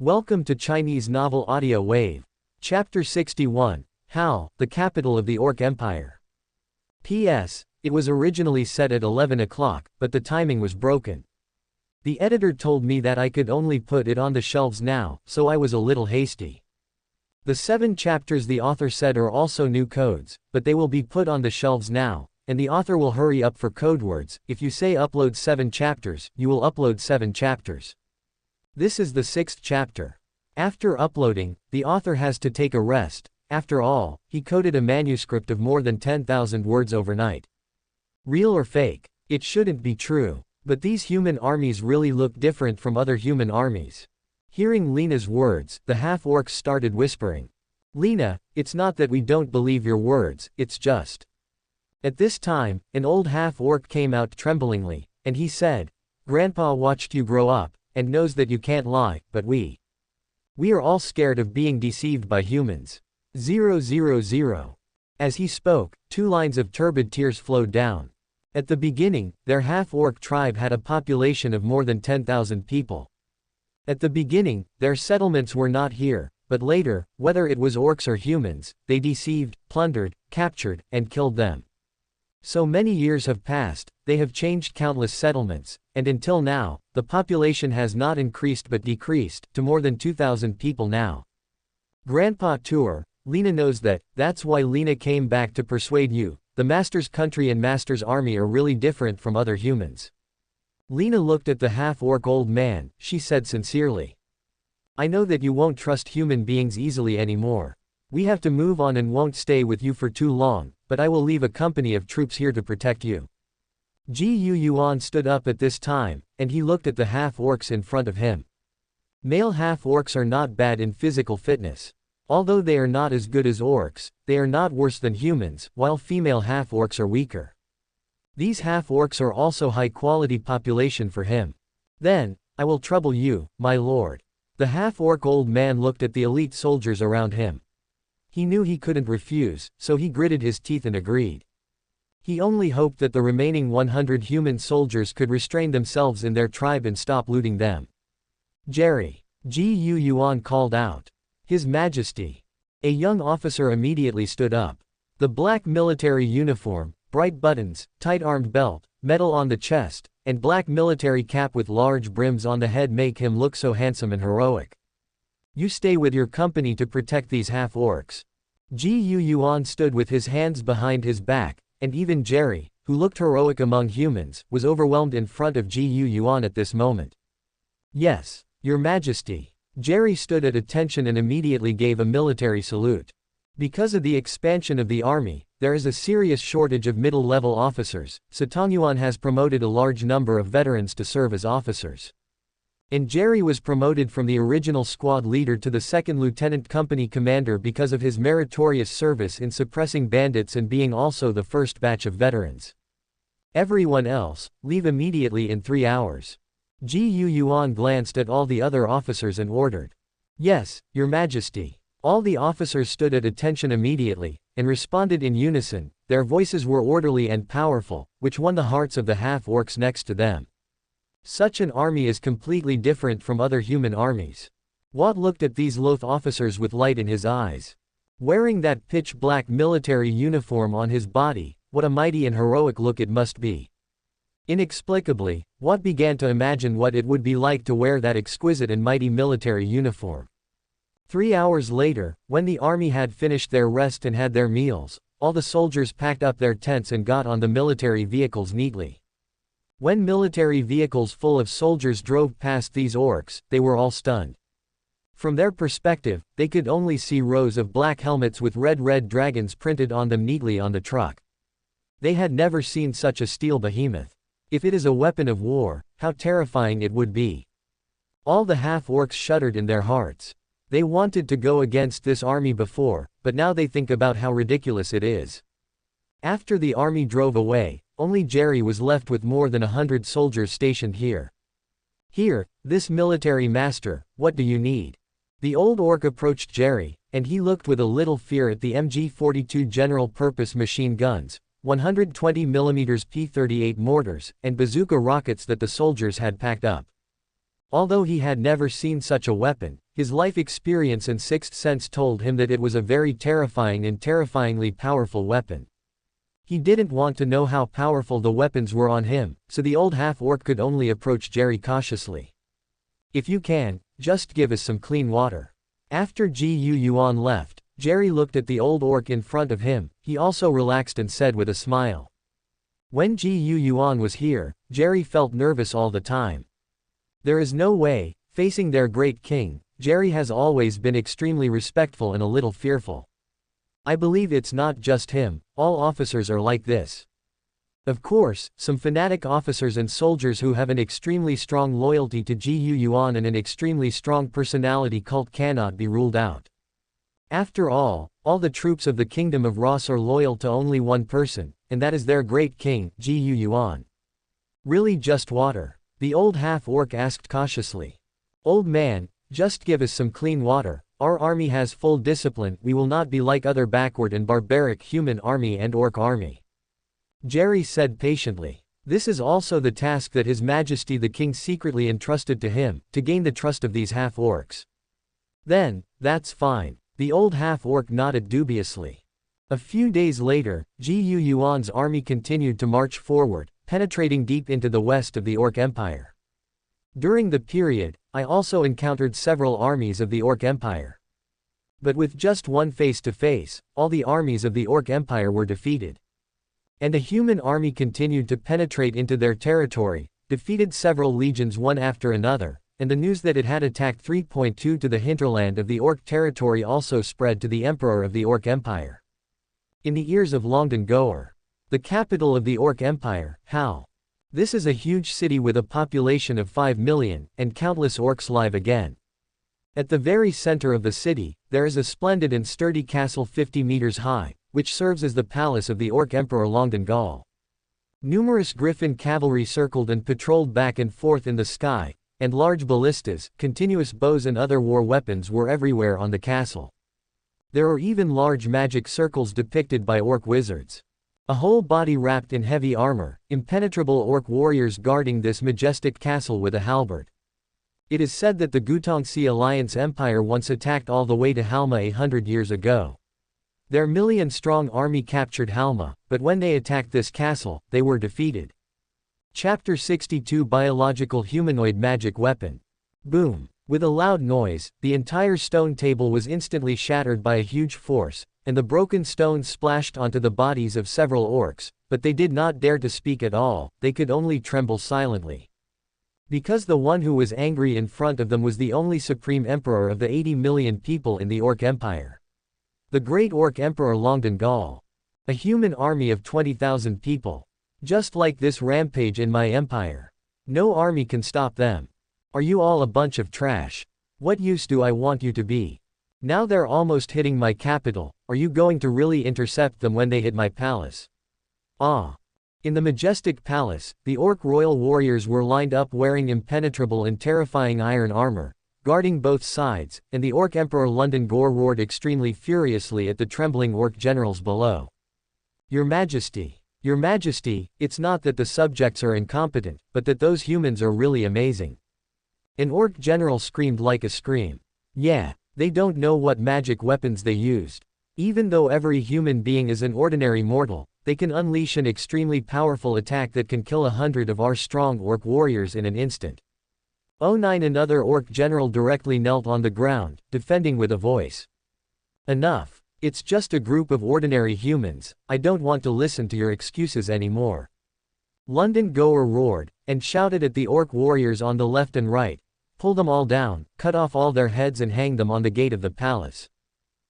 Welcome to Chinese Novel Audio Wave. Chapter 61, Howled, the capital of the Orc Empire. P.S. It was originally set at 11 o'clock, but the timing was broken. The editor told me that I could only put it on the shelves now, so I was a little hasty. The 7 chapters the author said are also new codes, but they will be put on the shelves now, and the author will hurry up for code words. If you say upload 7 chapters, you will upload 7 chapters. This is the 6th chapter. After uploading, the author has to take a rest. After all, he coded a manuscript of more than 10,000 words overnight. Real or fake? It shouldn't be true. But these human armies really look different from other human armies. Hearing Lena's words, the half-orcs started whispering. "Lena, it's not that we don't believe your words, it's just." At this time, an old half-orc came out tremblingly, and he said, "Grandpa watched you grow up, and knows that you can't lie, but we are all scared of being deceived by humans. 000. As he spoke, 2 lines of turbid tears flowed down. At the beginning, their half-orc tribe had a population of more than 10,000 people. At the beginning, their settlements were not here, but later, whether it was orcs or humans, they deceived, plundered, captured, and killed them. So many years have passed, they have changed countless settlements, and until now, the population has not increased but decreased, to more than 2,000 people now. Grandpa Tour, Lena knows that, that's why Lena came back to persuade you. The Master's country and Master's army are really different from other humans." Lena looked at the half-orc old man, she said sincerely. "I know that you won't trust human beings easily anymore. We have to move on and won't stay with you for too long, but I will leave a company of troops here to protect you." Yuan stood up at this time, and he looked at the half-orcs in front of him. Male half-orcs are not bad in physical fitness. Although they are not as good as orcs, they are not worse than humans, while female half-orcs are weaker. These half-orcs are also high-quality population for him. "Then, I will trouble you, my lord." The half-orc old man looked at the elite soldiers around him. He knew he couldn't refuse, so he gritted his teeth and agreed. He only hoped that the remaining 100 human soldiers could restrain themselves in their tribe and stop looting them. "Jerry!" Yuan called out. "His Majesty." A young officer immediately stood up. The black military uniform, bright buttons, tight-armed belt, medal on the chest, and black military cap with large brims on the head make him look so handsome and heroic. "You stay with your company to protect these half-orcs." Yuan stood with his hands behind his back, and even Jerry, who looked heroic among humans, was overwhelmed in front of Yuan at this moment. "Yes, Your Majesty." Jerry stood at attention and immediately gave a military salute. Because of the expansion of the army, there is a serious shortage of middle-level officers, so Yuan has promoted a large number of veterans to serve as officers. And Jerry was promoted from the original squad leader to the 2nd lieutenant company commander because of his meritorious service in suppressing bandits and being also the first batch of veterans. Everyone else, leave immediately in 3 hours. Yuan glanced at all the other officers and ordered. "Yes, Your Majesty." All the officers stood at attention immediately, and responded in unison. Their voices were orderly and powerful, which won the hearts of the half-orcs next to them. Such an army is completely different from other human armies. Watt looked at these loath officers with light in his eyes. Wearing that pitch-black military uniform on his body, what a mighty and heroic look it must be. Inexplicably, Watt began to imagine what it would be like to wear that exquisite and mighty military uniform. 3 hours later, when the army had finished their rest and had their meals, all the soldiers packed up their tents and got on the military vehicles neatly. When military vehicles full of soldiers drove past these orcs, they were all stunned. From their perspective, they could only see rows of black helmets with red dragons printed on them neatly on the truck. They had never seen such a steel behemoth. If it is a weapon of war, how terrifying it would be. All the half-orcs shuddered in their hearts. They wanted to go against this army before, but now they think about how ridiculous it is. After the army drove away, only Jerry was left with more than 100 soldiers stationed here. "Here, this military master, what do you need?" The old orc approached Jerry, and he looked with a little fear at the MG-42 general-purpose machine guns, 120mm P-38 mortars, and bazooka rockets that the soldiers had packed up. Although he had never seen such a weapon, his life experience and sixth sense told him that it was a very terrifying and terrifyingly powerful weapon. He didn't want to know how powerful the weapons were on him, so the old half-orc could only approach Jerry cautiously. "If you can, just give us some clean water." After Yuan left, Jerry looked at the old orc in front of him. He also relaxed and said with a smile. When Yuan was here, Jerry felt nervous all the time. There is no way, facing their great king, Jerry has always been extremely respectful and a little fearful. I believe it's not just him, all officers are like this. Of course, some fanatic officers and soldiers who have an extremely strong loyalty to Yuan and an extremely strong personality cult cannot be ruled out. After all the troops of the Kingdom of Ross are loyal to only one person, and that is their great king, Yuan. Really just water? The old half-orc asked cautiously. Old man, just give us some clean water. Our army has full discipline, we will not be like other backward and barbaric human army and orc army. Jerry said patiently. This is also the task that His Majesty the King secretly entrusted to him, to gain the trust of these half-orcs. Then, that's fine. The old half-orc nodded dubiously. A few days later, Yuan's army continued to march forward, penetrating deep into the west of the Orc Empire. During the period, I also encountered several armies of the Orc Empire. But with just one face-to-face, all the armies of the Orc Empire were defeated. And a human army continued to penetrate into their territory, defeated several legions one after another, and the news that it had attacked 3.2 to the hinterland of the Orc territory also spread to the Emperor of the Orc Empire. In the ears of Longdon Goer, the capital of the Orc Empire, how? This is a huge city with a population of 5 million, and countless orcs live again. At the very center of the city, there is a splendid and sturdy castle 50 meters high, which serves as the palace of the Orc Emperor Longdon Gaul. Numerous griffin cavalry circled and patrolled back and forth in the sky, and large ballistas, continuous bows and other war weapons were everywhere on the castle. There are even large magic circles depicted by orc wizards. A whole body wrapped in heavy armor, impenetrable orc warriors guarding this majestic castle with a halberd. It is said that the Gutongsi Alliance Empire once attacked all the way to Halma 100 years ago. Their million-strong army captured Halma, but when they attacked this castle, they were defeated. Chapter 62 Biological Humanoid Magic Weapon. Boom! With a loud noise, the entire stone table was instantly shattered by a huge force, and the broken stones splashed onto the bodies of several orcs, but they did not dare to speak at all, they could only tremble silently. Because the one who was angry in front of them was the only supreme emperor of the 80 million people in the Orc Empire. The great Orc Emperor Longdon Gaul. A human army of 20,000 people. Just like this rampage in my empire. No army can stop them. Are you all a bunch of trash? What use do I want you to be? Now they're almost hitting my capital, are you going to really intercept them when they hit my palace? Ah! In the majestic palace, the orc royal warriors were lined up wearing impenetrable and terrifying iron armor, guarding both sides, and the Orc Emperor Longdon Gaul roared extremely furiously at the trembling orc generals below. Your Majesty, it's not that the subjects are incompetent, but that those humans are really amazing. An orc general screamed like a scream. Yeah, they don't know what magic weapons they used. Even though every human being is an ordinary mortal, they can unleash an extremely powerful attack that can kill 100 of our strong orc warriors in an instant. 09 Another orc general directly knelt on the ground, defending with a voice. Enough. It's just a group of ordinary humans, I don't want to listen to your excuses anymore. Longdon Goer roared, and shouted at the orc warriors on the left and right. Pull them all down, cut off all their heads and hang them on the gate of the palace.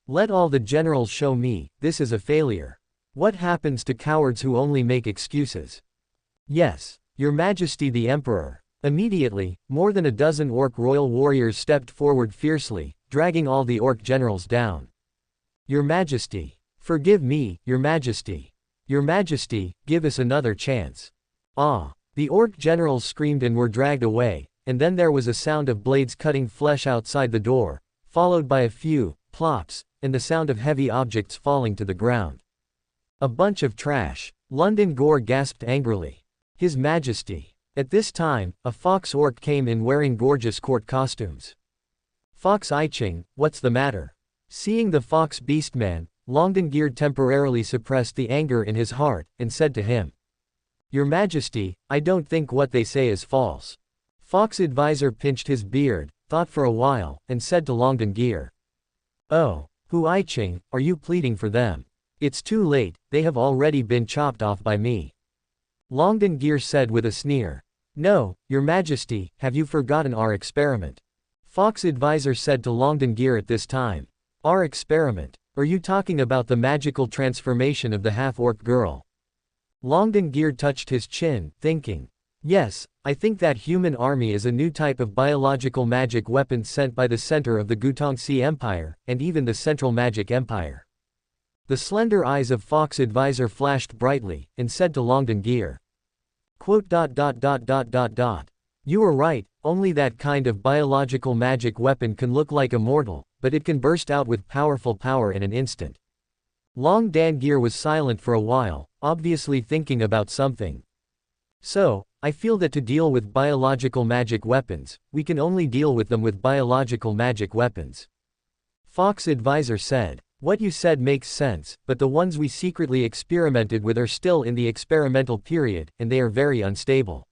Let all the generals show me, this is a failure. What happens to cowards who only make excuses? Yes, Your Majesty the Emperor. Immediately, more than a dozen orc royal warriors stepped forward fiercely, dragging all the orc generals down. Your Majesty. Forgive me, Your Majesty. Your Majesty, give us another chance. Ah! The orc generals screamed and were dragged away, and then there was a sound of blades cutting flesh outside the door, followed by a few plops, and the sound of heavy objects falling to the ground. A bunch of trash. Longdon Gaul gasped angrily. His Majesty. At this time, a fox orc came in wearing gorgeous court costumes. "Fox Iching, what's the matter?" Seeing the fox beastman, Longdengir temporarily suppressed the anger in his heart, and said to him, "Your Majesty, I don't think what they say is false." Fox advisor pinched his beard, thought for a while, and said to Longdengir, "Oh, Hu Iching, are you pleading for them? It's too late, they have already been chopped off by me." Longdengir said with a sneer, "No, Your Majesty, have you forgotten our experiment?" Fox advisor said to Longdengir at this time, "Our experiment? Are you talking about the magical transformation of the half-orc girl?" Longdengir touched his chin, thinking, "Yes, I think that human army is a new type of biological magic weapon sent by the center of the Gutongxi Empire, and even the Central Magic Empire." The slender eyes of Fox advisor flashed brightly, and said to Longdengir, "You are right, only that kind of biological magic weapon can look like immortal, but it can burst out with powerful power in an instant." Longdengir was silent for a while, obviously thinking about something. "So, I feel that to deal with biological magic weapons, we can only deal with them with biological magic weapons." Fox advisor said, "What you said makes sense, but the ones we secretly experimented with are still in the experimental period, and they are very unstable."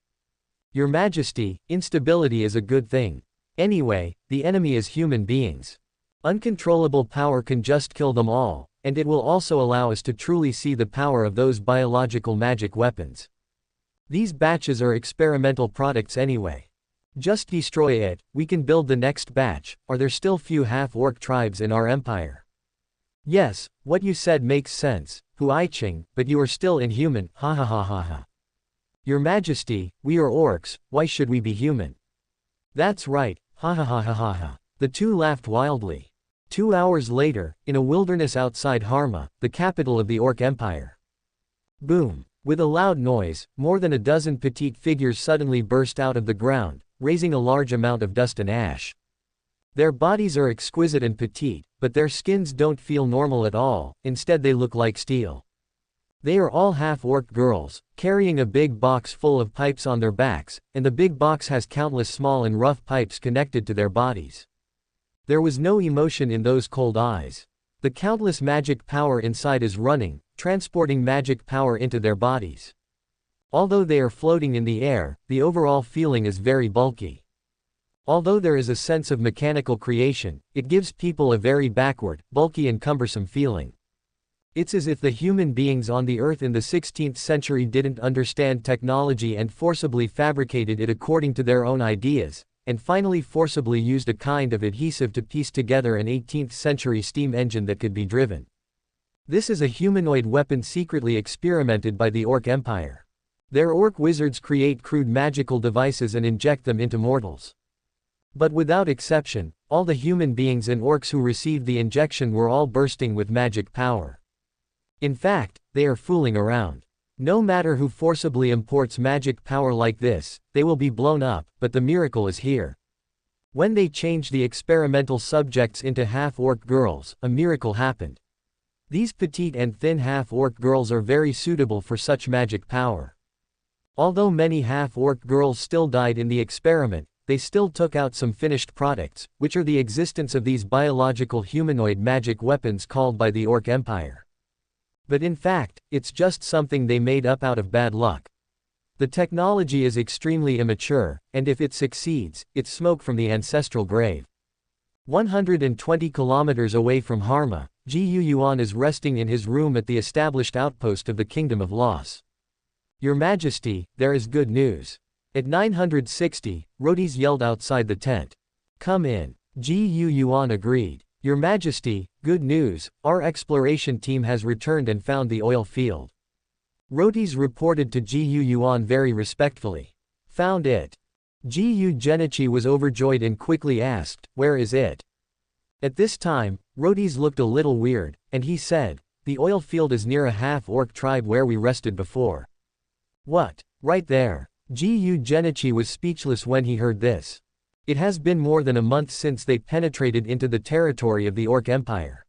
"Your Majesty, instability is a good thing. Anyway, the enemy is human beings. Uncontrollable power can just kill them all, and it will also allow us to truly see the power of those biological magic weapons. These batches are experimental products anyway. Just destroy it, we can build the next batch. Are there still few half-orc tribes in our empire?" "Yes, what you said makes sense, Hu Iching, but you are still inhuman, ha ha ha ha ha." "Your Majesty, we are orcs, why should we be human?" "That's right, ha ha ha ha ha ha." The two laughed wildly. 2 hours later, in a wilderness outside Harma, the capital of the Orc Empire. Boom! With a loud noise, more than a dozen petite figures suddenly burst out of the ground, raising a large amount of dust and ash. Their bodies are exquisite and petite, but their skins don't feel normal at all, instead they look like steel. They are all half-orc girls, carrying a big box full of pipes on their backs, and the big box has countless small and rough pipes connected to their bodies. There was no emotion in those cold eyes. The countless magic power inside is running, transporting magic power into their bodies. Although they are floating in the air, the overall feeling is very bulky. Although there is a sense of mechanical creation, it gives people a very backward, bulky and cumbersome feeling. It's as if the human beings on the earth in the 16th century didn't understand technology and forcibly fabricated it according to their own ideas, and finally forcibly used a kind of adhesive to piece together an 18th century steam engine that could be driven. This is a humanoid weapon secretly experimented by the Orc Empire. Their orc wizards create crude magical devices and inject them into mortals. But without exception, all the human beings and orcs who received the injection were all bursting with magic power. In fact, they are fooling around. No matter who forcibly imports magic power like this, they will be blown up, but the miracle is here. When they changed the experimental subjects into half-orc girls, a miracle happened. These petite and thin half-orc girls are very suitable for such magic power. Although many half-orc girls still died in the experiment, they still took out some finished products, which are the existence of these biological humanoid magic weapons called by the Orc Empire. But in fact, it's just something they made up out of bad luck. The technology is extremely immature, and if it succeeds, it's smoke from the ancestral grave. 120 kilometers away from Harma, Yuan is resting in his room at the established outpost of the Kingdom of Loss. "Your Majesty, there is good news." At 960, Rhodes yelled outside the tent. "Come in." Yuan agreed. "Your Majesty, good news, our exploration team has returned and found the oil field." Rhodes reported to Yuan very respectfully. "Found it?" Genichi was overjoyed and quickly asked, "Where is it?" At this time, Rhodes looked a little weird, and he said, "The oil field is near a half-orc tribe where we rested before." "What? Right there?" Genichi was speechless when he heard this. It has been more than a month since they penetrated into the territory of the Orc Empire.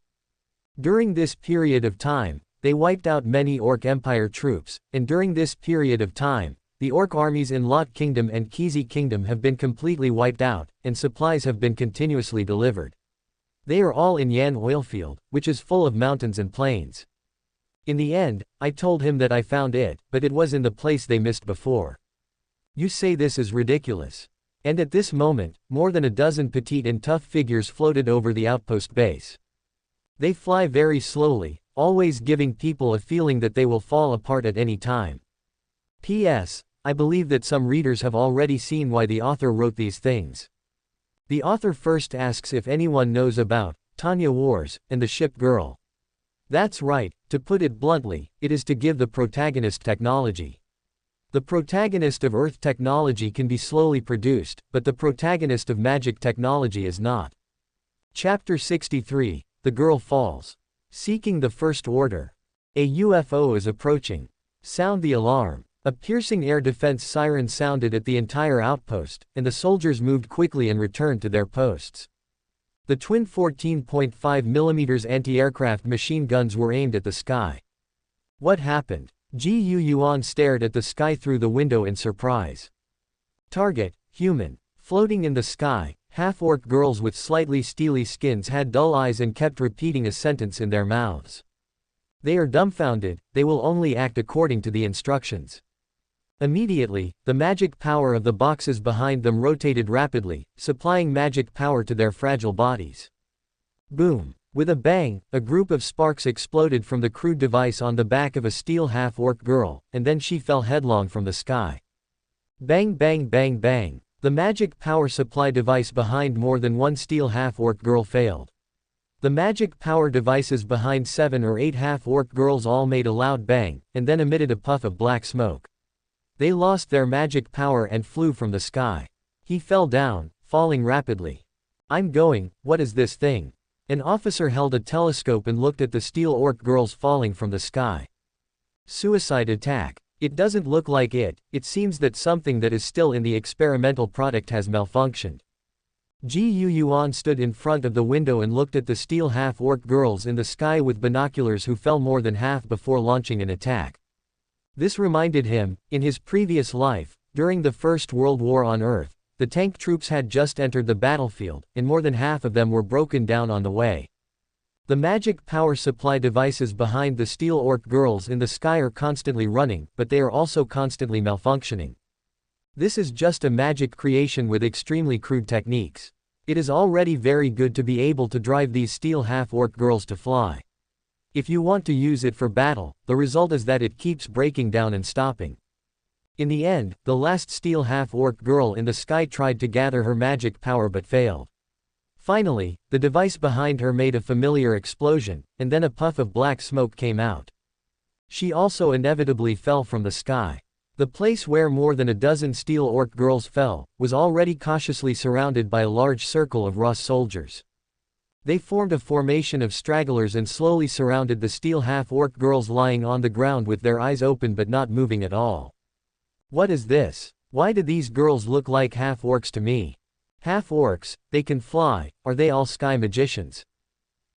During this period of time, they wiped out many Orc Empire troops, and during this period of time, The orc armies in Lot Kingdom and Kizi Kingdom have been completely wiped out, and supplies have been continuously delivered. They are all in Yan oilfield, which is full of mountains and plains. In the end, I told him that I found it, but it was in the place they missed before. You say this is ridiculous. And at this moment, more than a dozen petite and tough figures floated over the outpost base. They fly very slowly, always giving people a feeling that they will fall apart at any time. P.S. I believe that some readers have already seen why the author wrote these things. The author first asks if anyone knows about Tanya Wars and the ship girl. That's right, to put it bluntly, it is to give the protagonist technology. The protagonist of Earth technology can be slowly produced, but the protagonist of magic technology is not. Chapter 63, The Girl Falls. Seeking the First Order. A UFO is approaching. Sound the alarm. A piercing air defense siren sounded at the entire outpost, and the soldiers moved quickly and returned to their posts. The twin 14.5mm anti-aircraft machine guns were aimed at the sky. What happened? Yuan stared at the sky through the window in surprise. Target, human. Floating in the sky, half-orc girls with slightly steely skins had dull eyes and kept repeating a sentence in their mouths. They are dumbfounded, they will only act according to the instructions. Immediately, the magic power of the boxes behind them rotated rapidly, supplying magic power to their fragile bodies. Boom! With a bang, a group of sparks exploded from the crude device on the back of a steel half-orc girl, and then she fell headlong from the sky. Bang bang bang bang! The magic power supply device behind more than one steel half-orc girl failed. The magic power devices behind 7 or 8 half-orc girls all made a loud bang, and then emitted a puff of black smoke. They lost their magic power and flew from the sky. He fell down, falling rapidly. I'm going, what is this thing? An officer held a telescope and looked at the steel orc girls falling from the sky. Suicide attack. It doesn't look like it, it seems that something that is still in the experimental product has malfunctioned. Yuan stood in front of the window and looked at the steel half-orc girls in the sky with binoculars who fell more than half before launching an attack. This reminded him, in his previous life, during the First World War on Earth, the tank troops had just entered the battlefield, and more than half of them were broken down on the way. The magic power supply devices behind the steel orc girls in the sky are constantly running, but they are also constantly malfunctioning. This is just a magic creation with extremely crude techniques. It is already very good to be able to drive these steel half-orc girls to fly. If you want to use it for battle, the result is that it keeps breaking down and stopping. In the end, the last steel half-orc girl in the sky tried to gather her magic power but failed. Finally, the device behind her made a familiar explosion, and then a puff of black smoke came out. She also inevitably fell from the sky. The place where more than a dozen steel orc girls fell, was already cautiously surrounded by a large circle of Ross soldiers. They formed a formation of stragglers and slowly surrounded the steel half-orc girls lying on the ground with their eyes open but not moving at all. What is this? Why do these girls look like half-orcs to me? Half-orcs, they can fly, are they all sky magicians?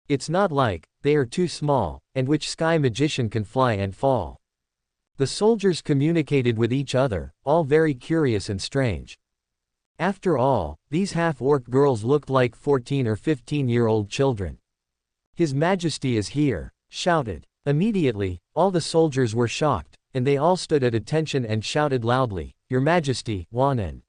It's not like, they are too small, and which sky magician can fly and fall? The soldiers communicated with each other, all very curious and strange. After all, these half-orc girls looked like 14 or 15-year-old children. His Majesty is here, shouted. Immediately, all the soldiers were shocked, and they all stood at attention and shouted loudly, Your Majesty, Yuan.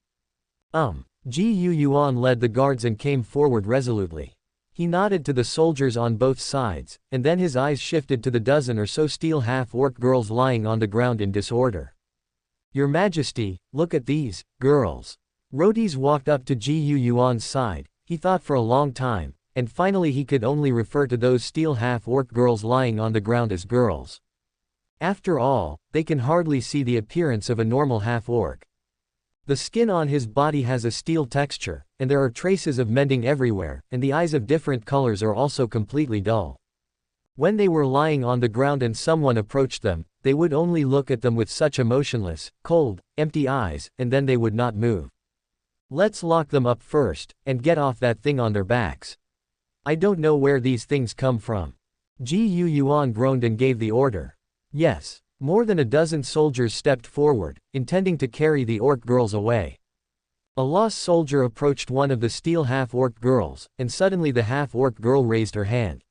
Yuan led the guards and came forward resolutely. He nodded to the soldiers on both sides, and then his eyes shifted to the dozen or so steel half-orc girls lying on the ground in disorder. Your Majesty, look at these girls. Rhodes walked up to Yuan's side. He thought for a long time, and finally he could only refer to those steel half-orc girls lying on the ground as girls. After all, they can hardly see the appearance of a normal half-orc. The skin on his body has a steel texture, and there are traces of mending everywhere, and the eyes of different colors are also completely dull. When they were lying on the ground and someone approached them, they would only look at them with such emotionless, cold, empty eyes, and then they would not move. Let's lock them up first, and get off that thing on their backs. I don't know where these things come from. Yuan groaned and gave the order. Yes. More than a dozen soldiers stepped forward, intending to carry the orc girls away. A lost soldier approached one of the steel half-orc girls, and suddenly the half-orc girl raised her hand.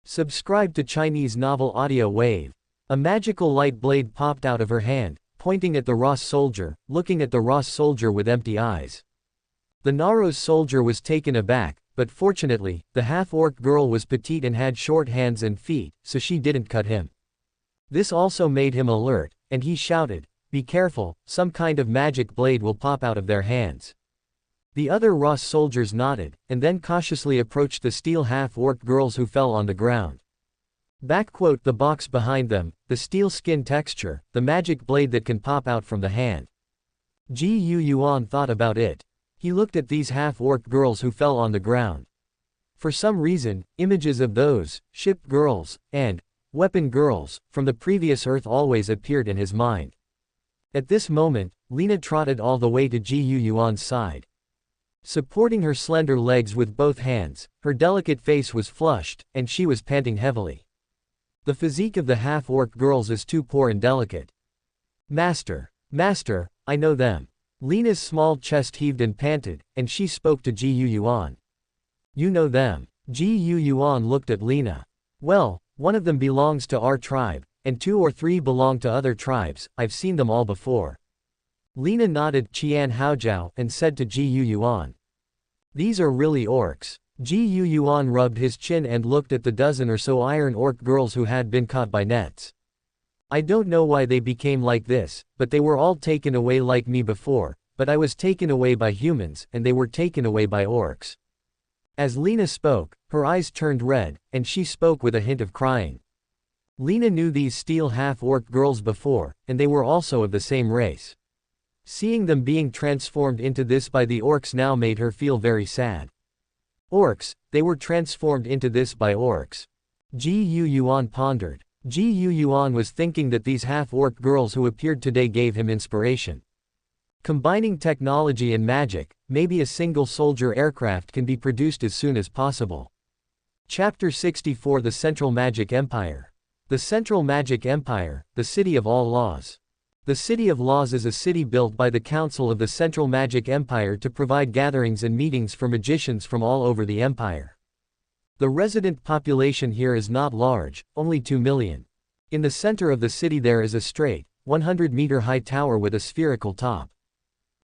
Subscribe to Chinese novel Audio Wave. A magical light blade popped out of her hand, pointing at the Ross soldier, looking at the Ross soldier with empty eyes. The Naros soldier was taken aback, but fortunately, the half-orc girl was petite and had short hands and feet, so she didn't cut him. This also made him alert, and he shouted, "Be careful, some kind of magic blade will pop out of their hands." The other Ross soldiers nodded, and then cautiously approached the steel half-orc girls who fell on the ground. The box behind them, the steel skin texture, the magic blade that can pop out from the hand. Yuan thought about it. He looked at these half-orc girls who fell on the ground. For some reason, images of those, ship girls, and weapon girls, from the previous Earth always appeared in his mind. At this moment, Lena trotted all the way to Yuan's side. Supporting her slender legs with both hands, her delicate face was flushed, and she was panting heavily. The physique of the half-orc girls is too poor and delicate. Master, I know them. Lena's small chest heaved and panted, and she spoke to Yuan. You know them. Yuan looked at Lena. Well, one of them belongs to our tribe, and 2 or 3 belong to other tribes. I've seen them all before. Lena nodded Qian Haojiao and said to Yuan. These are really orcs. Yuan rubbed his chin and looked at the dozen or so iron orc girls who had been caught by nets. I don't know why they became like this, but they were all taken away like me before, but I was taken away by humans, and they were taken away by orcs. As Lena spoke, her eyes turned red, and she spoke with a hint of crying. Lena knew these steel half-orc girls before, and they were also of the same race. Seeing them being transformed into this by the orcs now made her feel very sad. Orcs, they were transformed into this by orcs. Yuan pondered. Yuan was thinking that these half-orc girls who appeared today gave him inspiration. Combining technology and magic, maybe a single soldier aircraft can be produced as soon as possible. Chapter 64 The Central Magic Empire. The Central Magic Empire, the City of All Laws. The City of Laws is a city built by the Council of the Central Magic Empire to provide gatherings and meetings for magicians from all over the empire. The resident population here is not large, only 2 million. In the center of the city there is a straight, 100-meter-high tower with a spherical top.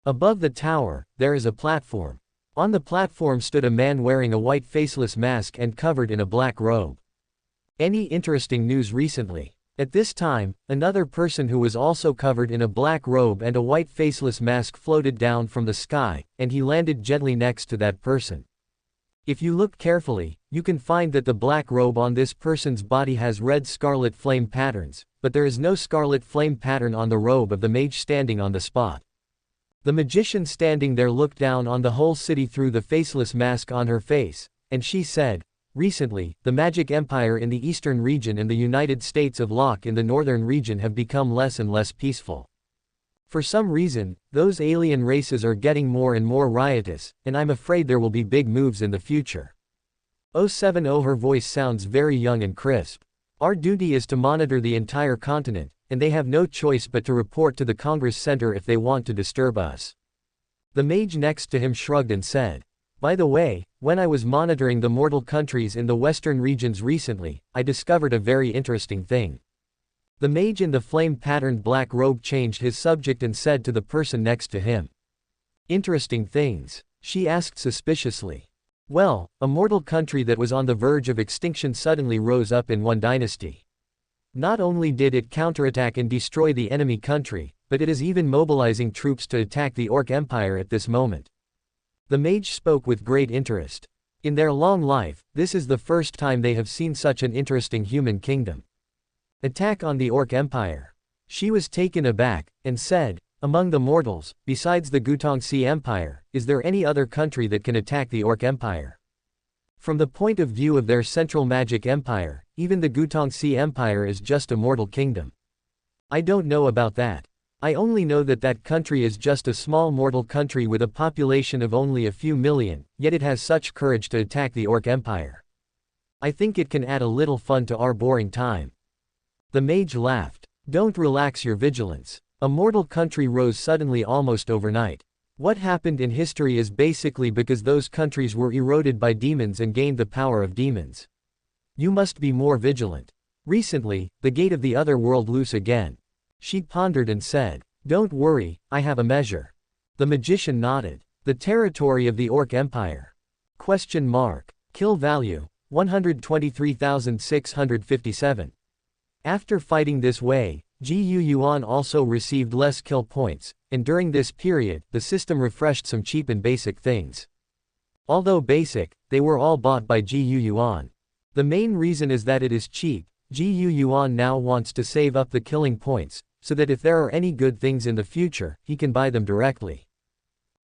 Above the tower, there is a platform. On the platform stood a man wearing a white faceless mask and covered in a black robe. Any interesting news recently? At this time, another person who was also covered in a black robe and a white faceless mask floated down from the sky, and he landed gently next to that person. If you look carefully, you can find that the black robe on this person's body has red scarlet flame patterns, but there is no scarlet flame pattern on the robe of the mage standing on the spot. The magician standing there looked down on the whole city through the faceless mask on her face, and she said, "Recently, the Magic Empire in the eastern region and the United States of Locke in the northern region have become less and less peaceful. For some reason, those alien races are getting more and more riotous, and I'm afraid there will be big moves in the future." 070 Her voice sounds very young and crisp. "Our duty is to monitor the entire continent, and they have no choice but to report to the Congress Center if they want to disturb us." The mage next to him shrugged and said, "By the way, when I was monitoring the mortal countries in the western regions recently, I discovered a very interesting thing." The mage in the flame-patterned black robe changed his subject and said to the person next to him. "Interesting things?" she asked suspiciously. "Well, a mortal country that was on the verge of extinction suddenly rose up in one dynasty. Not only did it counterattack and destroy the enemy country, but it is even mobilizing troops to attack the Orc Empire at this moment." The mage spoke with great interest. In their long life, this is the first time they have seen such an interesting human kingdom. Attack on the Orc Empire. She was taken aback, and said, "Among the mortals, besides the Gutongxi Empire, is there any other country that can attack the Orc Empire? From the point of view of their central magic empire, even the Gutongxi Empire is just a mortal kingdom. I don't know about that. I only know that that country is just a small mortal country with a population of only a few million, yet it has such courage to attack the Orc Empire. I think it can add a little fun to our boring time." The mage laughed. Don't relax your vigilance. A mortal country rose suddenly almost overnight. What happened in history is basically because those countries were eroded by demons and gained the power of demons. You must be more vigilant. Recently, the gate of the other world loose again. She pondered and said, "Don't worry, I have a measure." The magician nodded. The territory of the Orc Empire. Kill value, 123,657. After fighting this way, Yuan also received less kill points, and during this period, the system refreshed some cheap and basic things. Although basic, they were all bought by Yuan. The main reason is that it is cheap. Yuan now wants to save up the killing points, so that if there are any good things in the future, he can buy them directly.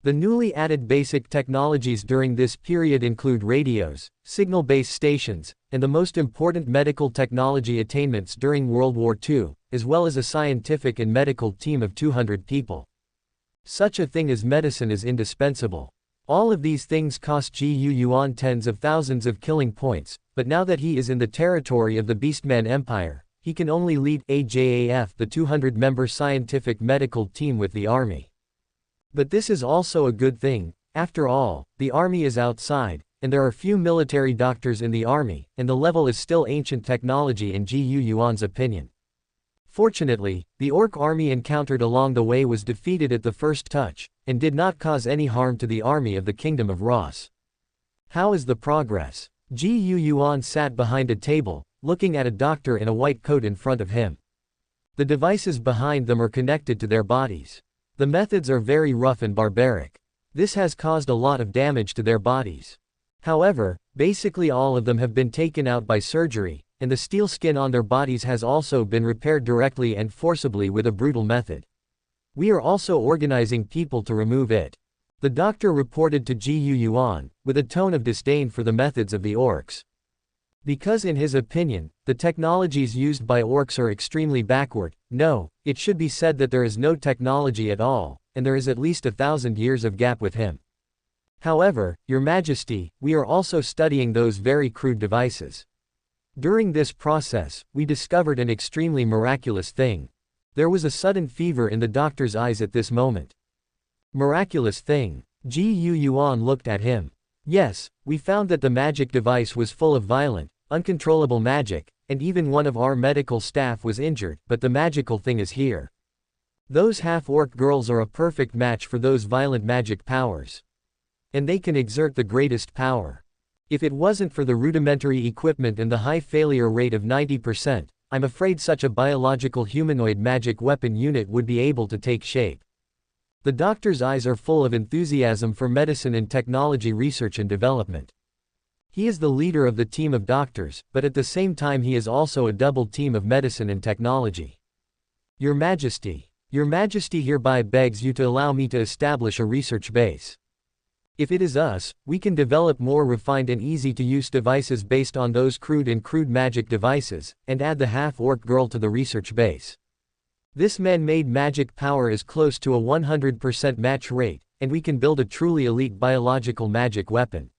The newly added basic technologies during this period include radios, signal-based stations, and the most important medical technology attainments during World War II, as well as a scientific and medical team of 200 people. Such a thing as medicine is indispensable. All of these things cost Yuan tens of thousands of killing points, but now that he is in the territory of the Beastman Empire, he can only lead AJAF, the 200-member scientific medical team with the army. But this is also a good thing. After all, the army is outside, and there are few military doctors in the army, and the level is still ancient technology in Yuan's opinion. Fortunately, the Orc army encountered along the way was defeated at the first touch, and did not cause any harm to the army of the Kingdom of Ross. How is the progress? Yuan sat behind a table, looking at a doctor in a white coat in front of him. The devices behind them are connected to their bodies. The methods are very rough and barbaric. This has caused a lot of damage to their bodies. However, basically all of them have been taken out by surgery, and the steel skin on their bodies has also been repaired directly and forcibly with a brutal method. We are also organizing people to remove it. The doctor reported to Yuan, with a tone of disdain for the methods of the orcs. Because in his opinion, the technologies used by orcs are extremely backward. No, it should be said that there is no technology at all, and there is at least 1,000 years of gap with him. However, Your Majesty, we are also studying those very crude devices. During this process, we discovered an extremely miraculous thing. There was a sudden fever in the doctor's eyes at this moment. Miraculous thing. Yuan looked at him. Yes, we found that the magic device was full of violent, uncontrollable magic, and even one of our medical staff was injured, but the magical thing is here. Those half-orc girls are a perfect match for those violent magic powers. And they can exert the greatest power. If it wasn't for the rudimentary equipment and the high failure rate of 90%, I'm afraid such a biological humanoid magic weapon unit would be able to take shape. The doctor's eyes are full of enthusiasm for medicine and technology research and development. He is the leader of the team of doctors, but at the same time he is also a double team of medicine and technology. Your Majesty hereby begs you to allow me to establish a research base. If it is us, we can develop more refined and easy-to-use devices based on those crude magic devices, and add the half-orc girl to the research base. This man-made magic power is close to a 100% match rate, and we can build a truly elite biological magic weapon.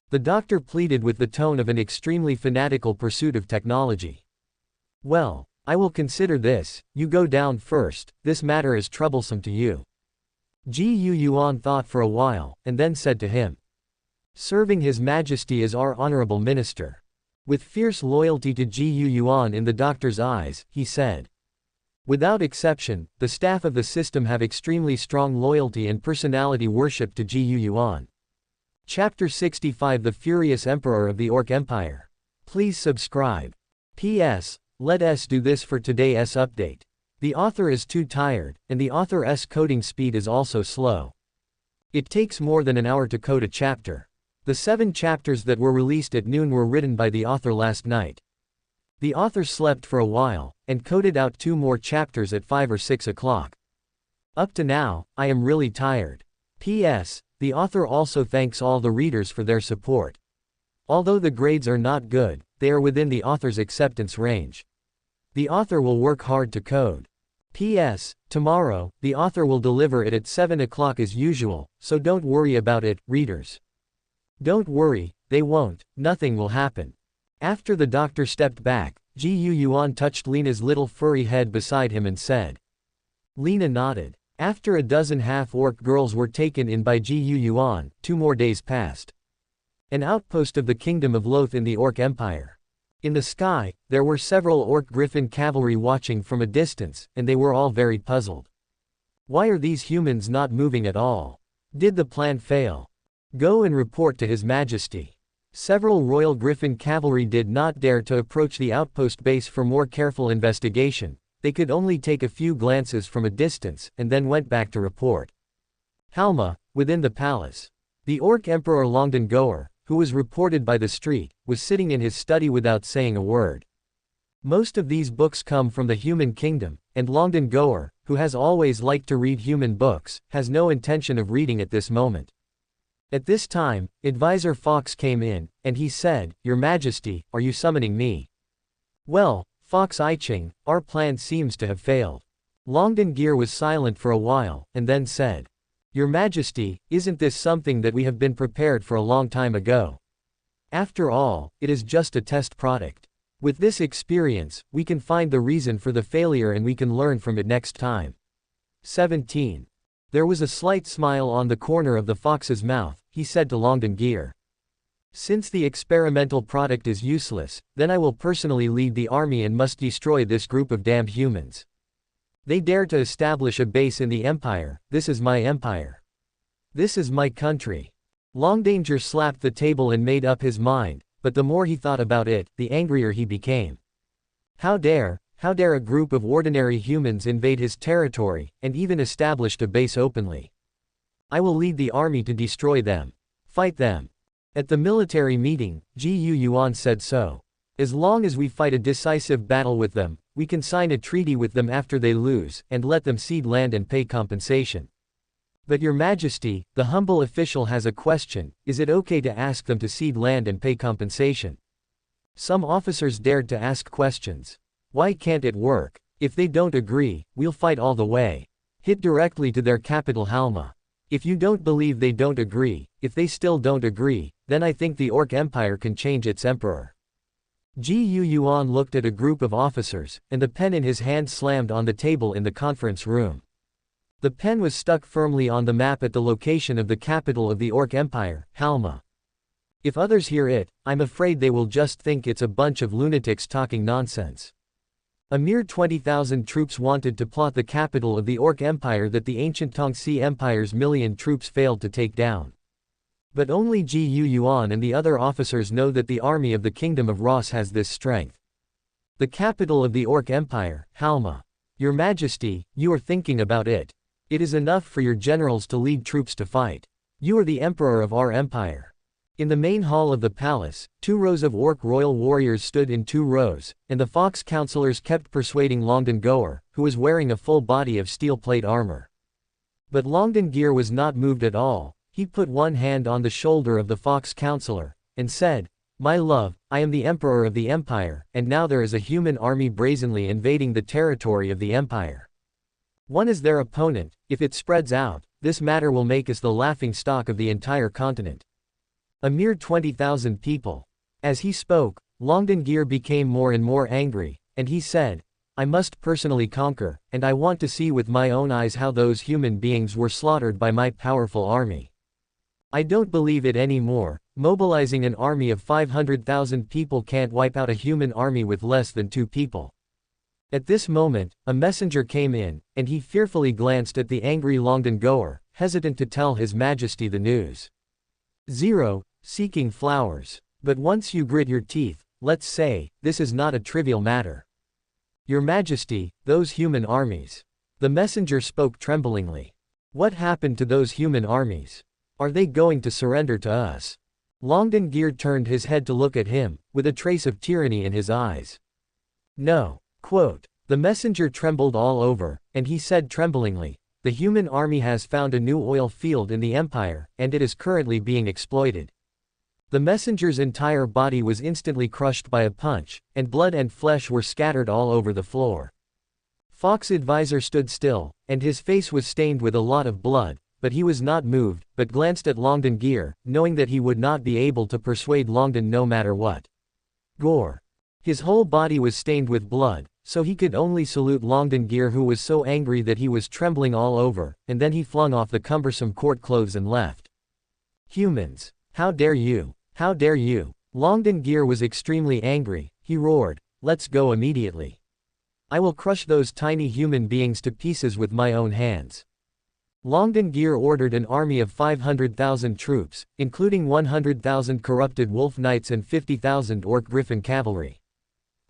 The doctor pleaded with the tone of an extremely fanatical pursuit of technology. Well, I will consider this. You go down first. This matter is troublesome to you. Yuan thought for a while, and then said to him, "Serving His Majesty is our honorable minister." With fierce loyalty to Yuan in the doctor's eyes, he said. Without exception, the staff of the system have extremely strong loyalty and personality worship to Yuan. Chapter 65 The Furious Emperor of the Orc Empire. Please subscribe. P.S. Let us do this for today's update. The author is too tired, and the author's coding speed is also slow. It takes more than an hour to code a chapter. The 7 chapters that were released at noon were written by the author last night. The author slept for a while, and coded out 2 more chapters at 5 or 6 o'clock. Up to now, I am really tired. P.S. The author also thanks all the readers for their support. Although the grades are not good, they are within the author's acceptance range. The author will work hard to code. P.S. Tomorrow, the author will deliver it at 7 o'clock as usual, so don't worry about it, readers. Don't worry, they won't, nothing will happen. After the doctor stepped back, Ji Yuan touched Lena's little furry head beside him and said. Lena nodded. After a dozen half-orc girls were taken in by Ji Yuan, 2 more days passed. An outpost of the Kingdom of Loth in the Orc Empire. In the sky, there were several Orc Griffin cavalry watching from a distance, and they were all very puzzled. Why are these humans not moving at all? Did the plan fail? Go and report to His Majesty. Several Royal Griffin cavalry did not dare to approach the outpost base for more careful investigation. They could only take a few glances from a distance, and then went back to report. Halma, within the palace. The Orc Emperor Longden Goer, who was reported by the street, was sitting in his study without saying a word. Most of these books come from the human kingdom, and Longden Goer, who has always liked to read human books, has no intention of reading at this moment. At this time, Advisor Fox came in, and he said, Your Majesty, are you summoning me? Well, Fox Iching, our plan seems to have failed. Longden Gear was silent for a while, and then said, Your Majesty, isn't this something that we have been prepared for a long time ago? After all, it is just a test product. With this experience, we can find the reason for the failure and we can learn from it next time. 17. There was a slight smile on the corner of the fox's mouth. He said to Longden Gear. Since the experimental product is useless, then I will personally lead the army and must destroy this group of damned humans. They dare to establish a base in the empire. This is my empire. This is my country. Longdanger slapped the table and made up his mind, but the more he thought about it, the angrier he became. How dare a group of ordinary humans invade his territory, and even established a base openly? I will lead the army to destroy them. Fight them. At the military meeting, Ji Yuan said so. As long as we fight a decisive battle with them, we can sign a treaty with them after they lose, and let them cede land and pay compensation. But Your Majesty, the humble official has a question, is it okay to ask them to cede land and pay compensation? Some officers dared to ask questions. Why can't it work? If they don't agree, we'll fight all the way. Hit directly to their capital Halma. If you don't believe they don't agree, if they still don't agree, then I think the Orc Empire can change its emperor. Ji Yuan looked at a group of officers, and the pen in his hand slammed on the table in the conference room. The pen was stuck firmly on the map at the location of the capital of the Orc Empire, Halma. If others hear it, I'm afraid they will just think it's a bunch of lunatics talking nonsense. A mere 20,000 troops wanted to plot the capital of the Orc Empire that the ancient Tongxi Empire's million troops failed to take down. But only Ji Yuan and the other officers know that the army of the Kingdom of Ross has this strength. The capital of the Orc Empire, Halma. Your Majesty, you are thinking about it. It is enough for your generals to lead troops to fight. You are the emperor of our empire. In the main hall of the palace, 2 rows of Orc royal warriors stood in 2 rows, and the fox counselors kept persuading Longden Goer, who was wearing a full body of steel plate armor. But Longden Gear was not moved at all. He put one hand on the shoulder of the fox counselor, and said, My love, I am the emperor of the empire, and now there is a human army brazenly invading the territory of the empire. One is their opponent. If it spreads out, this matter will make us the laughing stock of the entire continent. A mere 20,000 people. As he spoke, Longden Gear became more and more angry, and he said, I must personally conquer, and I want to see with my own eyes how those human beings were slaughtered by my powerful army. I don't believe it anymore. Mobilizing an army of 500,000 people can't wipe out a human army with less than 2 people. At this moment, a messenger came in, and he fearfully glanced at the angry Longden Goer, hesitant to tell His Majesty the news. 0. Seeking flowers. But once you grit your teeth, let's say, this is not a trivial matter. Your Majesty, those human armies. The messenger spoke tremblingly. What happened to those human armies? Are they going to surrender to us? Longden Gear turned his head to look at him, with a trace of tyranny in his eyes. No. Quote. The messenger trembled all over, and he said tremblingly, The human army has found a new oil field in the empire, and it is currently being exploited. The messenger's entire body was instantly crushed by a punch, and blood and flesh were scattered all over the floor. Fox Advisor stood still, and his face was stained with a lot of blood, but he was not moved, but glanced at Longden Gear, knowing that he would not be able to persuade Longden no matter what. Gore. His whole body was stained with blood, so he could only salute Longdengir, who was so angry that he was trembling all over, and then he flung off the cumbersome court clothes and left. Humans! How dare you! How dare you! Longdengir was extremely angry. He roared, "Let's go immediately. I will crush those tiny human beings to pieces with my own hands." Longdengir ordered an army of 500,000 troops, including 100,000 corrupted wolf knights and 50,000 orc griffin cavalry.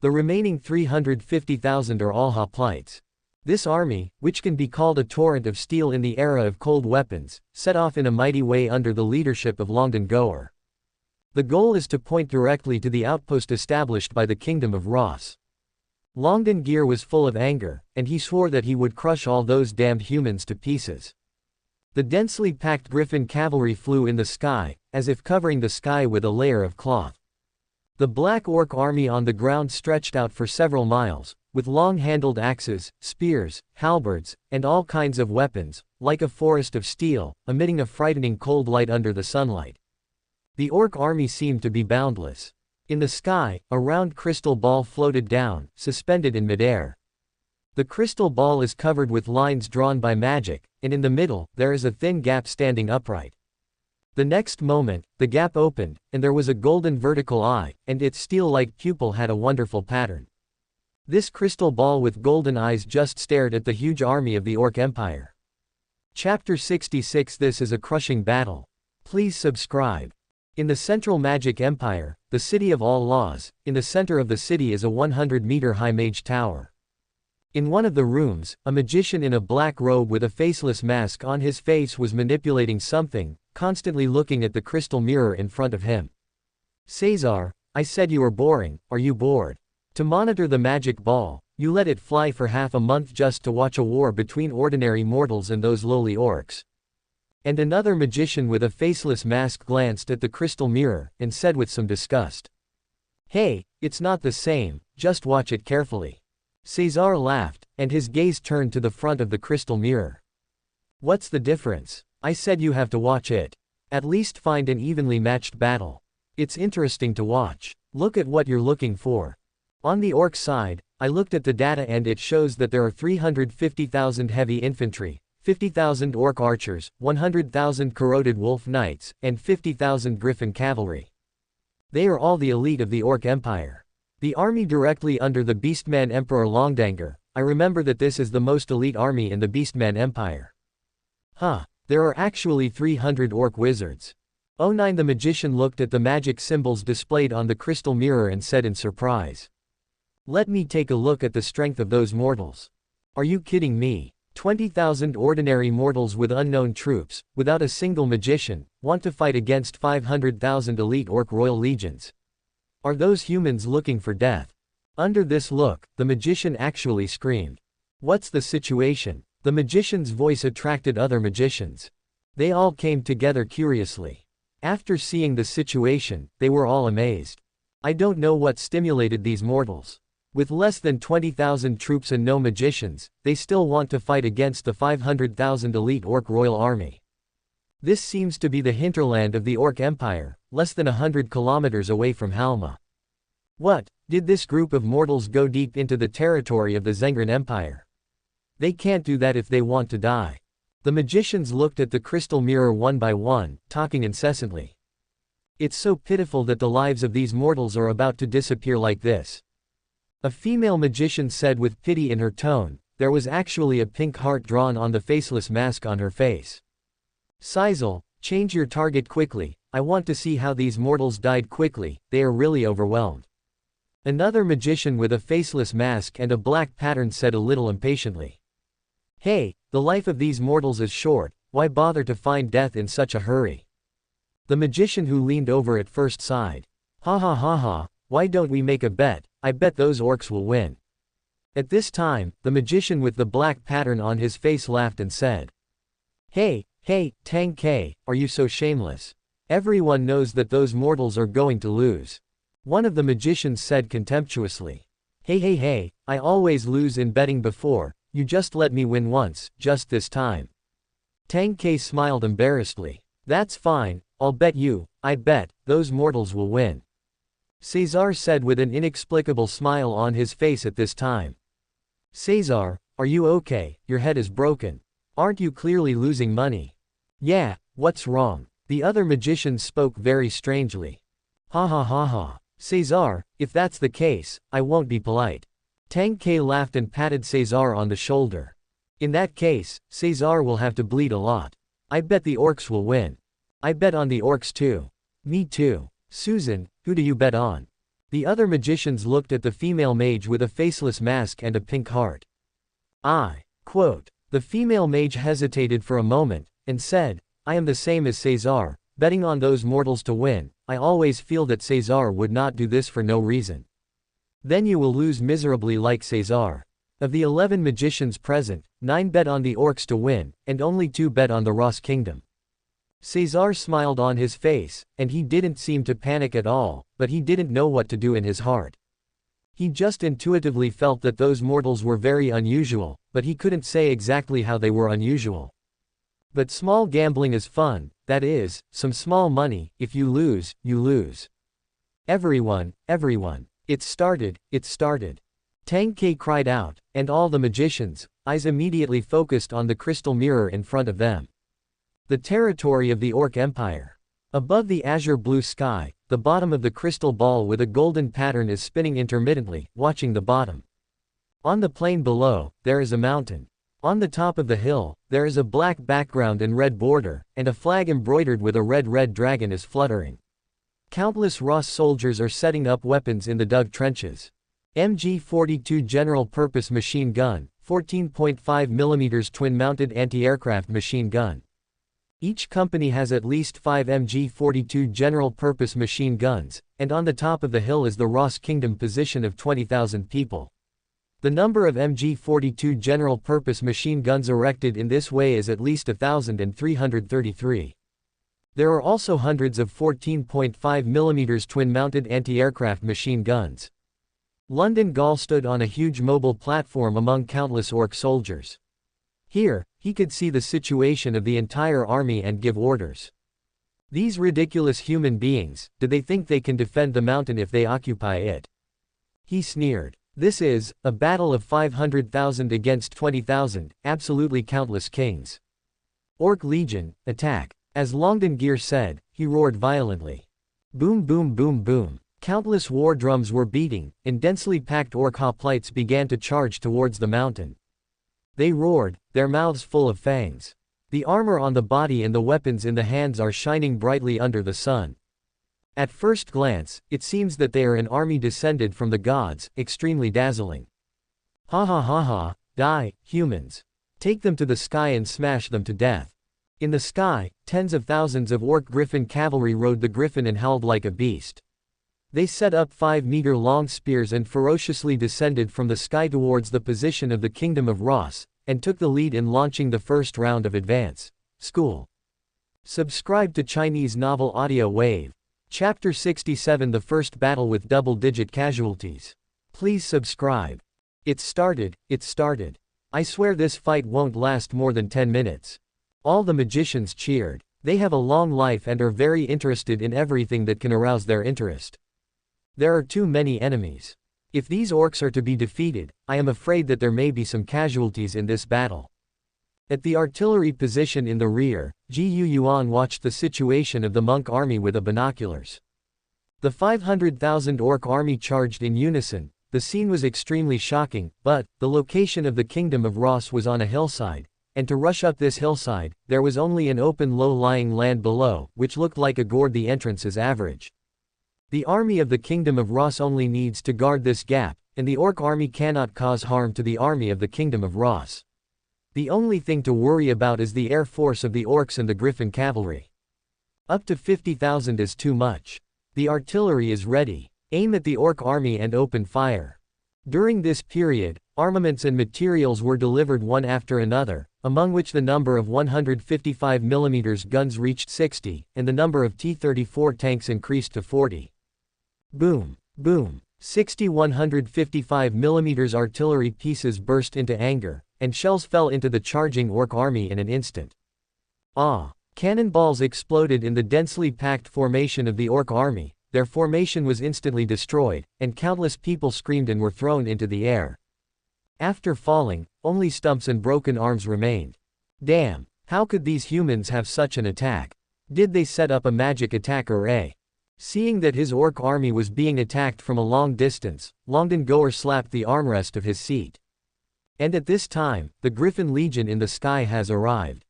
The remaining 350,000 are all hoplites. This army, which can be called a torrent of steel in the era of cold weapons, set off in a mighty way under the leadership of Longdengir. The goal is to point directly to the outpost established by the kingdom of Ross. Longdengir was full of anger, and he swore that he would crush all those damned humans to pieces. The densely packed griffin cavalry flew in the sky, as if covering the sky with a layer of cloth. The Black Orc army on the ground stretched out for several miles, with long-handled axes, spears, halberds, and all kinds of weapons, like a forest of steel, emitting a frightening cold light under the sunlight. The Orc army seemed to be boundless. In the sky, a round crystal ball floated down, suspended in midair. The crystal ball is covered with lines drawn by magic, and in the middle, there is a thin gap standing upright. The next moment, the gap opened, and there was a golden vertical eye, and its steel-like pupil had a wonderful pattern. This crystal ball with golden eyes just stared at the huge army of the Orc Empire. Chapter 66. This is a crushing battle. Please subscribe. In the Central Magic Empire, the City of All Laws, in the center of the city is a 100-meter-high mage tower. In one of the rooms, a magician in a black robe with a faceless mask on his face was manipulating something, constantly looking at the crystal mirror in front of him. "Caesar, I said you were boring, are you bored? To monitor the magic ball, you let it fly for half a month just to watch a war between ordinary mortals and those lowly orcs." And another magician with a faceless mask glanced at the crystal mirror, and said with some disgust, "Hey, it's not the same, just watch it carefully." Caesar laughed, and his gaze turned to the front of the crystal mirror. "What's the difference? I said you have to watch it. At least find an evenly matched battle. It's interesting to watch. Look at what you're looking for." On the orc side, I looked at the data and it shows that there are 350,000 heavy infantry, 50,000 orc archers, 100,000 corroded wolf knights, and 50,000 griffin cavalry. They are all the elite of the Orc Empire. The army directly under the Beastman Emperor Longdengir. I remember that this is the most elite army in the Beastman Empire. Huh. There are actually 300 orc wizards. Oh 9. The magician looked at the magic symbols displayed on the crystal mirror and said in surprise, "Let me take a look at the strength of those mortals. Are you kidding me? 20,000 ordinary mortals with unknown troops, without a single magician, want to fight against 500,000 elite orc royal legions. Are those humans looking for death?" Under this look, the magician actually screamed. "What's the situation?" The magician's voice attracted other magicians. They all came together curiously. After seeing the situation, they were all amazed. I don't know what stimulated these mortals. With less than 20,000 troops and no magicians, they still want to fight against the 500,000 elite orc royal army. This seems to be the hinterland of the Orc Empire, less than 100 kilometers away from Halma. What, did this group of mortals go deep into the territory of the Zengran Empire? They can't do that if they want to die. The magicians looked at the crystal mirror one by one, talking incessantly. It's so pitiful that the lives of these mortals are about to disappear like this. A female magician said with pity in her tone. There was actually a pink heart drawn on the faceless mask on her face. "Sizel, change your target quickly. I want to see how these mortals died quickly, they are really overwhelmed." Another magician with a faceless mask and a black pattern said a little impatiently, "Hey, the life of these mortals is short, why bother to find death in such a hurry?" The magician who leaned over at first sighed. "Ha ha ha ha, why don't we make a bet? I bet those orcs will win." At this time, the magician with the black pattern on his face laughed and said, Hey, Tang K, are you so shameless? Everyone knows that those mortals are going to lose." One of the magicians said contemptuously. Hey, I always lose in betting before. You just let me win once, just this time." Tang K smiled embarrassedly. "That's fine, I'll bet you, I bet, those mortals will win." Caesar said with an inexplicable smile on his face at this time. Caesar, are you okay? Your head is broken. Aren't you clearly losing money? Yeah, what's wrong? The other magicians spoke very strangely. Ha ha ha ha. Caesar, if that's the case, I won't be polite. Tang Ke laughed and patted Caesar on the shoulder. In that case, Caesar will have to bleed a lot. I bet the orcs will win. I bet on the orcs too. Me too. Susan, who do you bet on? The other magicians looked at the female mage with a faceless mask and a pink heart. Quote. The female mage hesitated for a moment, and said, I am the same as Caesar, betting on those mortals to win. I always feel that Caesar would not do this for no reason. Then you will lose miserably like Caesar. Of the 11 magicians present, 9 bet on the orcs to win, and only 2 bet on the Ross kingdom. Caesar smiled on his face, and he didn't seem to panic at all, but he didn't know what to do in his heart. He just intuitively felt that those mortals were very unusual, but he couldn't say exactly how they were unusual. But small gambling is fun, that is, some small money. If you lose, you lose. Everyone. It started. Tang Ke cried out, and all the magicians' eyes immediately focused on the crystal mirror in front of them. The territory of the Orc Empire. Above the azure blue sky, the bottom of the crystal ball with a golden pattern is spinning intermittently, watching the bottom. On the plain below, there is a mountain. On the top of the hill, there is a black background and red border, and a flag embroidered with a red dragon is fluttering. Countless Ross soldiers are setting up weapons in the dug trenches. MG-42 General Purpose Machine Gun, 14.5 mm twin-mounted anti-aircraft machine gun. Each company has at least 5 MG-42 General Purpose machine guns, and on the top of the hill is the Ross Kingdom position of 20,000 people. The number of MG-42 General Purpose machine guns erected in this way is at least 1,333. There are also hundreds of 14.5 mm twin-mounted anti-aircraft machine guns. London Gall stood on a huge mobile platform among countless orc soldiers. Here, he could see the situation of the entire army and give orders. These ridiculous human beings, do they think they can defend the mountain if they occupy it? He sneered. This is a battle of 500,000 against 20,000, absolutely countless kings. Orc Legion, attack. As Longdengir said, he roared violently. Boom boom boom boom. Countless war drums were beating, and densely packed orc hoplites began to charge towards the mountain. They roared, their mouths full of fangs. The armor on the body and the weapons in the hands are shining brightly under the sun. At first glance, it seems that they are an army descended from the gods, extremely dazzling. Ha ha ha ha, die, humans. Take them to the sky and smash them to death. In the sky, tens of thousands of orc griffin cavalry rode the griffin and howled like a beast. They set up 5-meter-long spears and ferociously descended from the sky towards the position of the Kingdom of Ross, and took the lead in launching the first round of Advance School. Subscribe to Chinese Novel Audio Wave. Chapter 67 The First Battle with Double-Digit Casualties. Please subscribe. It started. I swear this fight won't last more than 10 minutes. All the magicians cheered. They have a long life and are very interested in everything that can arouse their interest. There are too many enemies. If these orcs are to be defeated, I am afraid that there may be some casualties in this battle. At the artillery position in the rear, Yuan watched the situation of the monk army with the binoculars. The 500,000 orc army charged in unison. The scene was extremely shocking, but the location of the Kingdom of Ross was on a hillside, and to rush up this hillside, there was only an open low-lying land below, which looked like a gourd. The entrance is average. The army of the Kingdom of Ross only needs to guard this gap, and the orc army cannot cause harm to the army of the Kingdom of Ross. The only thing to worry about is the air force of the orcs and the griffin cavalry. Up to 50,000 is too much. The artillery is ready. Aim at the orc army and open fire. During this period, armaments and materials were delivered one after another, among which the number of 155 mm guns reached 60, and the number of T-34 tanks increased to 40. Boom, boom. 60 155 mm artillery pieces burst into anger, and shells fell into the charging orc army in an instant. Cannonballs exploded in the densely packed formation of the orc army. their formation was instantly destroyed, and countless people screamed and were thrown into the air. After falling, only stumps and broken arms remained. Damn, how could these humans have such an attack? Did they set up a magic attack or a? Seeing that his orc army was being attacked from a long distance, Longden slapped the armrest of his seat. And at this time, the Griffin Legion in the sky has arrived.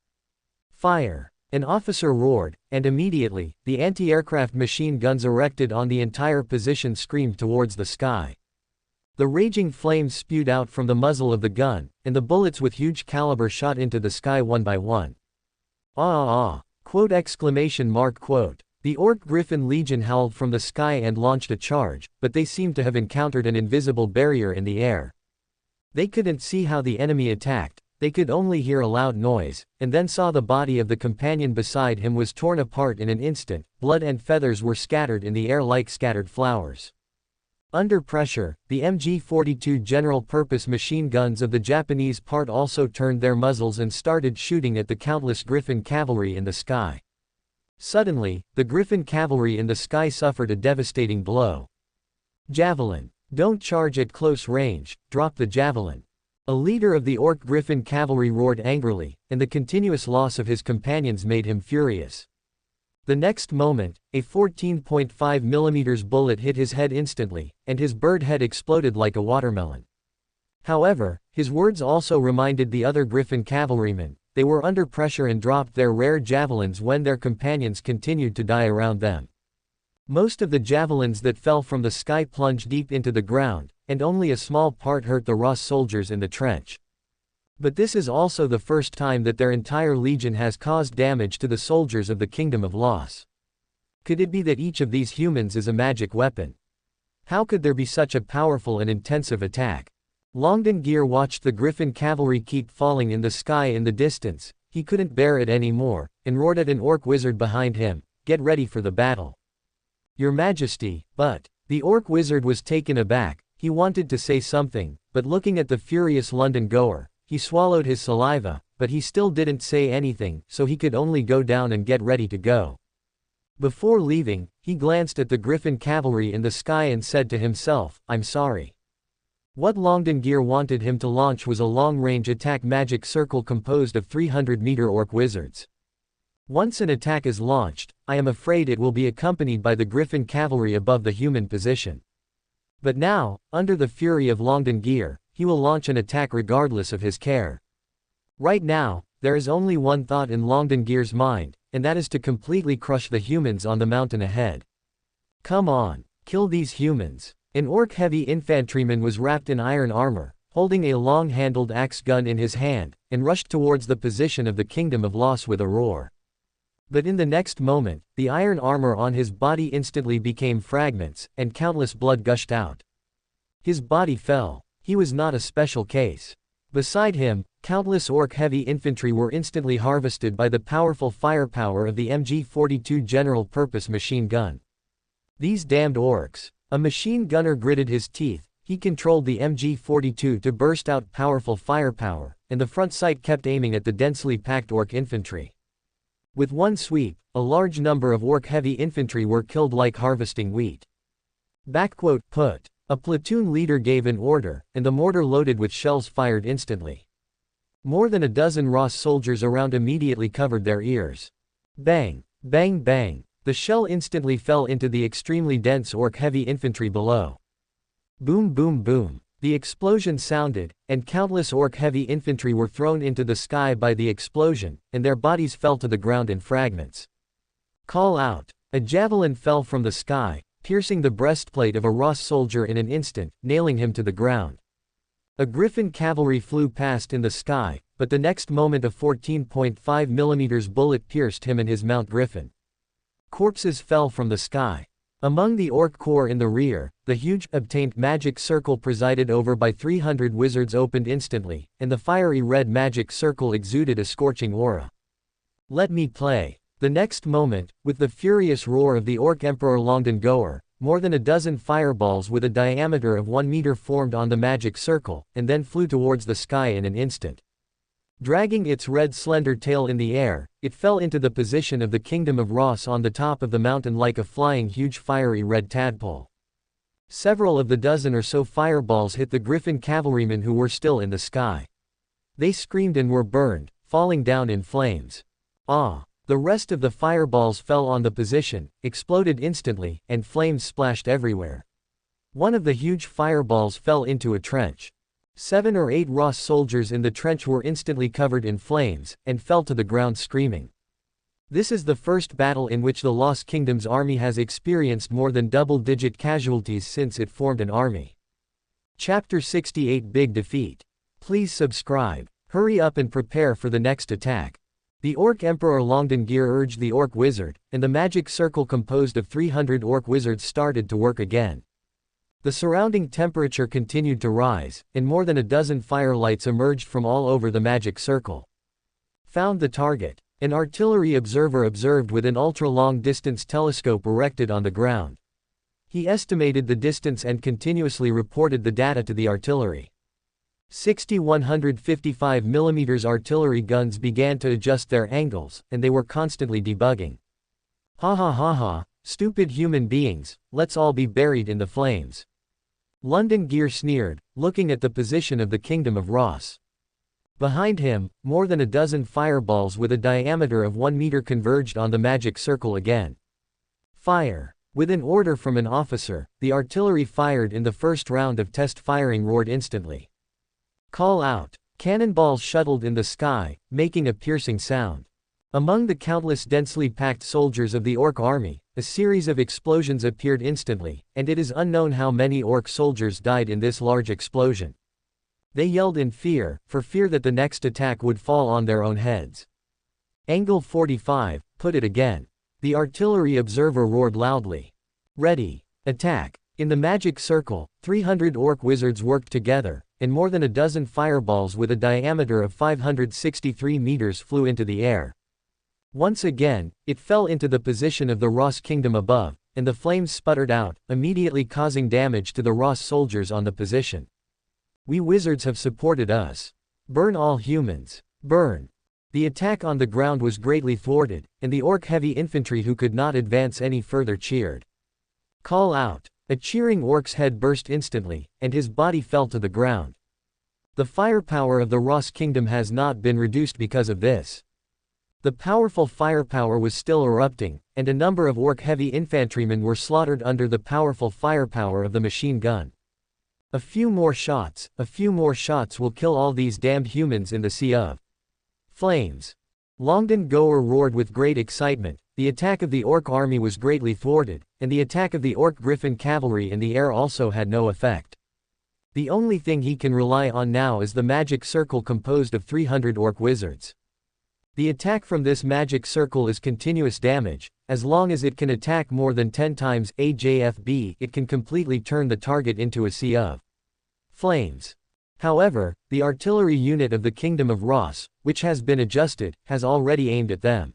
Fire! An officer roared, and immediately, the anti-aircraft machine guns erected on the entire position screamed towards the sky. The raging flames spewed out from the muzzle of the gun, and the bullets with huge caliber shot into the sky one by one. Ah ah ah! Quote exclamation mark quote. The Orc Griffin Legion howled from the sky and launched a charge, but they seemed to have encountered an invisible barrier in the air. They couldn't see how the enemy attacked, they could only hear a loud noise, and then saw the body of the companion beside him was torn apart in an instant, blood and feathers were scattered in the air like scattered flowers. Under pressure, the MG-42 general-purpose machine guns of the Japanese part also turned their muzzles and started shooting at the countless Griffin cavalry in the sky. Suddenly, the Griffin cavalry in the sky suffered a devastating blow. Javelin. Don't charge at close range, drop the javelin. A leader of the Orc Griffin cavalry roared angrily, and the continuous loss of his companions made him furious. The next moment, a 14.5 mm bullet hit his head instantly, and his bird head exploded like a watermelon. However, his words also reminded the other Griffin cavalrymen. They were under pressure and dropped their rare javelins when their companions continued to die around them. Most of the javelins that fell from the sky plunged deep into the ground, and only a small part hurt the Ross soldiers in the trench. But this is also the first time that their entire legion has caused damage to the soldiers of the Kingdom of Loss. Could it be that each of these humans is a magic weapon? How could there be such a powerful and intensive attack? Longden watched the Griffin cavalry keep falling in the sky in the distance. He couldn't bear it anymore, and roared at an orc wizard behind him, "Get ready for the battle." "Your Majesty," but the orc wizard was taken aback. He wanted to say something, but looking at the furious London goer, he swallowed his saliva, but he still didn't say anything, so he could only go down and get ready to go. Before leaving, he glanced at the Griffin cavalry in the sky and said to himself, "I'm sorry." What Longden wanted him to launch was a long-range attack magic circle composed of 300-meter orc wizards. Once an attack is launched, I am afraid it will be accompanied by the Griffin cavalry above the human position. But now, under the fury of Longden he will launch an attack regardless of his care. Right now, there is only one thought in Longden mind, and that is to completely crush the humans on the mountain ahead. Come on, kill these humans. An orc heavy infantryman was wrapped in iron armor, holding a long-handled axe gun in his hand, and rushed towards the position of the Kingdom of Loss with a roar. But in the next moment, the iron armor on his body instantly became fragments, and countless blood gushed out. His body fell. He was not a special case. Beside him, countless orc heavy infantry were instantly harvested by the powerful firepower of the MG-42 general-purpose machine gun. These damned orcs. A machine gunner gritted his teeth. He controlled the MG-42 to burst out powerful firepower, and the front sight kept aiming at the densely packed orc infantry. With one sweep, a large number of orc heavy infantry were killed like harvesting wheat. Put. A platoon leader gave an order, and the mortar loaded with shells fired instantly. More than a dozen Ross soldiers around immediately covered their ears. Bang! Bang bang! The shell instantly fell into the extremely dense orc heavy infantry below. Boom boom boom. The explosion sounded, and countless orc heavy infantry were thrown into the sky by the explosion, and their bodies fell to the ground in fragments. Call out! A javelin fell from the sky, piercing the breastplate of a Ross soldier in an instant, nailing him to the ground. A Griffin cavalry flew past in the sky, but the next moment a 14.5 mm bullet pierced him and his mount Griffin. Corpses fell from the sky. Among the orc corps in the rear, the huge, obtained magic circle presided over by 300 wizards opened instantly, and the fiery red magic circle exuded a scorching aura. Let me play. The next moment, with the furious roar of the orc emperor Longden more than a dozen fireballs with a diameter of 1 meter formed on the magic circle, and then flew towards the sky in an instant. Dragging its red slender tail in the air, it fell into the position of the kingdom of Ross on the top of the mountain like a flying huge fiery red tadpole. Several of the dozen or so fireballs hit the Griffin cavalrymen who were still in the sky. They screamed and were burned, falling down in flames. The rest of the fireballs fell on the position, exploded instantly, and flames splashed everywhere. One of the huge fireballs fell into a trench. 7 or 8 Ross soldiers in the trench were instantly covered in flames, and fell to the ground screaming. This is the first battle in which the Lost Kingdom's army has experienced more than double-digit casualties since it formed an army. Chapter 68 Big Defeat. Please subscribe. Hurry up and prepare for the next attack. The Orc Emperor Longdengir urged the Orc Wizard, and the magic circle composed of 300 Orc Wizards started to work again. The surrounding temperature continued to rise, and more than a dozen firelights emerged from all over the magic circle. Found the target. An artillery observer observed with an ultra-long-distance telescope erected on the ground. He estimated the distance and continuously reported the data to the artillery. 60 155 mm artillery guns began to adjust their angles, and they were constantly debugging. Ha ha ha ha, stupid human beings, let's all be buried in the flames. Longdengir sneered, looking at the position of the Kingdom of Ross. Behind him, more than a dozen fireballs with a diameter of 1 meter converged on the magic circle again. Fire! With an order from an officer, the artillery fired in the first round of test firing roared instantly. Call out! Cannonballs shuttled in the sky, making a piercing sound. Among the countless densely packed soldiers of the Orc army, a series of explosions appeared instantly, and it is unknown how many Orc soldiers died in this large explosion. They yelled in fear, for fear that the next attack would fall on their own heads. Angle 45, put it again. The artillery observer roared loudly. Ready. Attack. In the magic circle, 300 Orc wizards worked together, and more than a dozen fireballs with a diameter of 563 meters flew into the air. Once again, it fell into the position of the Ross Kingdom above, and the flames sputtered out, immediately causing damage to the Ross soldiers on the position. We wizards have supported us. Burn all humans. Burn. The attack on the ground was greatly thwarted, and the Orc heavy infantry who could not advance any further cheered. Call out. A cheering Orc's head burst instantly, and his body fell to the ground. The firepower of the Ross Kingdom has not been reduced because of this. The powerful firepower was still erupting, and a number of Orc heavy infantrymen were slaughtered under the powerful firepower of the machine gun. A few more shots will kill all these damned humans in the sea of flames. Longdengir roared with great excitement. The attack of the Orc army was greatly thwarted, and the attack of the Orc Griffin cavalry in the air also had no effect. The only thing he can rely on now is the magic circle composed of 300 Orc wizards. The attack from this magic circle is continuous damage. As long as it can attack more than 10 times AJFB, it can completely turn the target into a sea of flames. However, the artillery unit of the Kingdom of Ross, which has been adjusted, has already aimed at them.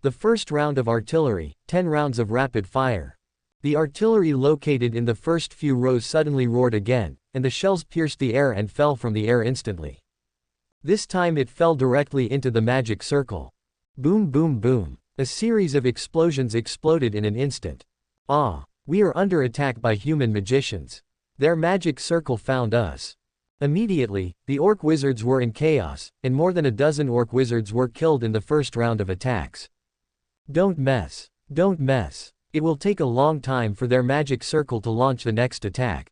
The first round of artillery, 10 rounds of rapid fire. The artillery located in the first few rows suddenly roared again, and the shells pierced the air and fell from the air instantly. This time it fell directly into the magic circle. Boom boom boom. A series of explosions exploded in an instant. We are under attack by human magicians. Their magic circle found us. Immediately, the Orc wizards were in chaos, and more than a dozen Orc wizards were killed in the first round of attacks. Don't mess. Don't mess. It will take a long time for their magic circle to launch the next attack.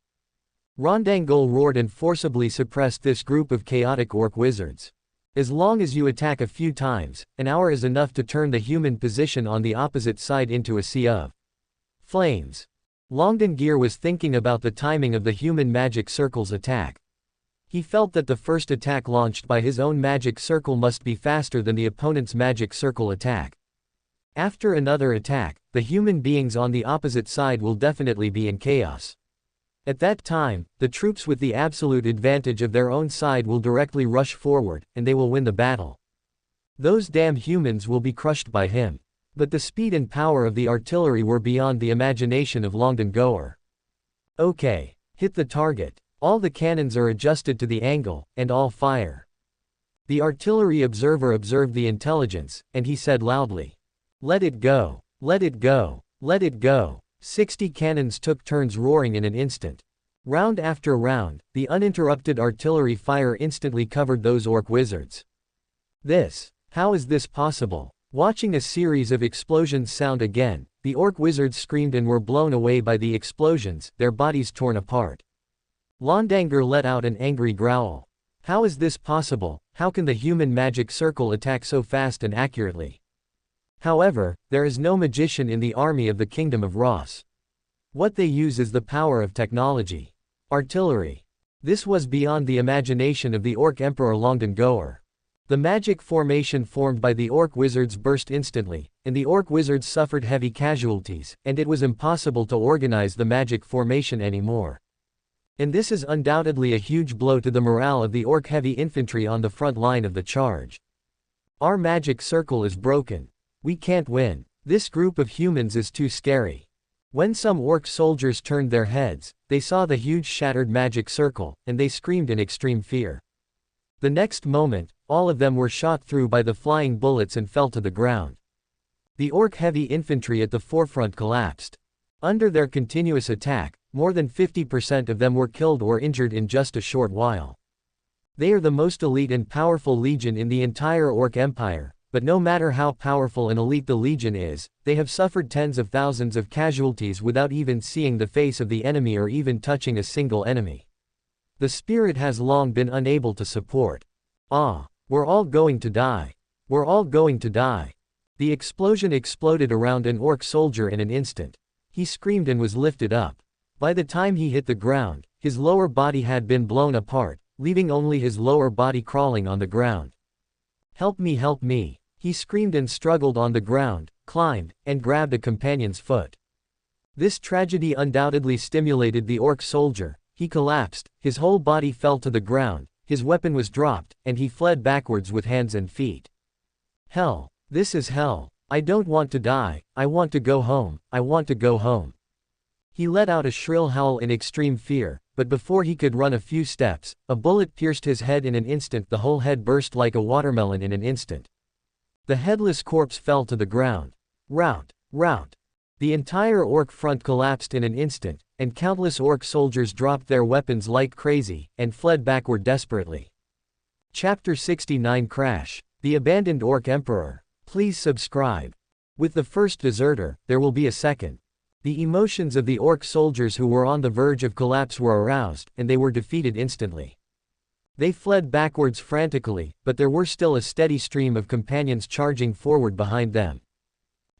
Longdengir roared and forcibly suppressed this group of chaotic Orc wizards. As long as you attack a few times, an hour is enough to turn the human position on the opposite side into a sea of flames. Longdengir was thinking about the timing of the human magic circle's attack. He felt that the first attack launched by his own magic circle must be faster than the opponent's magic circle attack. After another attack, the human beings on the opposite side will definitely be in chaos. At that time, the troops with the absolute advantage of their own side will directly rush forward, and they will win the battle. Those damn humans will be crushed by him. But the speed and power of the artillery were beyond the imagination of Longdengir. Okay. Hit the target. All the cannons are adjusted to the angle, and all fire. The artillery observer observed the intelligence, and he said loudly, "Let it go! Let it go! Let it go!" 60 cannons took turns roaring in an instant. Round after round, the uninterrupted artillery fire instantly covered those orc wizards. How is this possible? Watching a series of explosions sound again, the orc wizards screamed and were blown away by the explosions, their bodies torn apart. Londanger let out an angry growl. How is this possible? How can the human magic circle attack so fast and accurately? However, there is no magician in the army of the Kingdom of Ross. What they use is the power of technology. Artillery. This was beyond the imagination of the Orc Emperor Londangoer. The magic formation formed by the Orc Wizards burst instantly, and the Orc Wizards suffered heavy casualties, and it was impossible to organize the magic formation anymore. And this is undoubtedly a huge blow to the morale of the Orc heavy infantry on the front line of the charge. Our magic circle is broken. We can't win. This group of humans is too scary. When some orc soldiers turned their heads, they saw the huge shattered magic circle, and they screamed in extreme fear. The next moment, all of them were shot through by the flying bullets and fell to the ground. The orc heavy infantry at the forefront collapsed. Under their continuous attack, more than 50% of them were killed or injured in just a short while. They are the most elite and powerful legion in the entire Orc Empire, but no matter how powerful and elite the legion is, they have suffered tens of thousands of casualties without even seeing the face of the enemy or even touching a single enemy. The spirit has long been unable to support. We're all going to die. We're all going to die. The explosion exploded around an orc soldier in an instant. He screamed and was lifted up. By the time he hit the ground, his lower body had been blown apart, leaving only his lower body crawling on the ground. "Help me, help me!" He screamed and struggled on the ground, climbed, and grabbed a companion's foot. This tragedy undoubtedly stimulated the orc soldier. He collapsed, his whole body fell to the ground, his weapon was dropped, and he fled backwards with hands and feet. "Hell! This is hell! I don't want to die, I want to go home, I want to go home." He let out a shrill howl in extreme fear, but before he could run a few steps, a bullet pierced his head in an instant. The whole head burst like a watermelon in an instant. The headless corpse fell to the ground. Rout! Rout! The entire orc front collapsed in an instant, and countless orc soldiers dropped their weapons like crazy, and fled backward desperately. Chapter 69 Crash. The Abandoned Orc Emperor. Please subscribe. With the first deserter, there will be a second. The emotions of the orc soldiers who were on the verge of collapse were aroused, and they were defeated instantly. They fled backwards frantically, but there were still a steady stream of companions charging forward behind them.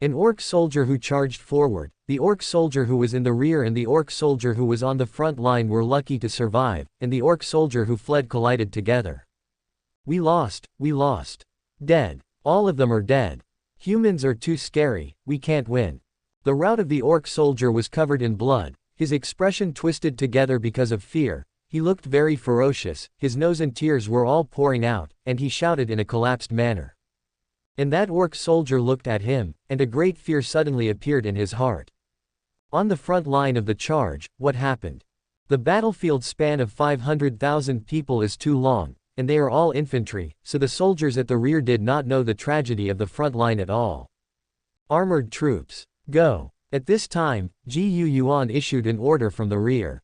An orc soldier who charged forward, the orc soldier who was in the rear and the orc soldier who was on the front line were lucky to survive, and the orc soldier who fled collided together. We lost. Dead. All of them are dead. Humans are too scary, we can't win. The rout of the orc soldier was covered in blood, his expression twisted together because of fear. He looked very ferocious, his nose and tears were all pouring out, and he shouted in a collapsed manner. And that orc soldier looked at him, and a great fear suddenly appeared in his heart. On the front line of the charge, what happened? The battlefield span of 500,000 people is too long, and they are all infantry, so the soldiers at the rear did not know the tragedy of the front line at all. Armored troops. Go. At this time, Yuan issued an order from the rear.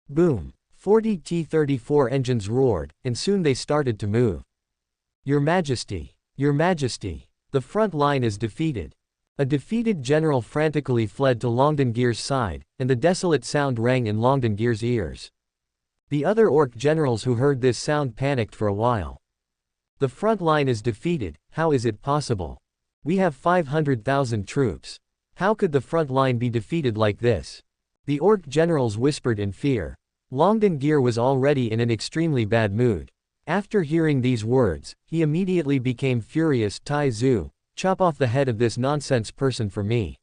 Boom. 40 T-34 engines roared, and soon they started to move. Your Majesty. Your Majesty. The front line is defeated. A defeated general frantically fled to Longdangir's side, and the desolate sound rang in Longdangir's ears. The other orc generals who heard this sound panicked for a while. The front line is defeated, how is it possible? We have 500,000 troops. How could the front line be defeated like this? The orc generals whispered in fear. Longdangir was already in an extremely bad mood. After hearing these words, he immediately became furious. Tai Zhu, chop off the head of this nonsense person for me.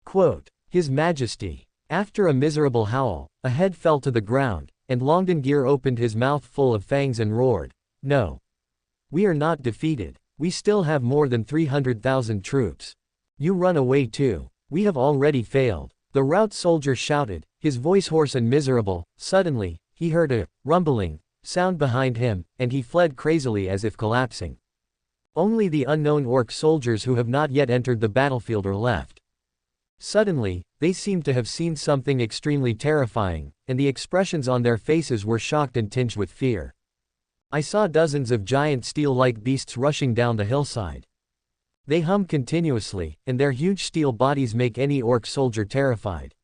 Quote, His Majesty. After a miserable howl, a head fell to the ground, and Longdangir opened his mouth full of fangs and roared, No. We are not defeated. We still have more than 300,000 troops. You run away too. We have already failed. The rout soldier shouted, his voice hoarse and miserable. Suddenly, he heard a rumbling. sound behind him, and he fled crazily as if collapsing. Only the unknown orc soldiers who have not yet entered the battlefield are left. Suddenly, they seemed to have seen something extremely terrifying, and the expressions on their faces were shocked and tinged with fear. I saw dozens of giant steel-like beasts rushing down the hillside. They hum continuously, and their huge steel bodies make any orc soldier terrified.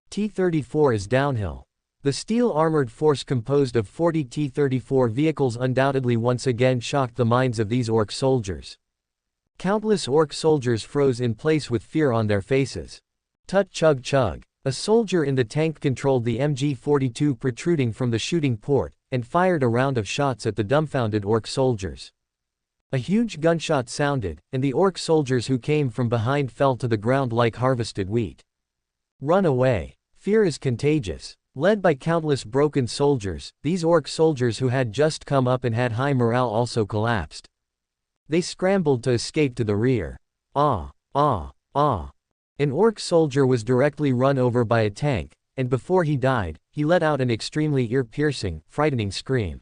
T-34 is downhill. The steel-armored force composed of 40 T-34 vehicles undoubtedly once again shocked the minds of these orc soldiers. Countless orc soldiers froze in place with fear on their faces. Tut chug chug. A soldier in the tank controlled the MG-42 protruding from the shooting port, and fired a round of shots at the dumbfounded orc soldiers. A huge gunshot sounded, and the orc soldiers who came from behind fell to the ground like harvested wheat. Run away. Fear is contagious. Led by countless broken soldiers, these orc soldiers who had just come up and had high morale also collapsed. They scrambled to escape to the rear. Ah, ah, ah. An orc soldier was directly run over by a tank, and before he died, he let out an extremely ear-piercing, frightening scream.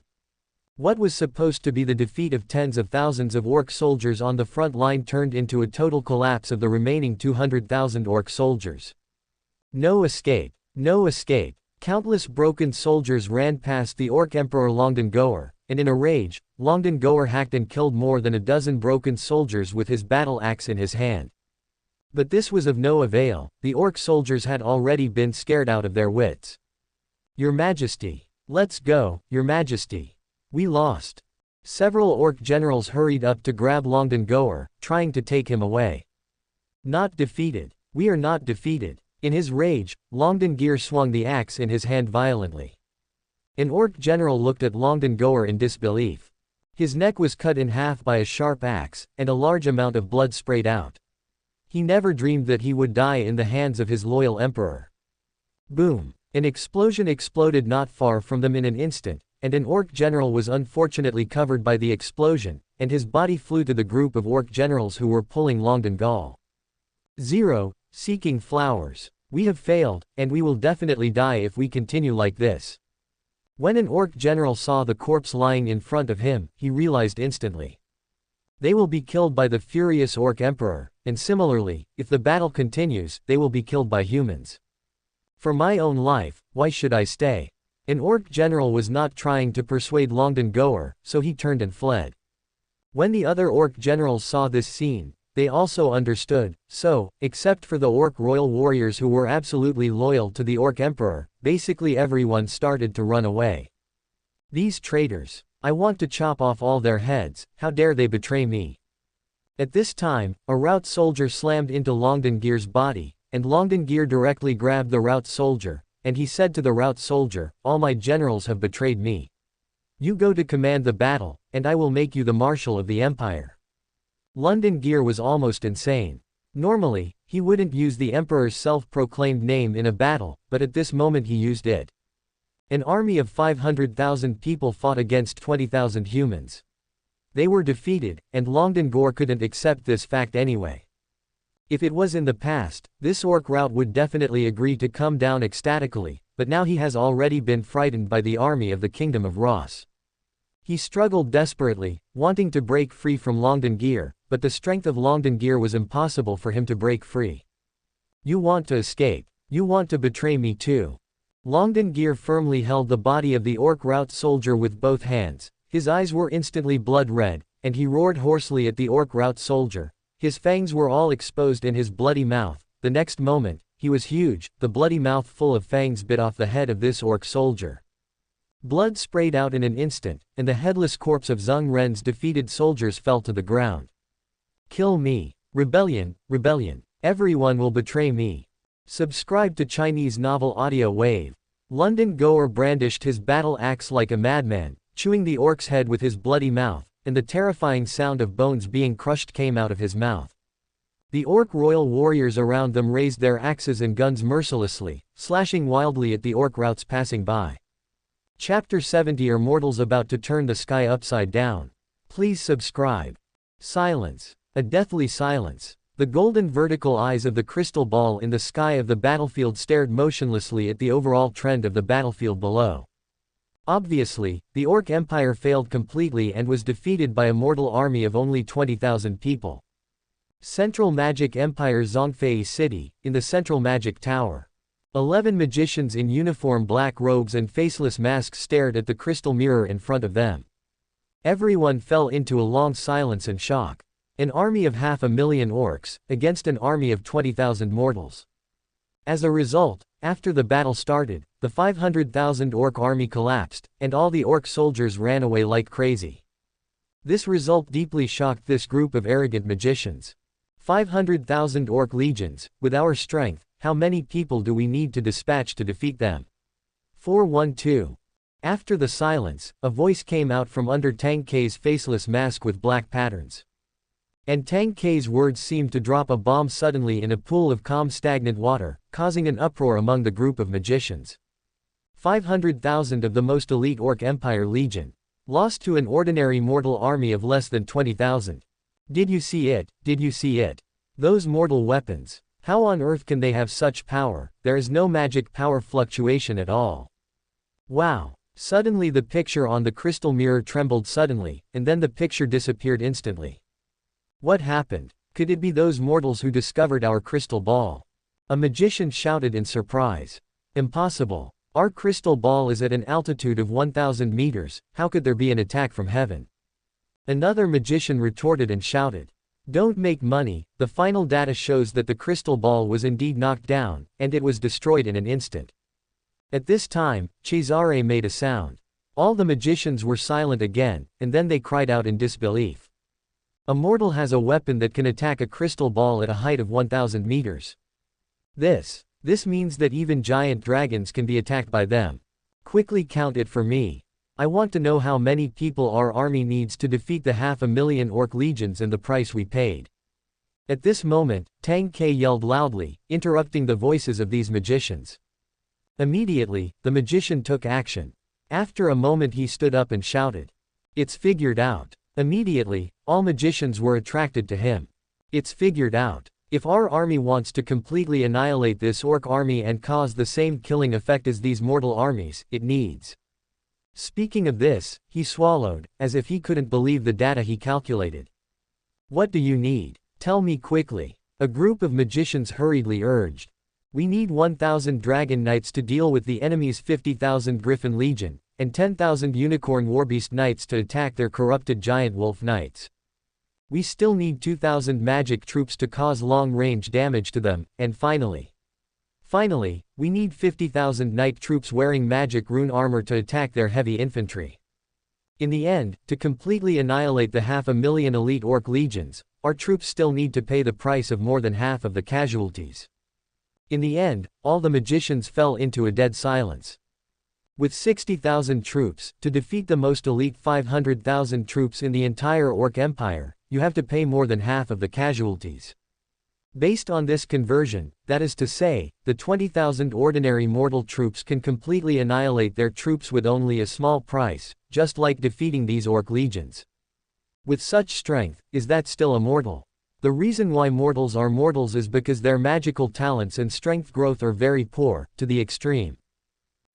What was supposed to be the defeat of tens of thousands of orc soldiers on the front line turned into a total collapse of the remaining 200,000 orc soldiers. No escape. No escape. Countless broken soldiers ran past the orc emperor Longdengoer, and in a rage, Longdengoer hacked and killed more than a dozen broken soldiers with his battle axe in his hand. But this was of no avail. The orc soldiers had already been scared out of their wits. Your Majesty. Let's go, Your Majesty. We lost. Several orc generals hurried up to grab Longdengoer, trying to take him away. Not defeated. We are not defeated. In his rage, Longdengear swung the axe in his hand violently. An orc general looked at Longdengoer in disbelief. His neck was cut in half by a sharp axe, and a large amount of blood sprayed out. He never dreamed that he would die in the hands of his loyal emperor. Boom! An explosion exploded not far from them in an instant, and an orc general was unfortunately covered by the explosion, and his body flew to the group of orc generals who were pulling Longdengoer. 0. Seeking flowers. We have failed, and we will definitely die if we continue like this. When an orc general saw the corpse lying in front of him, he realized instantly. They will be killed by the furious orc emperor, and similarly, if the battle continues, they will be killed by humans. For my own life, why should I stay? An orc general was not trying to persuade Longdengoer, so he turned and fled. When the other orc generals saw this scene, they also understood, so, except for the orc royal warriors who were absolutely loyal to the orc emperor, basically everyone started to run away. These traitors. I want to chop off all their heads, how dare they betray me? At this time, a rout soldier slammed into Longdengear's body, and Longdengear directly grabbed the rout soldier, and he said to the rout soldier, all my generals have betrayed me. You go to command the battle, and I will make you the marshal of the empire. Longdengear was almost insane. Normally, he wouldn't use the emperor's self-proclaimed name in a battle, but at this moment he used it. An army of 500,000 people fought against 20,000 humans. They were defeated, and Longdengear couldn't accept this fact anyway. If it was in the past, this orc rout would definitely agree to come down ecstatically, but now he has already been frightened by the army of the Kingdom of Ross. He struggled desperately, wanting to break free from Longdengear, but the strength of Longdengear was impossible for him to break free. You want to escape. You want to betray me too. Longdengear firmly held the body of the orc rout soldier with both hands. His eyes were instantly blood red, and he roared hoarsely at the orc rout soldier. His fangs were all exposed in his bloody mouth. The next moment, he was huge, the bloody mouth full of fangs bit off the head of this orc soldier. Blood sprayed out in an instant, and the headless corpse of Zheng Ren's defeated soldiers fell to the ground. Kill me. Rebellion, rebellion. Everyone will betray me. Subscribe to Chinese Novel Audio Wave. Longdengoer brandished his battle axe like a madman, chewing the orc's head with his bloody mouth, and the terrifying sound of bones being crushed came out of his mouth. The orc royal warriors around them raised their axes and guns mercilessly, slashing wildly at the orc routs passing by. Chapter 70 are mortals about to turn the sky upside down. Please subscribe. Silence. A deathly silence. The golden vertical eyes of the crystal ball in the sky of the battlefield stared motionlessly at the overall trend of the battlefield below. Obviously, the Orc Empire failed completely and was defeated by a mortal army of only 20,000 people. Central Magic Empire Zhongfei City, in the Central Magic Tower. 11 magicians in uniform black robes and faceless masks stared at the crystal mirror in front of them. Everyone fell into a long silence and shock. An army of 500,000 orcs, against an army of 20,000 mortals. As a result, after the battle started, the 500,000 orc army collapsed, and all the orc soldiers ran away like crazy. This result deeply shocked this group of arrogant magicians. 500,000 orc legions, with our strength, how many people do we need to dispatch to defeat them? 412. After the silence, a voice came out from under Tang Kei's faceless mask with black patterns. And Tang Kei's words seemed to drop a bomb suddenly in a pool of calm stagnant water, causing an uproar among the group of magicians. 500,000 of the most elite Orc Empire Legion. Lost to an ordinary mortal army of less than 20,000. Did you see it? Did you see it? Those mortal weapons. How on earth can they have such power? There is no magic power fluctuation at all. Wow. Suddenly the picture on the crystal mirror trembled suddenly, and then the picture disappeared instantly. What happened? Could it be those mortals who discovered our crystal ball? A magician shouted in surprise. Impossible. Our crystal ball is at an altitude of 1,000 meters, how could there be an attack from heaven? Another magician retorted and shouted. Don't make money, the final data shows that the crystal ball was indeed knocked down, and it was destroyed in an instant. At this time, Cesare made a sound. All the magicians were silent again, and then they cried out in disbelief. A mortal has a weapon that can attack a crystal ball at a height of 1,000 meters. This means that even giant dragons can be attacked by them. Quickly count it for me. I want to know how many people our army needs to defeat the 500,000 orc legions and the price we paid. At this moment, Tang Kei yelled loudly, interrupting the voices of these magicians. Immediately, the magician took action. After a moment he stood up and shouted. It's figured out. Immediately, all magicians were attracted to him. It's figured out. If our army wants to completely annihilate this orc army and cause the same killing effect as these mortal armies, it needs. Speaking of this, he swallowed, as if he couldn't believe the data he calculated. What do you need? Tell me quickly. A group of magicians hurriedly urged. We need 1,000 dragon knights to deal with the enemy's 50,000 griffin legion, and 10,000 unicorn warbeast knights to attack their corrupted giant wolf knights. We still need 2,000 magic troops to cause long-range damage to them, and finally, we need 50,000 knight troops wearing magic rune armor to attack their heavy infantry. In the end, to completely annihilate the 500,000 elite orc legions, our troops still need to pay the price of more than half of the casualties. In the end, all the magicians fell into a dead silence. With 60,000 troops, to defeat the most elite 500,000 troops in the entire Orc Empire, you have to pay more than half of the casualties. Based on this conversion, that is to say, the 20,000 ordinary mortal troops can completely annihilate their troops with only a small price, just like defeating these orc legions. With such strength, is that still a mortal? The reason why mortals are mortals is because their magical talents and strength growth are very poor, to the extreme.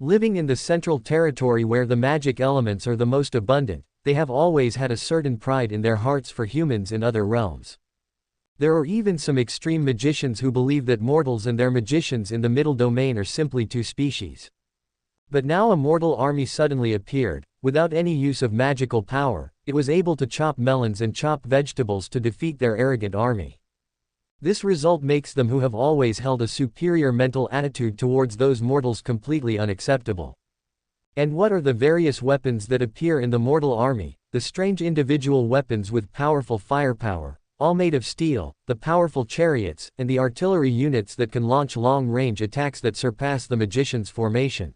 Living in the central territory where the magic elements are the most abundant, they have always had a certain pride in their hearts for humans in other realms. There are even some extreme magicians who believe that mortals and their magicians in the middle domain are simply two species. But now a mortal army suddenly appeared, without any use of magical power, it was able to chop melons and chop vegetables to defeat their arrogant army. This result makes them who have always held a superior mental attitude towards those mortals completely unacceptable. And what are the various weapons that appear in the mortal army? The strange individual weapons with powerful firepower, all made of steel, the powerful chariots, and the artillery units that can launch long-range attacks that surpass the magician's formation.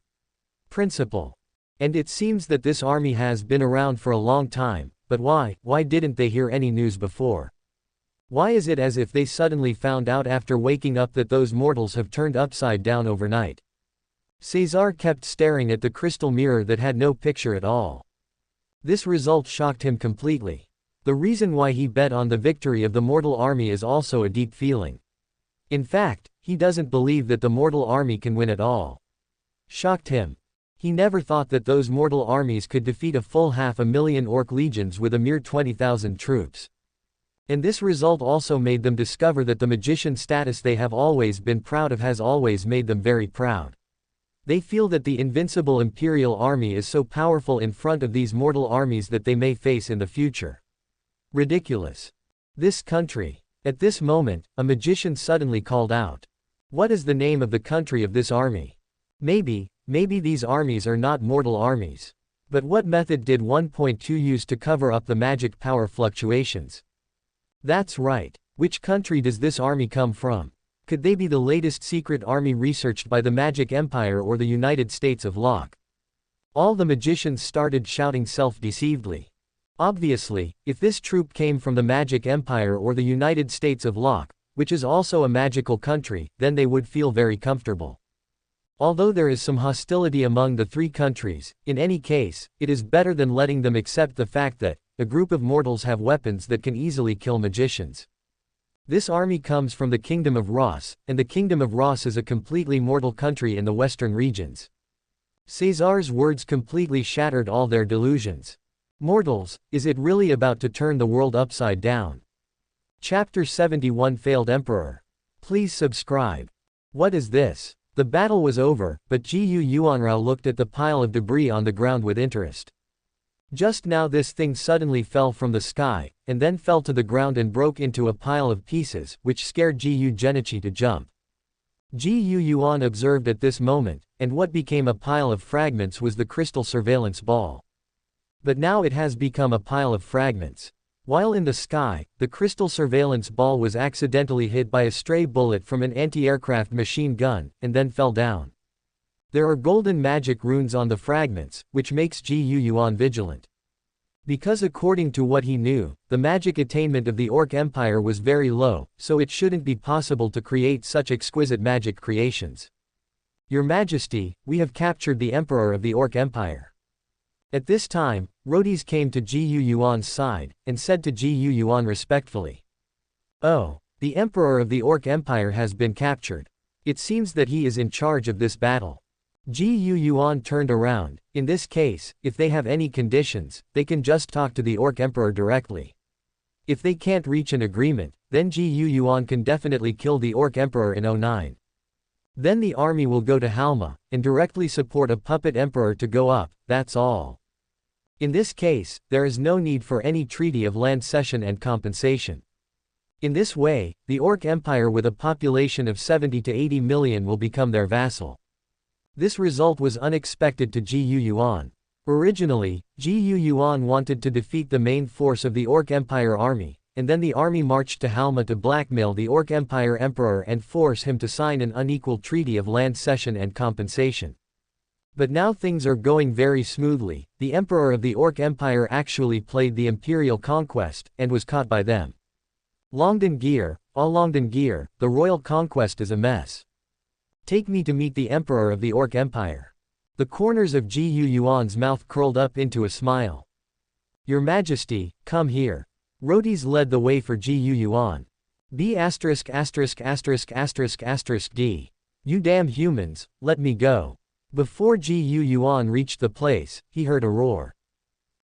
Principle. And it seems that this army has been around for a long time, but why didn't they hear any news before? Why is it as if they suddenly found out after waking up that those mortals have turned upside down overnight? Cesar kept staring at the crystal mirror that had no picture at all. This result shocked him completely. The reason why he bet on the victory of the mortal army is also a deep feeling. In fact, he doesn't believe that the mortal army can win at all. Shocked him. He never thought that those mortal armies could defeat a full 500,000 orc legions with a mere 20,000 troops. And this result also made them discover that the magician status they have always been proud of has always made them very proud. They feel that the invincible imperial army is so powerful in front of these mortal armies that they may face in the future. Ridiculous. This country. At this moment, a magician suddenly called out. What is the name of the country of this army? Maybe these armies are not mortal armies. But what method did 1.2 use to cover up the magic power fluctuations? That's right. Which country does this army come from? Could they be the latest secret army researched by the Magic Empire or the United States of Locke? All the magicians started shouting self-deceivedly. Obviously, if this troop came from the Magic Empire or the United States of Locke, which is also a magical country, then they would feel very comfortable. Although there is some hostility among the three countries, in any case, it is better than letting them accept the fact that a group of mortals have weapons that can easily kill magicians. This army comes from the Kingdom of Ross, and the Kingdom of Ross is a completely mortal country in the western regions. Cesar's words completely shattered all their delusions. Mortals, is it really about to turn the world upside down? Chapter 71 Failed Emperor. Please subscribe. What is this? The battle was over, but Yuan looked at the pile of debris on the ground with interest. Just now this thing suddenly fell from the sky, and then fell to the ground and broke into a pile of pieces, which scared Genichi to jump. Yuan observed at this moment, and what became a pile of fragments was the crystal surveillance ball. But now it has become a pile of fragments. While in the sky, the crystal surveillance ball was accidentally hit by a stray bullet from an anti-aircraft machine gun, and then fell down. There are golden magic runes on the fragments, which makes Yuan vigilant. Because according to what he knew, the magic attainment of the Orc Empire was very low, so it shouldn't be possible to create such exquisite magic creations. Your Majesty, we have captured the Emperor of the Orc Empire. At this time, Rhodes came to Yuan's side, and said to Yuan respectfully. Oh, the Emperor of the Orc Empire has been captured. It seems that he is in charge of this battle. Yuan turned around. In this case, if they have any conditions, they can just talk to the Orc Emperor directly. If they can't reach an agreement, then Yuan can definitely kill the Orc Emperor in 09. Then the army will go to Halma, and directly support a puppet emperor to go up, that's all. In this case, there is no need for any treaty of land cession and compensation. In this way, the Orc Empire with a population of 70 to 80 million will become their vassal. This result was unexpected to Yuan. Originally, Yuan wanted to defeat the main force of the Orc Empire army, and then the army marched to Halma to blackmail the Orc Empire emperor and force him to sign an unequal treaty of land cession and compensation. But now things are going very smoothly. The emperor of the Orc Empire actually played the imperial conquest, and was caught by them. Longdengir, the royal conquest is a mess. Take me to meet the emperor of the Orc Empire. The corners of Yuan's mouth curled up into a smile. Your Majesty, come here. Rhodes led the way for Yuan. B***********************************************************************************************************************************************************************************************************************่::::::::::damn humans, let me go. Before Yuan reached the place, he heard a roar.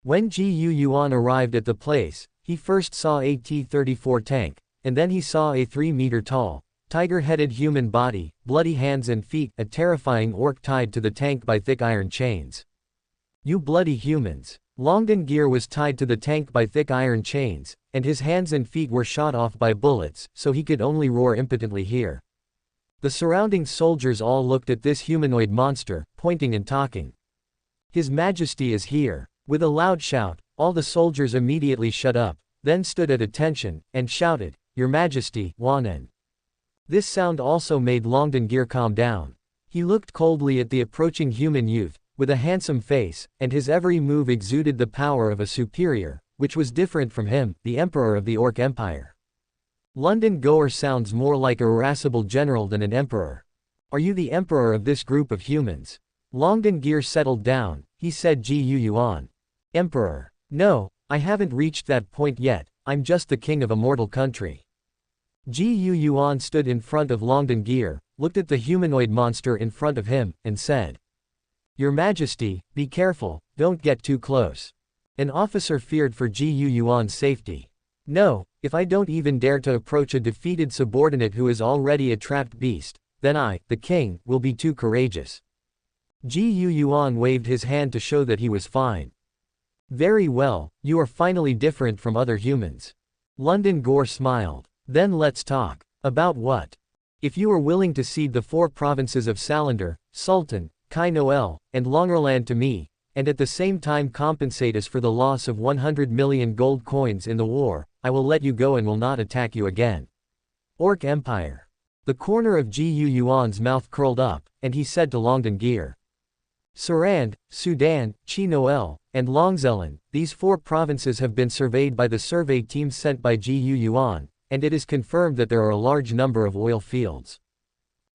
When Yuan arrived at the place, he first saw a T-34 tank, and then he saw a 3-meter-tall, tiger-headed human body, bloody hands and feet, a terrifying orc tied to the tank by thick iron chains. You bloody humans. Longdengir was tied to the tank by thick iron chains, and his hands and feet were shot off by bullets, so he could only roar impotently here. The surrounding soldiers all looked at this humanoid monster, pointing and talking. His Majesty is here. With a loud shout, all the soldiers immediately shut up, then stood at attention, and shouted, Your Majesty, Wanen. This sound also made Longdengir calm down. He looked coldly at the approaching human youth, with a handsome face, and his every move exuded the power of a superior, which was different from him, the Emperor of the Orc Empire. London Goer sounds more like a irascible general than an emperor. Are you the emperor of this group of humans? Longdengir settled down. He said Yuan. Emperor. No, I haven't reached that point yet, I'm just the king of a mortal country. Yuan stood in front of Longdengir, looked at the humanoid monster in front of him, and said. Your Majesty, be careful, don't get too close. An officer feared for Ji Yuan's safety. No, if I don't even dare to approach a defeated subordinate who is already a trapped beast, then I, the king, will be too courageous. Ji Yuan waved his hand to show that he was fine. Very well, you are finally different from other humans. London Gore smiled. Then let's talk. About what? If you are willing to cede the 4 provinces of Salander, Sultan, Kai Noel, and Longerland to me, and at the same time compensate us for the loss of 100 million gold coins in the war, I will let you go and will not attack you again. Orc Empire. The corner of Ji Yuan's mouth curled up, and he said to Longden Gear. Sarand, Sudan, Chi Noel, and Longzelen, these 4 provinces have been surveyed by the survey teams sent by Ji Yuan, and it is confirmed that there are a large number of oil fields.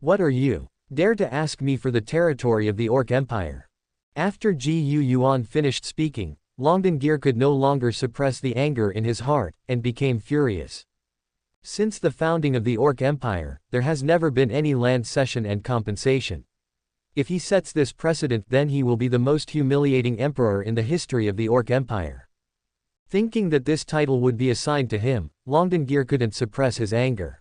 What are you? Dare to ask me for the territory of the Orc Empire? After Ji Yuan finished speaking, Longden Gear could no longer suppress the anger in his heart, and became furious. Since the founding of the Orc Empire, there has never been any land cession and compensation. If he sets this precedent, then he will be the most humiliating emperor in the history of the Orc Empire. Thinking that this title would be assigned to him, Longden Gear couldn't suppress his anger.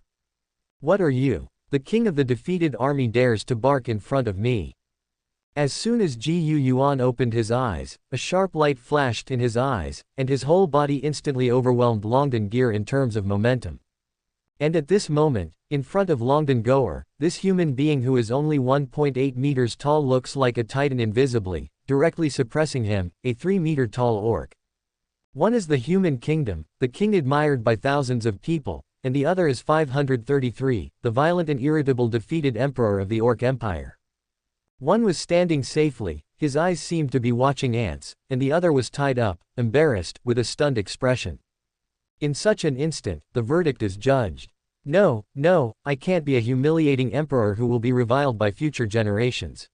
What are you? The king of the defeated army dares to bark in front of me. As soon as Ji Yuan opened his eyes, a sharp light flashed in his eyes, and his whole body instantly overwhelmed Longden Gear in terms of momentum. And at this moment, in front of Longden Goer, this human being who is only 1.8 meters tall looks like a titan invisibly, directly suppressing him, a 3-meter tall orc. One is the human kingdom, the king admired by thousands of people, and the other is 533, the violent and irritable defeated emperor of the Orc Empire. One was standing safely, his eyes seemed to be watching ants, and the other was tied up, embarrassed, with a stunned expression. In such an instant, the verdict is judged. No, no, I can't be a humiliating emperor who will be reviled by future generations.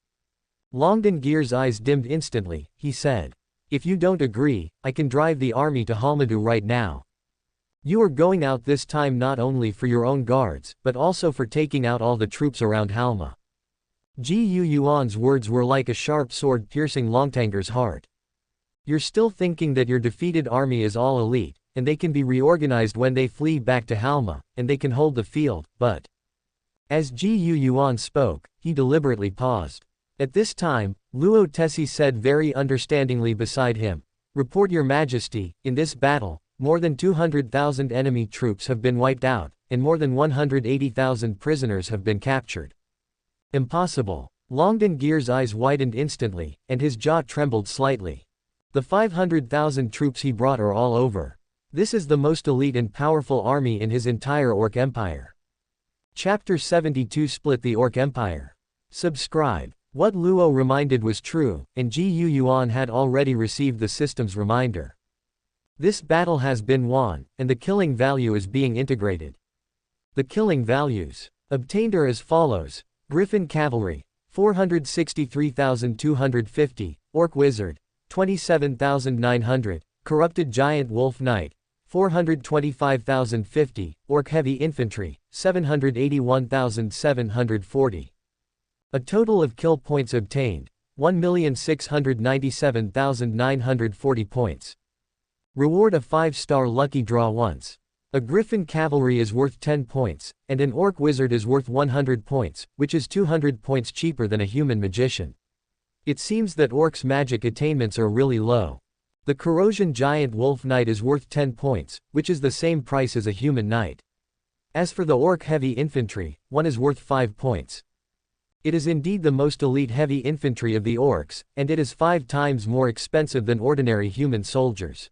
Longden Gear's eyes dimmed instantly, he said. If you don't agree, I can drive the army to Halmadu right now. You are going out this time not only for your own guards, but also for taking out all the troops around Halma. Ji Yuan's words were like a sharp sword piercing Longtanger's heart. You're still thinking that your defeated army is all elite, and they can be reorganized when they flee back to Halma, and they can hold the field, but... As Ji Yuan spoke, he deliberately paused. At this time, Luo Tessi said very understandingly beside him, "Report your majesty, in this battle, more than 200,000 enemy troops have been wiped out, and more than 180,000 prisoners have been captured." Impossible. Longden Gear's eyes widened instantly, and his jaw trembled slightly. The 500,000 troops he brought are all over. This is the most elite and powerful army in his entire Orc Empire. Chapter 72 Split the Orc Empire. Subscribe. What Luo reminded was true, and Ji Yuan had already received the system's reminder. This battle has been won, and the killing value is being integrated. The killing values obtained are as follows: Griffin Cavalry, 463,250, Orc Wizard, 27,900, Corrupted Giant Wolf Knight, 425,050, Orc Heavy Infantry, 781,740. A total of kill points obtained, 1,697,940 points. Reward a 5-star lucky draw once. A Griffin Cavalry is worth 10 points, and an Orc Wizard is worth 100 points, which is 200 points cheaper than a human magician. It seems that Orcs' magic attainments are really low. The Corrosion Giant Wolf Knight is worth 10 points, which is the same price as a human knight. As for the Orc Heavy Infantry, one is worth 5 points. It is indeed the most elite heavy infantry of the orcs, and it is 5 times more expensive than ordinary human soldiers.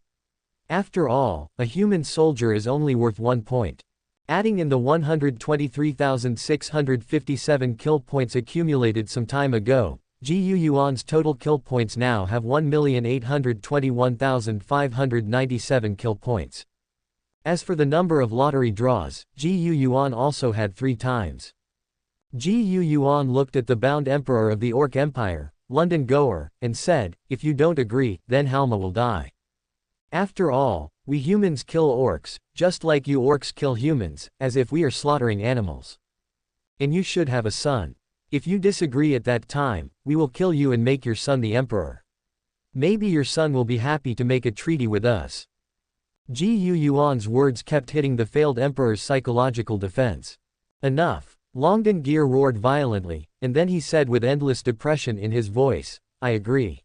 After all, a human soldier is only worth 1 point. Adding in the 123,657 kill points accumulated some time ago, Ji Yuan's total kill points now have 1,821,597 kill points. As for the number of lottery draws, Ji Yuan also had 3 times. Ji Yuan looked at the bound emperor of the Orc Empire, London Goer, and said, "If you don't agree, then Halma will die. After all, we humans kill orcs, just like you orcs kill humans, as if we are slaughtering animals. And you should have a son. If you disagree at that time, we will kill you and make your son the emperor. Maybe your son will be happy to make a treaty with us. Yuan's words kept hitting the failed emperor's psychological defense. Enough. Longdengir roared violently, and then he said with endless depression in his voice, I agree.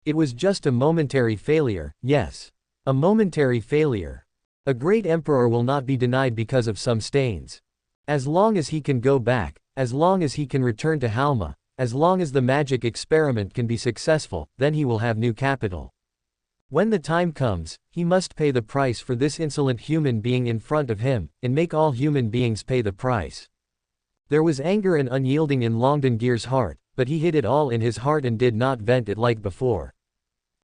It was just a momentary failure, yes. A momentary failure. A great emperor will not be denied because of some stains. As long as he can go back, as long as he can return to Halma, as long as the magic experiment can be successful, then he will have new capital. When the time comes, he must pay the price for this insolent human being in front of him, and make all human beings pay the price. There was anger and unyielding in Longdengir's heart, but he hid it all in his heart and did not vent it like before.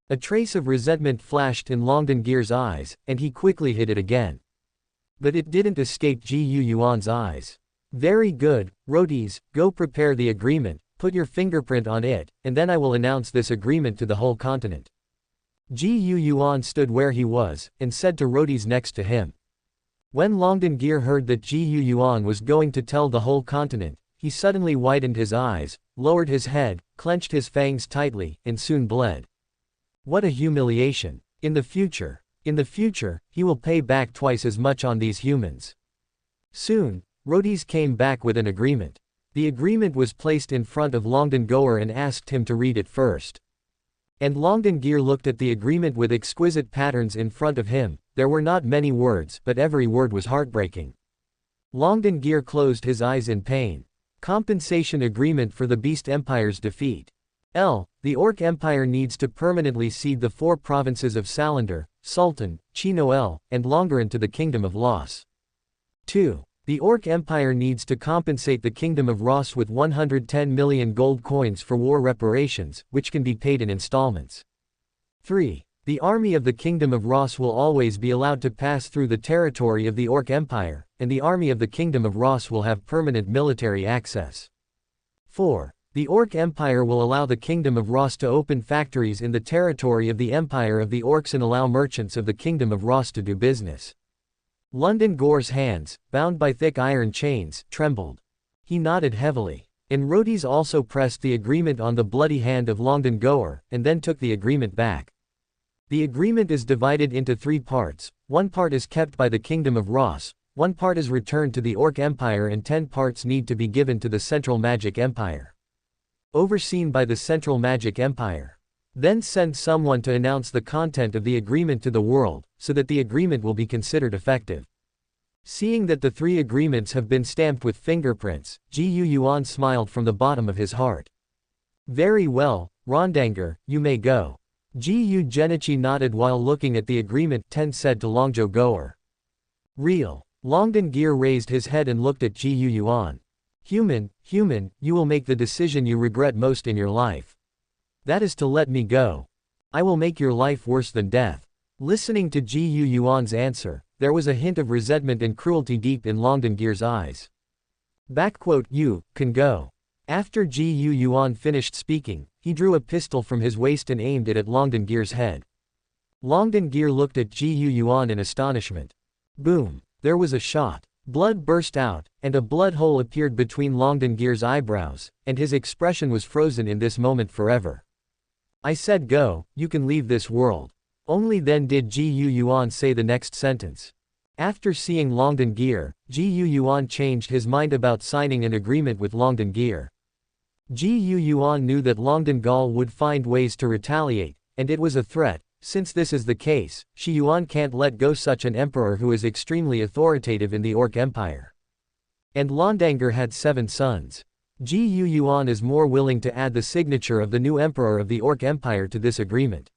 A trace of resentment flashed in Longdengir's eyes, and he quickly hid it again. But it didn't escape Yuan's eyes. Very good, rotis, go prepare the agreement, put your fingerprint on it, and then I will announce this agreement to the whole continent. Yuan stood where he was, and said to rotis next to him. When Longdengir heard that Yuan was going to tell the whole continent, he suddenly widened his eyes, lowered his head, clenched his fangs tightly, and soon bled. What a humiliation. In the future, he will pay back twice as much on these humans. Soon, rotis came back with an agreement. The agreement was placed in front of Longdengir and asked him to read it first. And Longdengir looked at the agreement with exquisite patterns in front of him. There were not many words, but every word was heartbreaking. Longdengir closed his eyes in pain. Compensation agreement for the Beast Empire's defeat. The Orc Empire needs to permanently cede the 4 provinces of Salander, Sultan, Chinoel, and Longaran to the Kingdom of Los. 2. The Orc Empire needs to compensate the Kingdom of Ross with 110 million gold coins for war reparations, which can be paid in installments. 3. The army of the Kingdom of Ross will always be allowed to pass through the territory of the Orc Empire, and the army of the Kingdom of Ross will have permanent military access. 4. The Orc Empire will allow the Kingdom of Ross to open factories in the territory of the Empire of the Orcs and allow merchants of the Kingdom of Ross to do business. Longdengir's hands, bound by thick iron chains, trembled. He nodded heavily. And rotis also pressed the agreement on the bloody hand of Longdengir, and then took the agreement back. The agreement is divided into 3 parts, 1 part is kept by the Kingdom of Ross, 1 part is returned to the Orc Empire and 10 parts need to be given to the Central Magic Empire. Overseen by the Central Magic Empire. Then send someone to announce the content of the agreement to the world, so that the agreement will be considered effective. Seeing that the 3 agreements have been stamped with fingerprints, Yuan smiled from the bottom of his heart. Very well, Longdengir, you may go. Genichi nodded while looking at the agreement. Ten said to Longdengir. Real. Longdengir raised his head and looked at Yuan. Human, you will make the decision you regret most in your life. That is to let me go. I will make your life worse than death. Listening to Yuan's answer, there was a hint of resentment and cruelty deep in Longdengir's eyes. You can go. After Yuan finished speaking, he drew a pistol from his waist and aimed it at Longdengir's head. Longdengir looked at Yuan in astonishment. Boom! There was a shot. Blood burst out, and a blood hole appeared between Longdengir's eyebrows, and his expression was frozen in this moment forever. I said go, you can leave this world. Only then did Yuan say the next sentence. After seeing Longdengir, Yuan changed his mind about signing an agreement with Longdengir. Yuan knew that Longdengir would find ways to retaliate, and it was a threat. Since this is the case, Yuan can't let go such an emperor who is extremely authoritative in the Orc Empire. And Longdengir had 7 sons. Yuan is more willing to add the signature of the new emperor of the Orc Empire to this agreement.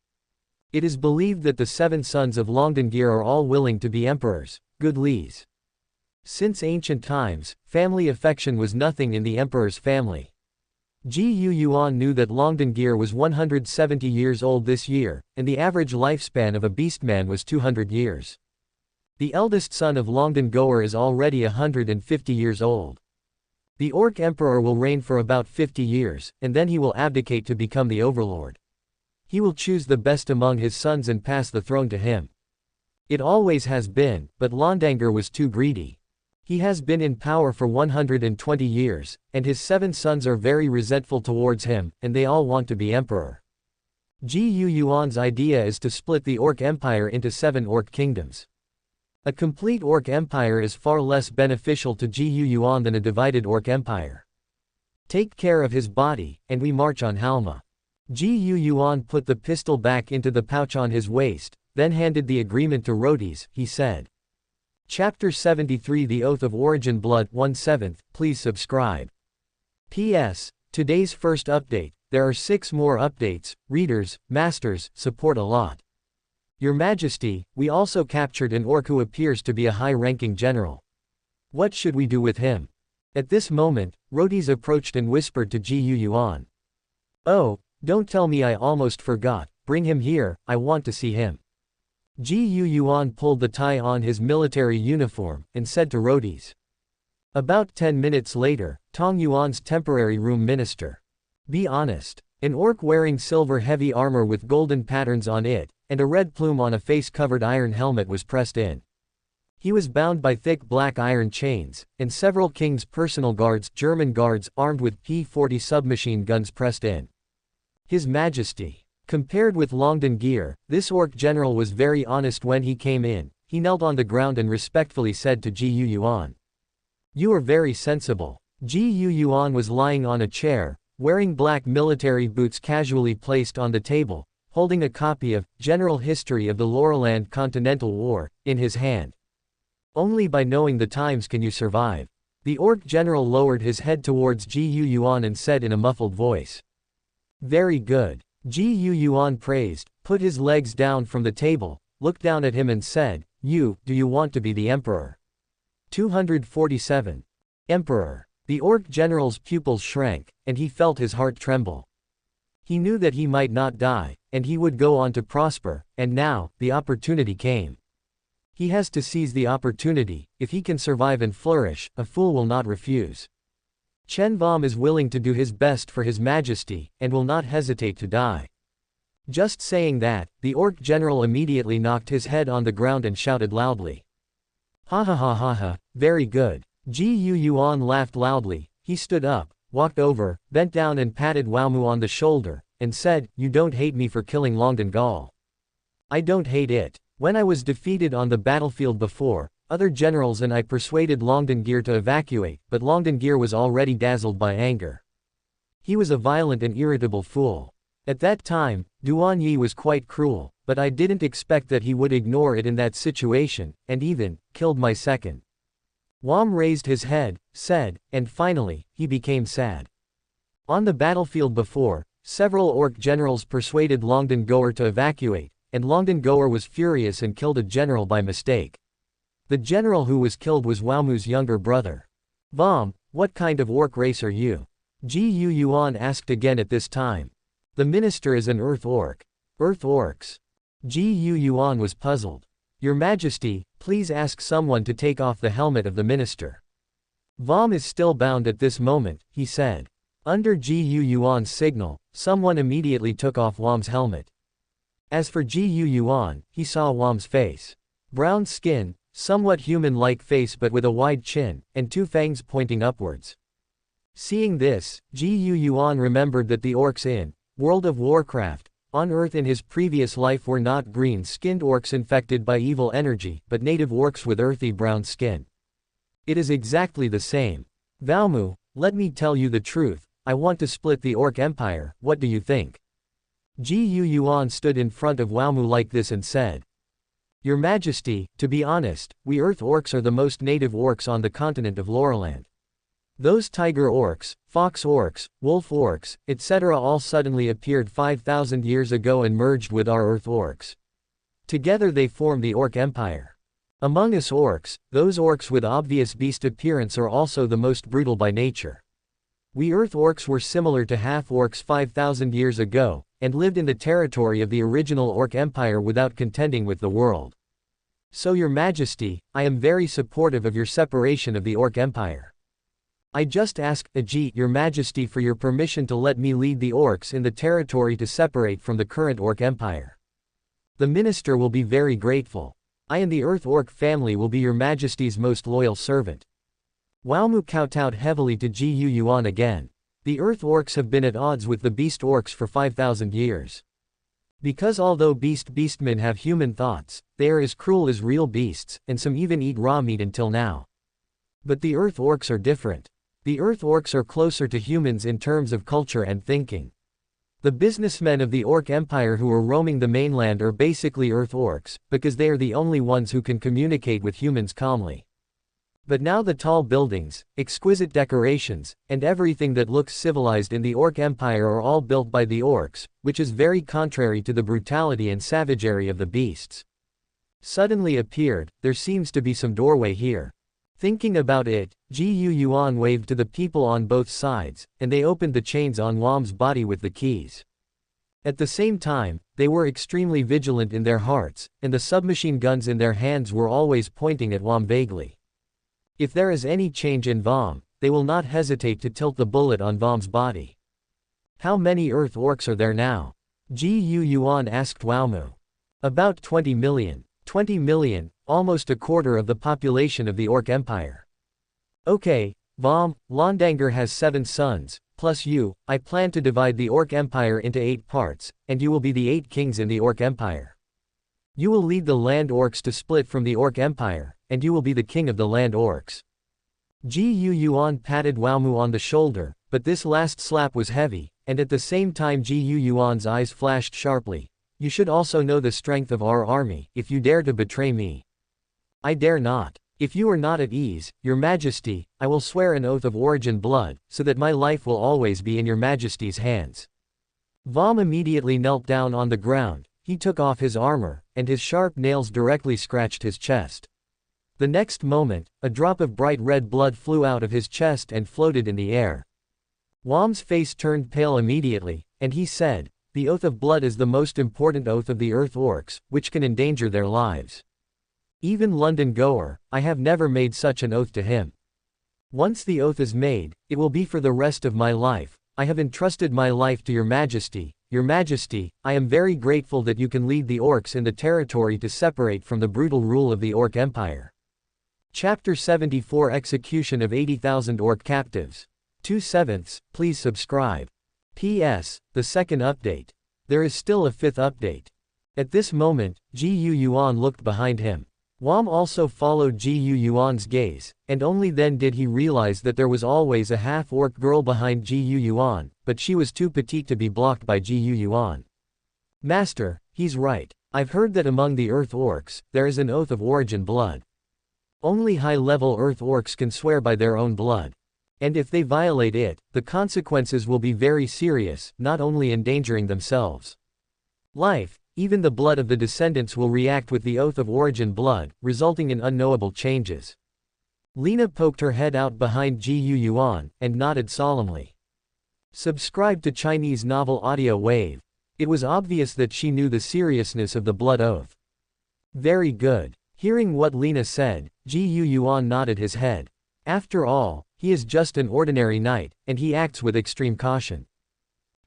It is believed that the 7 sons of Longdengir are all willing to be emperors, good Lees. Since ancient times, family affection was nothing in the emperor's family. Yuan knew that Longdengir was 170 years old this year, and the average lifespan of a beastman was 200 years. The eldest son of Longdengir is already 150 years old. The Orc Emperor will reign for about 50 years, and then he will abdicate to become the overlord. He will choose the best among his sons and pass the throne to him. It always has been, but Longdengir was too greedy. He has been in power for 120 years, and his 7 sons are very resentful towards him, and they all want to be emperor. Yuan's idea is to split the Orc Empire into 7 Orc kingdoms. A complete Orc Empire is far less beneficial to Yuan than a divided Orc Empire. Take care of his body, and we march on Halma. Yuan put the pistol back into the pouch on his waist, then handed the agreement to Rhodes, he said. Chapter 73 The Oath of Origin Blood 1/7, please subscribe. P.S. Today's first update, there are 6 more updates, readers, masters, support a lot. Your Majesty, we also captured an Orc who appears to be a high-ranking general. What should we do with him? At this moment, Rhodes approached and whispered to Yuan. Oh, don't tell me, I almost forgot, bring him here, I want to see him. Yuan pulled the tie on his military uniform, and said to Rhodes. About 10 minutes later, Tong Yuan's temporary room minister. Be honest. An Orc wearing silver heavy armor with golden patterns on it, and a red plume on a face-covered iron helmet was pressed in. He was bound by thick black iron chains, and several king's personal guards, German guards, armed with P-40 submachine guns pressed in. His Majesty. Compared with Longden Gear, this Orc general was very honest when he came in. He knelt on the ground and respectfully said to Yuan. You are very sensible. Yuan was lying on a chair, wearing black military boots casually placed on the table, holding a copy of General History of the Laurelland Continental War in his hand. Only by knowing the times can you survive. The Orc general lowered his head towards Yuan and said in a muffled voice. Very good. Yuan praised, put his legs down from the table, looked down at him and said, do you want to be the emperor? 247. Emperor. The Orc general's pupils shrank, and he felt his heart tremble. He knew that he might not die, and he would go on to prosper, and now, the opportunity came. He has to seize the opportunity. If he can survive and flourish, a fool will not refuse. Chen Vom is willing to do his best for His Majesty, and will not hesitate to die. Just saying that, the Orc general immediately knocked his head on the ground and shouted loudly. Ha ha ha ha ha, very good. Yuan laughed loudly. He stood up, walked over, bent down and patted Waomu on the shoulder, and said, You don't hate me for killing Longden Gaul. I don't hate it. When I was defeated on the battlefield before, other generals and I persuaded Longden Gear to evacuate, but Longden Gear was already dazzled by anger. He was a violent and irritable fool. At that time, Duan Yi was quite cruel, but I didn't expect that he would ignore it in that situation, and even killed my second. Wam raised his head, said, and finally, he became sad. On the battlefield before, several Orc generals persuaded Longden Goer to evacuate, and Longden Goer was furious and killed a general by mistake. The general who was killed was Waomu's younger brother. Vom, what kind of Orc race are you? Yuan asked again at this time. The minister is an Earth Orc. Earth Orcs. Yuan was puzzled. Your Majesty, please ask someone to take off the helmet of the minister. Vom is still bound at this moment, he said. Under Yuan's signal, someone immediately took off Wam's helmet. As for Yuan, he saw Wam's face. Brown skin, somewhat human-like face but with a wide chin, and 2 fangs pointing upwards. Seeing this, Yuan remembered that the orcs in World of Warcraft, on Earth in his previous life were not green-skinned orcs infected by evil energy, but native orcs with earthy brown skin. It is exactly the same. Waomu, let me tell you the truth, I want to split the Orc Empire, what do you think? Yuan stood in front of Waomu like this and said. Your Majesty, to be honest, we Earth Orcs are the most native orcs on the continent of Laurelland. Those tiger orcs, fox orcs, wolf orcs, etc. all suddenly appeared 5,000 years ago and merged with our Earth Orcs. Together they form the Orc Empire. Among us orcs, those orcs with obvious beast appearance are also the most brutal by nature. We Earth Orcs were similar to half-orcs 5,000 years ago, and lived in the territory of the original Orc Empire without contending with the world. So Your Majesty, I am very supportive of your separation of the Orc Empire. I just ask, Your Majesty for your permission to let me lead the orcs in the territory to separate from the current Orc Empire. The minister will be very grateful. I and the Earth Orc family will be Your Majesty's most loyal servant. Wowmu kowtowed heavily to Ji Yuan again. The Earth Orcs have been at odds with the Beast Orcs for 5,000 years. Because although beastmen have human thoughts, they are as cruel as real beasts, and some even eat raw meat until now. But the Earth Orcs are different. The Earth Orcs are closer to humans in terms of culture and thinking. The businessmen of the Orc Empire who are roaming the mainland are basically Earth Orcs, because they are the only ones who can communicate with humans calmly. But now the tall buildings, exquisite decorations, and everything that looks civilized in the Orc Empire are all built by the Orcs, which is very contrary to the brutality and savagery of the beasts. Suddenly appeared, there seems to be some doorway here. Thinking about it, Ji Yuan waved to the people on both sides, and they opened the chains on Wam's body with the keys. At the same time, they were extremely vigilant in their hearts, and the submachine guns in their hands were always pointing at Wam vaguely. If there is any change in Vam, they will not hesitate to tilt the bullet on Vam's body. How many Earth Orcs are there now? Ji Yuan asked Wowmu. About 20 million. 20 million, almost a quarter of the population of the Orc Empire. Okay, Vam, Londanger has 7 sons, plus you. I plan to divide the Orc Empire into 8 parts, and you will be the 8 kings in the Orc Empire. You will lead the Land Orcs to split from the Orc Empire, and you will be the king of the Land Orcs. Ji Yuan patted Wowmu on the shoulder, but this last slap was heavy, and at the same time Ji Yuan's eyes flashed sharply. You should also know the strength of our army, if you dare to betray me. I dare not. If you are not at ease, your majesty, I will swear an oath of origin blood, so that my life will always be in your majesty's hands. Vam immediately knelt down on the ground. He took off his armor, and his sharp nails directly scratched his chest. The next moment, a drop of bright red blood flew out of his chest and floated in the air. Wam's face turned pale immediately, and he said, "The oath of blood is the most important oath of the Earth Orcs, which can endanger their lives. Even London Goer, I have never made such an oath to him. Once the oath is made, it will be for the rest of my life. I have entrusted my life to your majesty. Your majesty, I am very grateful that you can lead the Orcs in the territory to separate from the brutal rule of the Orc Empire." Chapter 74 Execution of 80,000 Orc Captives. 2/7. Please subscribe. P.S. The second update. There is still a 5th update. At this moment, Ji Yuan looked behind him. Wam also followed Ji Yuan's gaze, and only then did he realize that there was always a half-orc girl behind Ji Yuan, but she was too petite to be blocked by Ji Yuan. Master, he's right. I've heard that among the Earth Orcs, there is an oath of origin blood. Only high-level Earth Orcs can swear by their own blood. And if they violate it, the consequences will be very serious, not only endangering themselves. Life, even the blood of the descendants will react with the oath of origin blood, resulting in unknowable changes. Lena poked her head out behind Ji Yuan, and nodded solemnly. Subscribe to Chinese Novel Audio Wave. It was obvious that she knew the seriousness of the blood oath. Very good. Hearing what Lena said, Ji Yuan nodded his head. After all, he is just an ordinary knight, and he acts with extreme caution.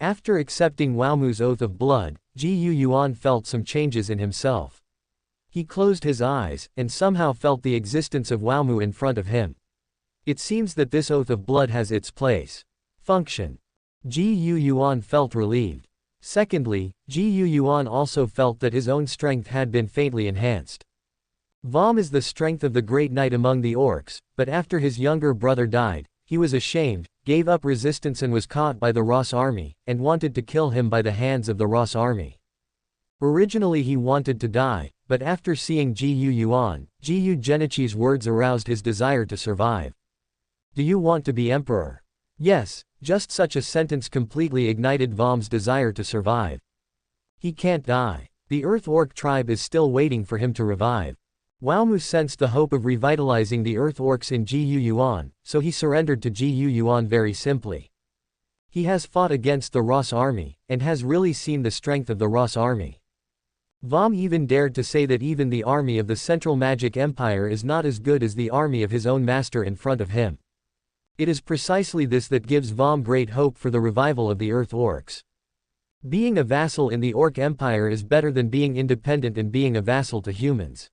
After accepting Wowmu's oath of blood, Ji Yuan felt some changes in himself. He closed his eyes, and somehow felt the existence of Wowmu in front of him. It seems that this oath of blood has its place. Function. Ji Yuan felt relieved. Secondly, Ji Yuan also felt that his own strength had been faintly enhanced. Vam is the strength of the great knight among the Orcs, but after his younger brother died, he was ashamed, gave up resistance and was caught by the Ross army, and wanted to kill him by the hands of the Ross army. Originally he wanted to die, but after seeing Ji Yuan, Ji Genichi's words aroused his desire to survive. Do you want to be emperor? Yes, just such a sentence completely ignited Vam's desire to survive. He can't die. The Earth Orc tribe is still waiting for him to revive. Wowmu sensed the hope of revitalizing the Earth Orcs in Ji Yuan, so he surrendered to Ji Yuan very simply. He has fought against the Ross army, and has really seen the strength of the Ross army. Vam even dared to say that even the army of the Central Magic Empire is not as good as the army of his own master in front of him. It is precisely this that gives Vam great hope for the revival of the Earth Orcs. Being a vassal in the Orc Empire is better than being independent and being a vassal to humans.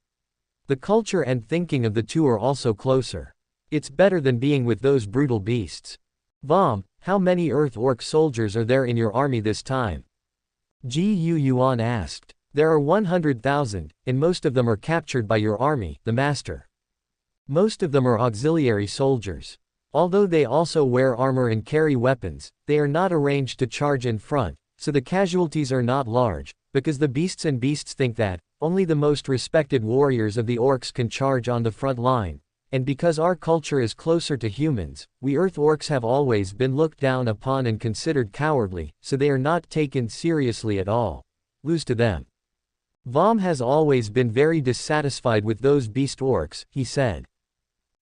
The culture and thinking of the two are also closer. It's better than being with those brutal beasts. Vom, how many Earth Orc soldiers are there in your army this time? Yuan asked. There are 100,000, and most of them are captured by your army, the master. Most of them are auxiliary soldiers. Although they also wear armor and carry weapons, they are not arranged to charge in front, so the casualties are not large, because the beasts think that only the most respected warriors of the orcs can charge on the front line, and because our culture is closer to humans, we Earth Orcs have always been looked down upon and considered cowardly, so they are not taken seriously at all. Lose to them. Vom has always been very dissatisfied with those beast orcs, he said.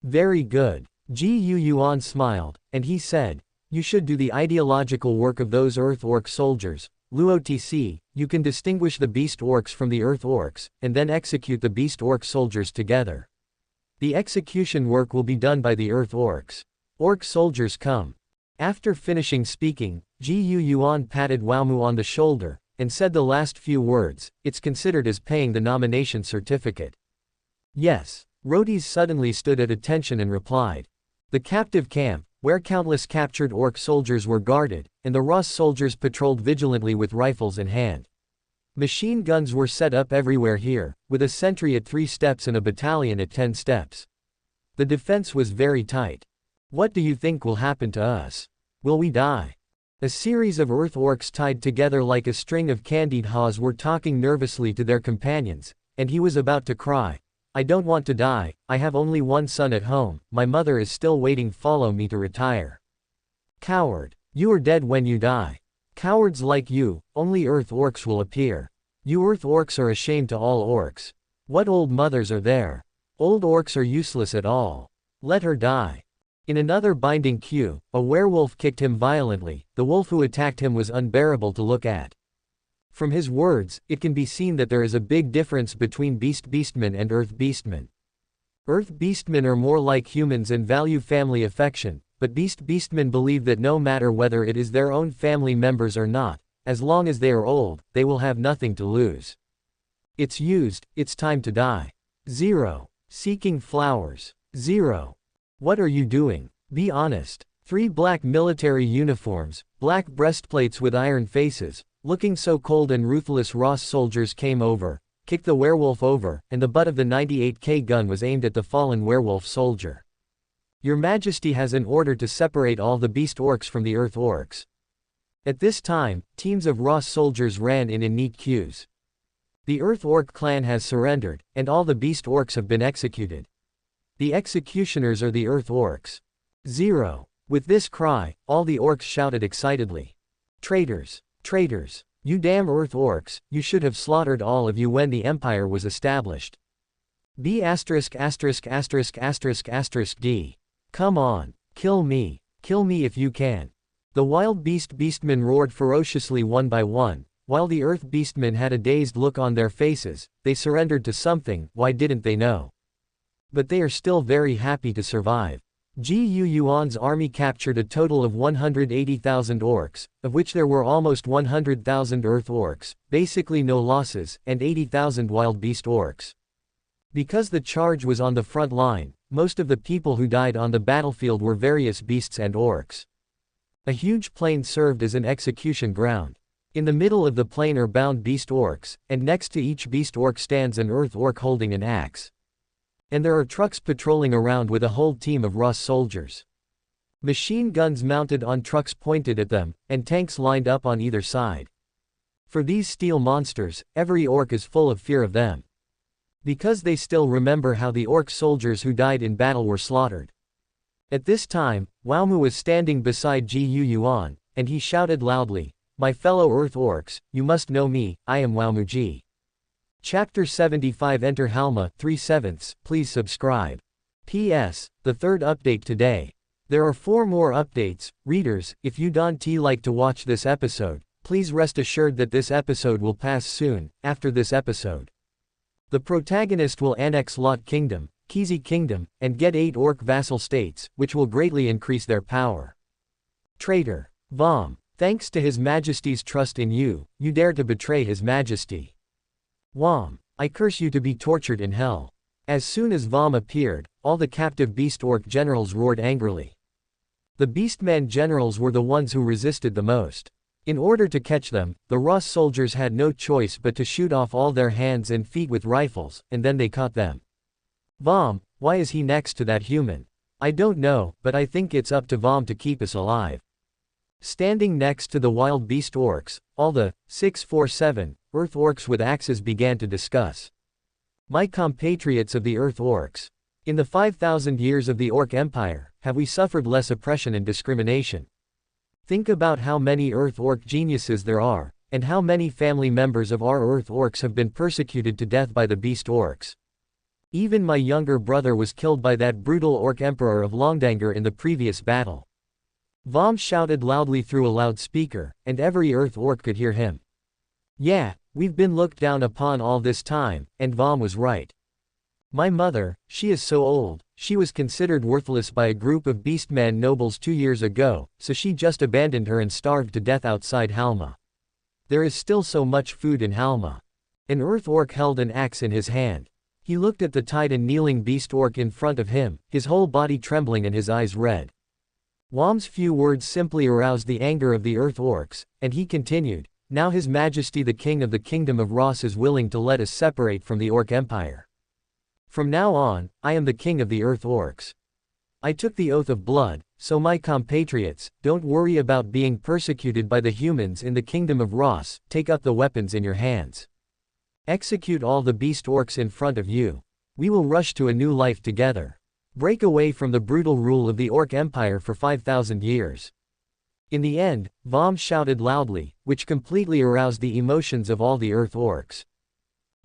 Very good. Yuan smiled, and he said, you should do the ideological work of those Earth Orc soldiers. Luotc, you can distinguish the beast orcs from the Earth Orcs, and then execute the beast orc soldiers together. The execution work will be done by the Earth Orcs. Orc soldiers come. After finishing speaking, Yuan patted Waomu on the shoulder, and said the last few words, it's considered as paying the nomination certificate. Yes. Rhodes suddenly stood at attention and replied. The captive camp, where countless captured orc soldiers were guarded, and the Ross soldiers patrolled vigilantly with rifles in hand. Machine guns were set up everywhere here, with a sentry at 3 steps and a battalion at 10 steps. The defense was very tight. What do you think will happen to us? Will we die? A series of Earth Orcs tied together like a string of candied haws were talking nervously to their companions, and he was about to cry. I don't want to die, I have only one son at home, my mother is still waiting follow me to retire. Coward. You are dead when you die. Cowards like you, only Earth Orcs will appear. You Earth Orcs are ashamed to all orcs. What old mothers are there? Old orcs are useless at all. Let her die. In another binding cue, a werewolf kicked him violently, the wolf who attacked him was unbearable to look at. From his words, it can be seen that there is a big difference between beastmen and Earth beastmen. Earth beastmen are more like humans and value family affection, but beastmen believe that no matter whether it is their own family members or not, as long as they are old, they will have nothing to lose. It's time to die. 0. Seeking flowers. 0. What are you doing? Be honest. 3 black military uniforms, black breastplates with iron faces, looking so cold and ruthless Ross soldiers came over, kicked the werewolf over, and the butt of the 98K gun was aimed at the fallen werewolf soldier. Your Majesty has an order to separate all the beast orcs from the Earth Orcs. At this time, teams of Ross soldiers ran in neat queues. The Earth Orc clan has surrendered, and all the beast orcs have been executed. The executioners are the Earth Orcs. 0. With this cry, all the orcs shouted excitedly. Traitors! Traitors! You damn Earth Orcs, you should have slaughtered all of you when the Empire was established. B************************************************************************************************************************************************************************************************************************************************************************************************************************************�e. Kill me if you can. The wild beastmen roared ferociously one by one, while the Earth beastmen had a dazed look on their faces. They surrendered to something, why didn't they know? But they are still very happy to survive. Yuan's army captured a total of 180,000 orcs, of which there were almost 100,000 Earth Orcs, basically no losses, and 80,000 wild beast orcs. Because the charge was on the front line, most of the people who died on the battlefield were various beasts and orcs. A huge plain served as an execution ground. In the middle of the plain are bound beast orcs, and next to each beast orc stands an Earth Orc holding an axe. And there are trucks patrolling around with a whole team of Ross soldiers. Machine guns mounted on trucks pointed at them, and tanks lined up on either side. For these steel monsters, every orc is full of fear of them. Because they still remember how the orc soldiers who died in battle were slaughtered. At this time, Waomu was standing beside Yuan, and he shouted loudly, "My fellow Earth Orcs, you must know me, I am Waomu Ji." Chapter 75 Enter Halma 3/7. Please subscribe. P.S. The third update today. There are 4 more updates. Readers, if you don't like to watch this episode, please rest assured that this episode will pass soon, after this episode. The protagonist will annex Lot Kingdom, Kizi Kingdom, and get 8 orc vassal states, which will greatly increase their power. Traitor. Vom. Thanks to His Majesty's trust in you, you dare to betray His Majesty. Wom. I curse you to be tortured in hell. As soon as Vom appeared, all the captive beast orc generals roared angrily. The beastman generals were the ones who resisted the most. In order to catch them, the Russ soldiers had no choice but to shoot off all their hands and feet with rifles, and then they caught them. Vom, why is he next to that human? I don't know, but I think it's up to Vom to keep us alive. Standing next to the wild beast orcs, all the 647 Earth orcs with axes began to discuss. My compatriots of the Earth orcs. In the 5,000 years of the Orc Empire, have we suffered less oppression and discrimination? Think about how many Earth orc geniuses there are, and how many family members of our Earth orcs have been persecuted to death by the beast orcs. Even my younger brother was killed by that brutal orc emperor of Longdanger in the previous battle. Vom shouted loudly through a loudspeaker, and every Earth orc could hear him. Yeah, we've been looked down upon all this time, and Vom was right. My mother, she is so old, she was considered worthless by a group of beastman nobles 2 years ago, so she just abandoned her and starved to death outside Halma. There is still so much food in Halma. An Earth orc held an axe in his hand. He looked at the tied and kneeling beast orc in front of him, his whole body trembling and his eyes red. Wom's few words simply aroused the anger of the Earth orcs, and he continued, "Now His Majesty the King of the Kingdom of Ross is willing to let us separate from the Orc Empire. From now on, I am the King of the Earth orcs. I took the oath of blood, so my compatriots, don't worry about being persecuted by the humans in the Kingdom of Ross, take up the weapons in your hands. Execute all the beast orcs in front of you. We will rush to a new life together. Break away from the brutal rule of the Orc Empire for 5,000 years. In the end, Vom shouted loudly, which completely aroused the emotions of all the Earth orcs.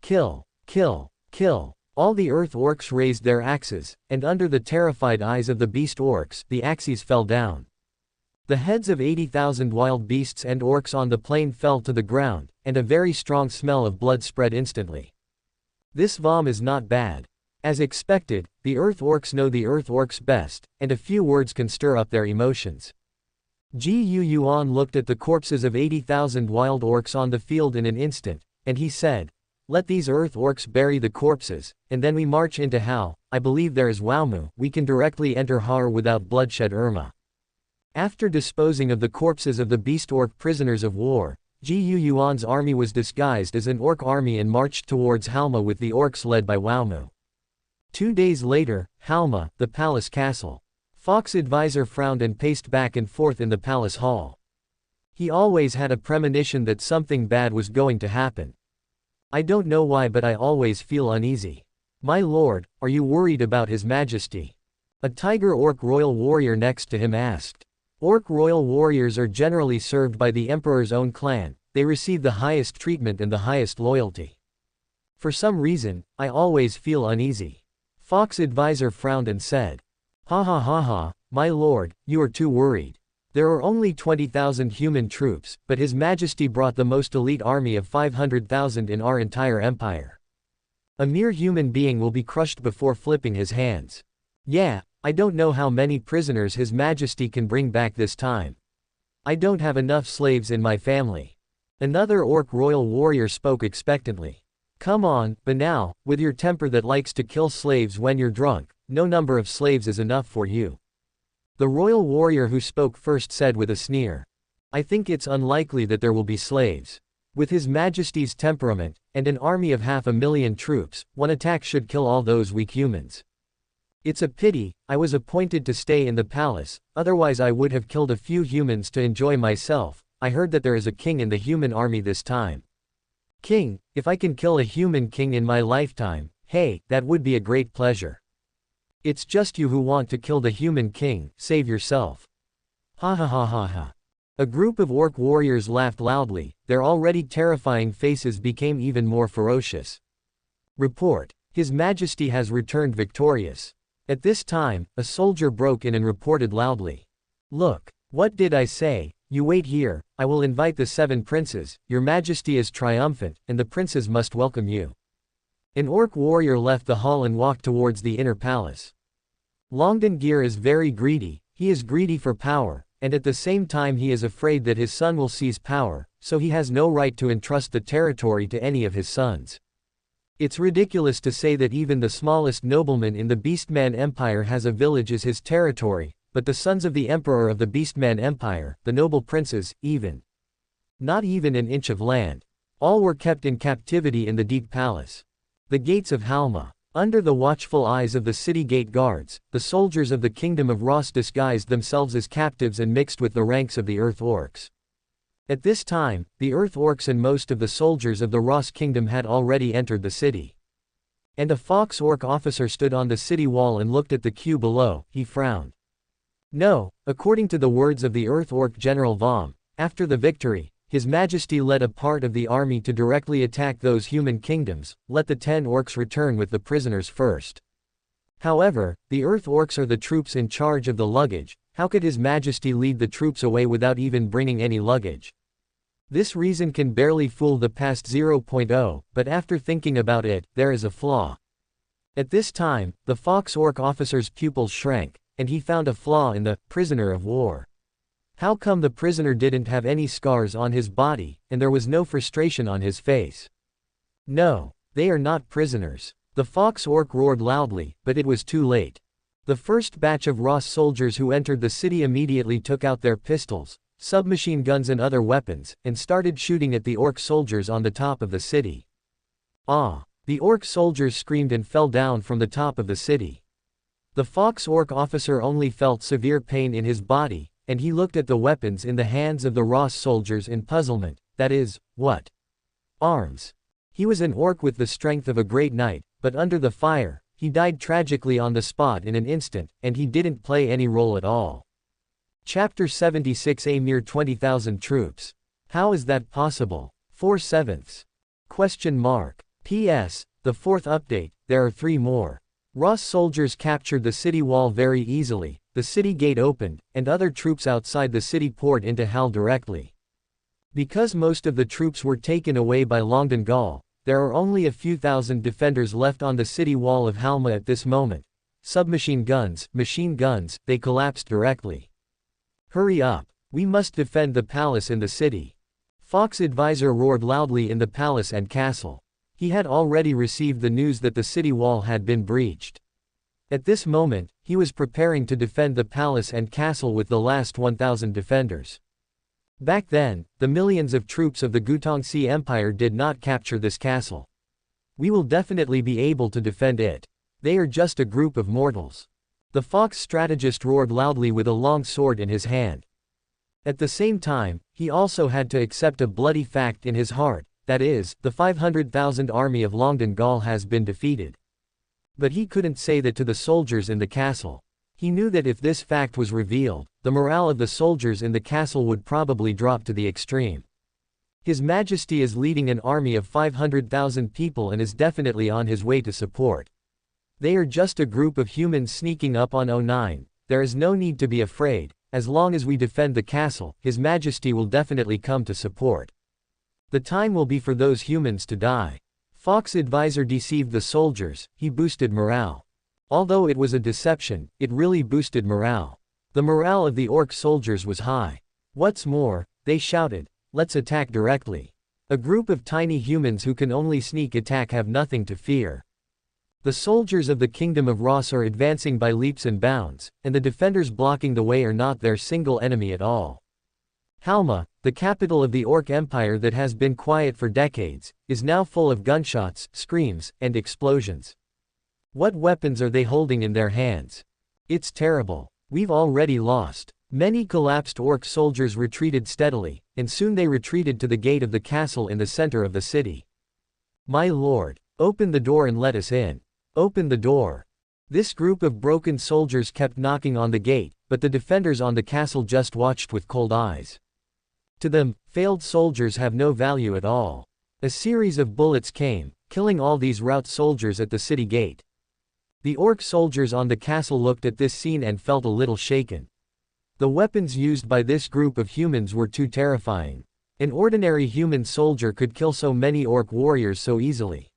Kill, kill, kill. All the Earth orcs raised their axes, and under the terrified eyes of the beast orcs, the axes fell down. The heads of 80,000 wild beasts and orcs on the plain fell to the ground, and a very strong smell of blood spread instantly. This Vom is not bad. As expected, the Earth orcs know the Earth orcs best, and a few words can stir up their emotions. Yuan looked at the corpses of 80,000 wild orcs on the field in an instant, and he said, "Let these Earth orcs bury the corpses, and then we march into Hal. I believe there is Waumu. We can directly enter Har without bloodshed Irma." After disposing of the corpses of the beast orc prisoners of war, Yuan's army was disguised as an orc army and marched towards Halma with the orcs led by Waumu. 2 days later, Halma, the palace castle. Fox advisor frowned and paced back and forth in the palace hall. He always had a premonition that something bad was going to happen. I don't know why, but I always feel uneasy. My lord, are you worried about His Majesty? A tiger orc royal warrior next to him asked. Orc royal warriors are generally served by the emperor's own clan. They receive the highest treatment and the highest loyalty. For some reason, I always feel uneasy. Fox advisor frowned and said, "Ha ha ha ha, my lord, you are too worried. There are only 20,000 human troops, but His Majesty brought the most elite army of 500,000 in our entire empire. A mere human being will be crushed before flipping his hands. Yeah, I don't know how many prisoners His Majesty can bring back this time. I don't have enough slaves in my family." Another orc royal warrior spoke expectantly. "Come on, Banal, with your temper that likes to kill slaves when you're drunk, no number of slaves is enough for you." The royal warrior who spoke first said with a sneer, "I think it's unlikely that there will be slaves. With His Majesty's temperament, and an army of 500,000 troops, one attack should kill all those weak humans. It's a pity, I was appointed to stay in the palace, otherwise I would have killed a few humans to enjoy myself. I heard that there is a king in the human army this time. King, if I can kill a human king in my lifetime, hey, that would be a great pleasure. It's just you who want to kill the human king, save yourself." Ha ha ha ha ha. A group of orc warriors laughed loudly, their already terrifying faces became even more ferocious. Report. His Majesty has returned victorious. At this time, a soldier broke in and reported loudly. "Look, what did I say? You wait here, I will invite the 7 princes, Your Majesty is triumphant, and the princes must welcome you." An orc warrior left the hall and walked towards the inner palace. Longdengir is very greedy, he is greedy for power, and at the same time he is afraid that his son will seize power, so he has no right to entrust the territory to any of his sons. It's ridiculous to say that even the smallest nobleman in the Beastman Empire has a village as his territory, but the sons of the Emperor of the Beastman Empire, the noble princes, not even an inch of land. All were kept in captivity in the deep palace. The gates of Halma. Under the watchful eyes of the city gate guards, the soldiers of the kingdom of Ross disguised themselves as captives and mixed with the ranks of the Earth Orcs. At this time, the Earth Orcs and most of the soldiers of the Ross kingdom had already entered the city. And a Fox Orc officer stood on the city wall and looked at the queue below. He frowned. No, according to the words of the Earth Orc General Vom, after the victory, His Majesty led a part of the army to directly attack those human kingdoms. Let the 10 orcs return with the prisoners first. However, the Earth Orcs are the troops in charge of the luggage. How could His Majesty lead the troops away without even bringing any luggage? This reason can barely fool the past 0.0, but after thinking about it, there is a flaw. At this time, the Fox Orc officer's pupils shrank, and he found a flaw in the prisoner of war. How come the prisoner didn't have any scars on his body, and there was no frustration on his face? No, they are not prisoners. The Fox Orc roared loudly, but it was too late. The first batch of Ross soldiers who entered the city immediately took out their pistols, submachine guns and other weapons, and started shooting at the orc soldiers on the top of the city. Ah! The orc soldiers screamed and fell down from the top of the city. The Fox Orc officer only felt severe pain in his body, and he looked at the weapons in the hands of the Ross soldiers in puzzlement. That is, what? Arms. He was an orc with the strength of a great knight, but under the fire, he died tragically on the spot in an instant, and he didn't play any role at all. Chapter 76. A mere 20,000 troops. How is that possible? 4/7? Question mark. P.S. The fourth update, there are 3 more. Ross soldiers captured the city wall very easily, the city gate opened, and other troops outside the city poured into Hal directly. Because most of the troops were taken away by Longden Gall, there are only a few thousand defenders left on the city wall of Halma at this moment. Submachine guns, machine guns, they collapsed directly. Hurry up. We must defend the palace in the city. Fox advisor roared loudly in the palace and castle. He had already received the news that the city wall had been breached. At this moment, he was preparing to defend the palace and castle with the last 1,000 defenders. Back then, the millions of troops of the Gutongsi Empire did not capture this castle. We will definitely be able to defend it. They are just a group of mortals. The Fox strategist roared loudly with a long sword in his hand. At the same time, he also had to accept a bloody fact in his heart, that is, the 500,000 army of Longden Gall has been defeated. But he couldn't say that to the soldiers in the castle. He knew that if this fact was revealed, the morale of the soldiers in the castle would probably drop to the extreme. His Majesty is leading an army of 500,000 people and is definitely on his way to support. They are just a group of humans sneaking up on O9. There is no need to be afraid. As long as we defend the castle, His Majesty will definitely come to support. The time will be for those humans to die. Fox advisor deceived the soldiers, he boosted morale. Although it was a deception, it really boosted morale. The morale of the orc soldiers was high. What's more, they shouted, "Let's attack directly." A group of tiny humans who can only sneak attack have nothing to fear. The soldiers of the Kingdom of Ross are advancing by leaps and bounds, and the defenders blocking the way are not their single enemy at all. Halma, the capital of the Orc Empire that has been quiet for decades, is now full of gunshots, screams, and explosions. What weapons are they holding in their hands? It's terrible. We've already lost. Many collapsed orc soldiers retreated steadily, and soon they retreated to the gate of the castle in the center of the city. My lord, open the door and let us in. Open the door. This group of broken soldiers kept knocking on the gate, but the defenders on the castle just watched with cold eyes. To them, failed soldiers have no value at all. A series of bullets came, killing all these rout soldiers at the city gate. The orc soldiers on the castle looked at this scene and felt a little shaken. The weapons used by this group of humans were too terrifying. An ordinary human soldier could kill so many orc warriors so easily.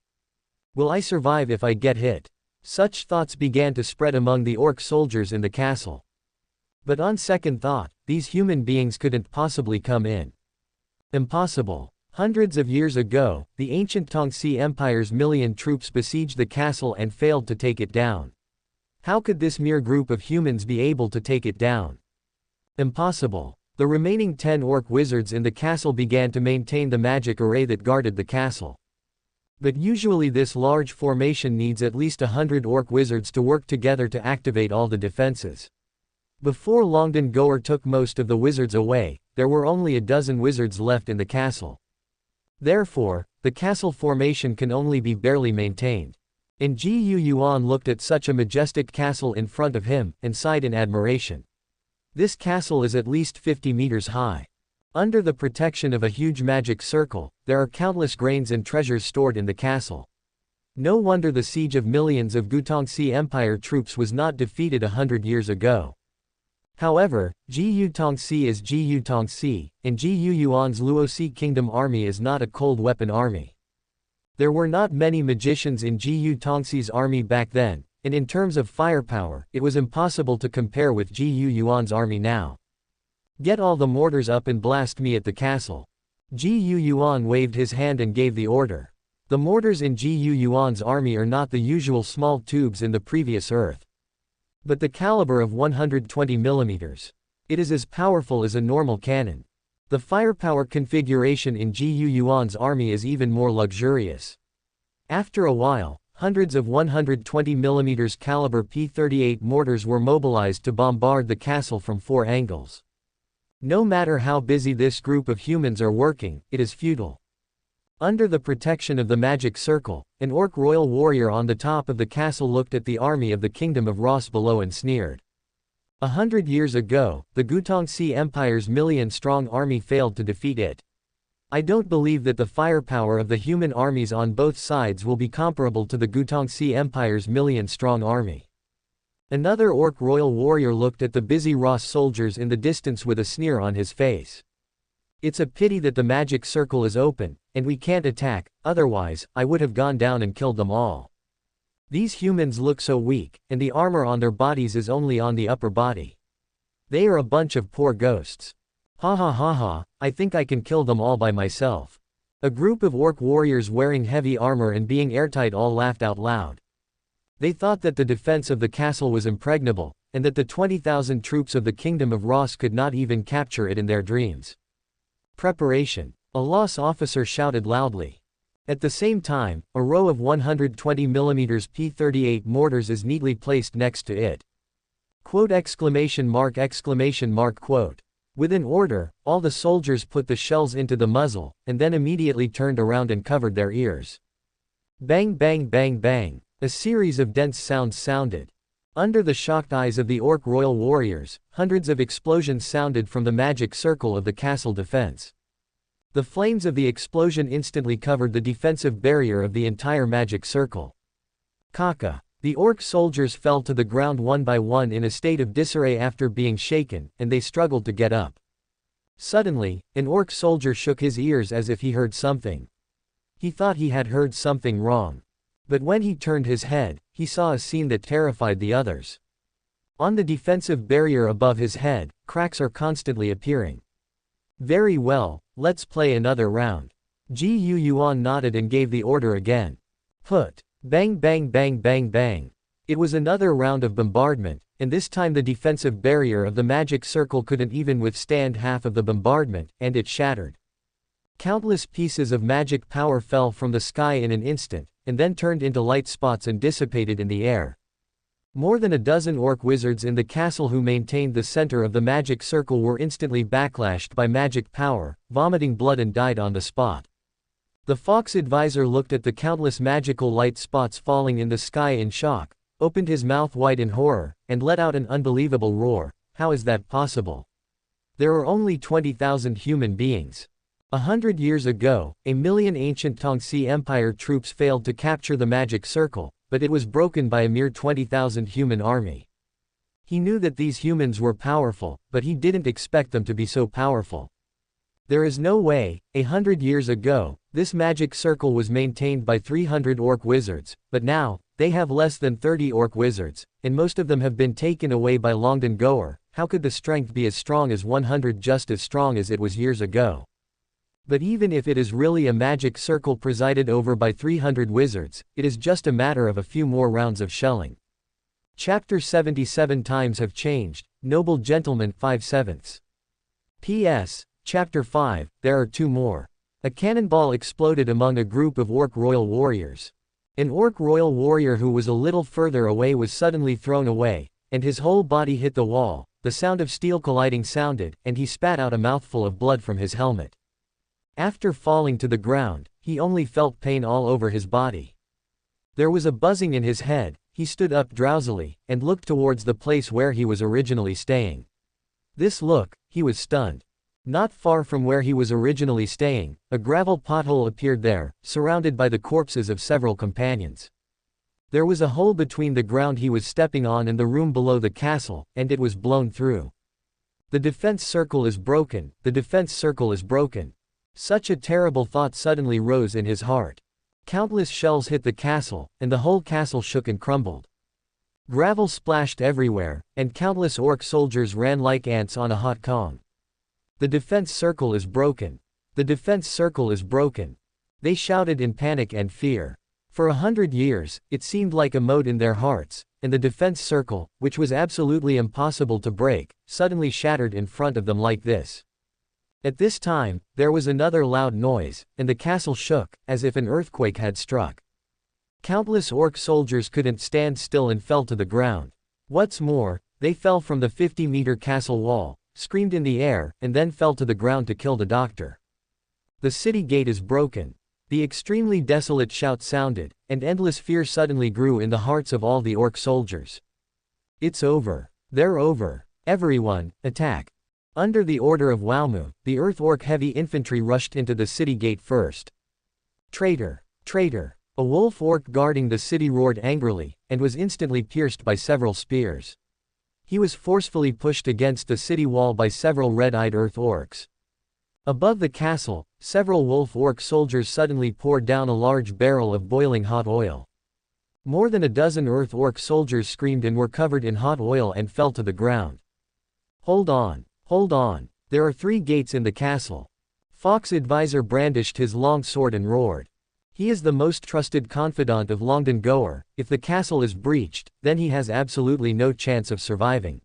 Will I survive if I get hit? Such thoughts began to spread among the orc soldiers in the castle. But on second thought, these human beings couldn't possibly come in. Impossible. Hundreds of years ago, the ancient Tongxi Empire's million troops besieged the castle and failed to take it down. How could this mere group of humans be able to take it down? Impossible. The remaining 10 orc wizards in the castle began to maintain the magic array that guarded the castle. But usually this large formation needs at least 100 orc wizards to work together to activate all the defenses. Before Longden Goer took most of the wizards away, there were only a dozen wizards left in the castle. Therefore, the castle formation can only be barely maintained. And Yuan looked at such a majestic castle in front of him, and sighed in admiration. This castle is at least 50 meters high. Under the protection of a huge magic circle, there are countless grains and treasures stored in the castle. No wonder the siege of millions of Gutongxi Empire troops was not defeated 100 years ago. However, Jiyu Tongxi is Jiyu Tongxi, and Jiyu Yuan's Luoxi Kingdom army is not a cold weapon army. There were not many magicians in Jiyu Tongxi's army back then, and in terms of firepower, it was impossible to compare with Jiyu Yuan's army now. Get all the mortars up and blast me at the castle. Jiyu Yuan waved his hand and gave the order. The mortars in Jiyu Yuan's army are not the usual small tubes in the previous Earth, but the caliber of 120 millimeters. It is as powerful as a normal cannon. The firepower configuration in Jiyu Yuan's army is even more luxurious. After a while, hundreds of 120 mm caliber P-38 mortars were mobilized to bombard the castle from 4 angles. No matter how busy this group of humans are working, it is futile. Under the protection of the magic circle, an orc royal warrior on the top of the castle looked at the army of the kingdom of Ross below and sneered. 100 years ago, the Gutongxi Empire's million-strong army failed to defeat it. I don't believe that the firepower of the human armies on both sides will be comparable to the Gutongxi Empire's million-strong army. Another orc royal warrior looked at the busy Ross soldiers in the distance with a sneer on his face. It's a pity that the magic circle is open, and we can't attack, otherwise, I would have gone down and killed them all. These humans look so weak, and the armor on their bodies is only on the upper body. They are a bunch of poor ghosts. Ha ha ha ha, I think I can kill them all by myself. A group of orc warriors wearing heavy armor and being airtight all laughed out loud. They thought that the defense of the castle was impregnable, and that the 20,000 troops of the Kingdom of Ross could not even capture it in their dreams. Preparation. A Loss officer shouted loudly. At the same time, a row of 120 mm P-38 mortars is neatly placed next to it. Quote exclamation mark quote. With an order, all the soldiers put the shells into the muzzle, and then immediately turned around and covered their ears. Bang bang bang bang. A series of dense sounds sounded. Under the shocked eyes of the orc royal warriors, hundreds of explosions sounded from the magic circle of the castle defense. The flames of the explosion instantly covered the defensive barrier of the entire magic circle. Kaka. The orc soldiers fell to the ground one by one in a state of disarray after being shaken, and they struggled to get up. Suddenly, an orc soldier shook his ears as if he heard something. He thought he had heard something wrong. But when he turned his head, he saw a scene that terrified the others. On the defensive barrier above his head, cracks are constantly appearing. Very well, let's play another round. Jiyu Yuan nodded and gave the order again. Put. Bang bang bang bang bang. It was another round of bombardment, and this time the defensive barrier of the magic circle couldn't even withstand half of the bombardment, and it shattered. Countless pieces of magic power fell from the sky in an instant, and then turned into light spots and dissipated in the air. More than a dozen orc wizards in the castle who maintained the center of the magic circle were instantly backlashed by magic power, vomiting blood and died on the spot. The fox advisor looked at the countless magical light spots falling in the sky in shock, opened his mouth wide in horror, and let out an unbelievable roar. How is that possible? There are only 20,000 human beings. 100 years ago, a million ancient Tongxi Empire troops failed to capture the magic circle, but it was broken by a mere 20,000 human army. He knew that these humans were powerful, but he didn't expect them to be so powerful. There is no way. 100 years ago, this magic circle was maintained by 300 orc wizards, but now, they have less than 30 orc wizards, and most of them have been taken away by Longden Goer. How could the strength be as strong as 100, just as strong as it was years ago? But even if it is really a magic circle presided over by 300 wizards, it is just a matter of a few more rounds of shelling. Chapter 77 Times have changed, noble gentlemen 5/7. P.S. Chapter 5, there are 2 more. A cannonball exploded among a group of orc royal warriors. An orc royal warrior who was a little further away was suddenly thrown away, and his whole body hit the wall. The sound of steel colliding sounded, and he spat out a mouthful of blood from his helmet. After falling to the ground, he only felt pain all over his body. There was a buzzing in his head. He stood up drowsily, and looked towards the place where he was originally staying. This look, he was stunned. Not far from where he was originally staying, a gravel pothole appeared there, surrounded by the corpses of several companions. There was a hole between the ground he was stepping on and the room below the castle, and it was blown through. The defense circle is broken, the defense circle is broken. Such a terrible thought suddenly rose in his heart. Countless shells hit the castle, and the whole castle shook and crumbled. Gravel splashed everywhere, and countless orc soldiers ran like ants on a hot Kong. The defense circle is broken. The defense circle is broken. They shouted in panic and fear. For 100 years, it seemed like a moat in their hearts, and the defense circle, which was absolutely impossible to break, suddenly shattered in front of them like this. At this time, there was another loud noise, and the castle shook, as if an earthquake had struck. Countless orc soldiers couldn't stand still and fell to the ground. What's more, they fell from the 50-meter castle wall, screamed in the air, and then fell to the ground to kill the doctor. The city gate is broken. The extremely desolate shout sounded, and endless fear suddenly grew in the hearts of all the orc soldiers. It's over. They're over. Everyone, attack. Under the order of Walmu, the Earth Orc heavy infantry rushed into the city gate first. Traitor! Traitor! A wolf orc guarding the city roared angrily, and was instantly pierced by several spears. He was forcefully pushed against the city wall by several red-eyed Earth Orcs. Above the castle, several wolf orc soldiers suddenly poured down a large barrel of boiling hot oil. More than a dozen Earth Orc soldiers screamed and were covered in hot oil and fell to the ground. Hold on! Hold on! There are 3 gates in the castle. Fox Advisor brandished his long sword and roared. He is the most trusted confidant of Longdon Goer. If the castle is breached, then he has absolutely no chance of surviving.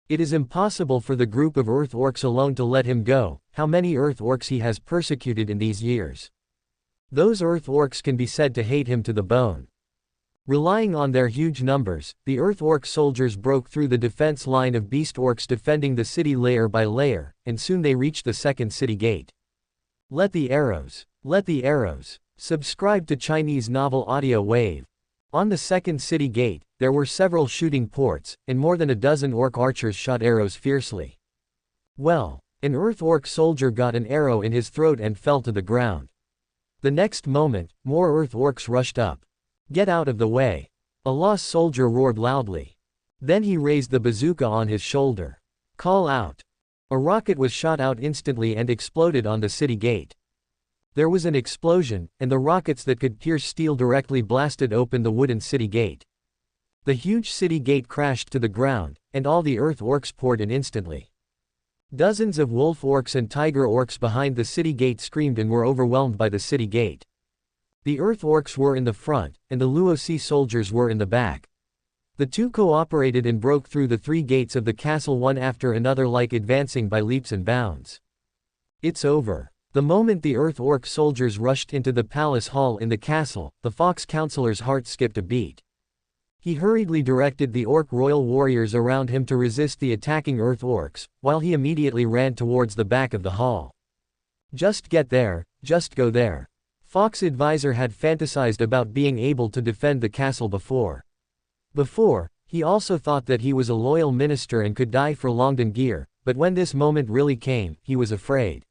It is impossible for the group of Earth Orcs alone to let him go. How many Earth Orcs he has persecuted in these years. Those Earth Orcs can be said to hate him to the bone. Relying on their huge numbers, the Earth Orc soldiers broke through the defense line of Beast Orcs defending the city layer by layer, and soon they reached the second city gate. Let the arrows! Let the arrows! Subscribe to Chinese Novel Audio Wave. On the second city gate, there were several shooting ports, and more than a dozen orc archers shot arrows fiercely. Well, an Earth Orc soldier got an arrow in his throat and fell to the ground. The next moment, more Earth Orcs rushed up. Get out of the way! A lost soldier roared loudly. Then he raised the bazooka on his shoulder. Call out! A rocket was shot out instantly and exploded on the city gate. There was an explosion, and the rockets that could pierce steel directly blasted open the wooden city gate. The huge city gate crashed to the ground, and all the Earth Orcs poured in instantly. Dozens of wolf orcs and tiger orcs behind the city gate screamed and were overwhelmed by the city gate. The Earth Orcs were in the front, and the Luosi soldiers were in the back. The two cooperated and broke through the 3 gates of the castle one after another, like advancing by leaps and bounds. It's over. The moment the Earth Orc soldiers rushed into the palace hall in the castle, the Fox Counselor's heart skipped a beat. He hurriedly directed the Orc royal warriors around him to resist the attacking Earth Orcs, while he immediately ran towards the back of the hall. Just get there, just go there. Fox Advisor had fantasized about being able to defend the castle before. He also thought that he was a loyal minister and could die for Longdon Gear, but when this moment really came, he was afraid.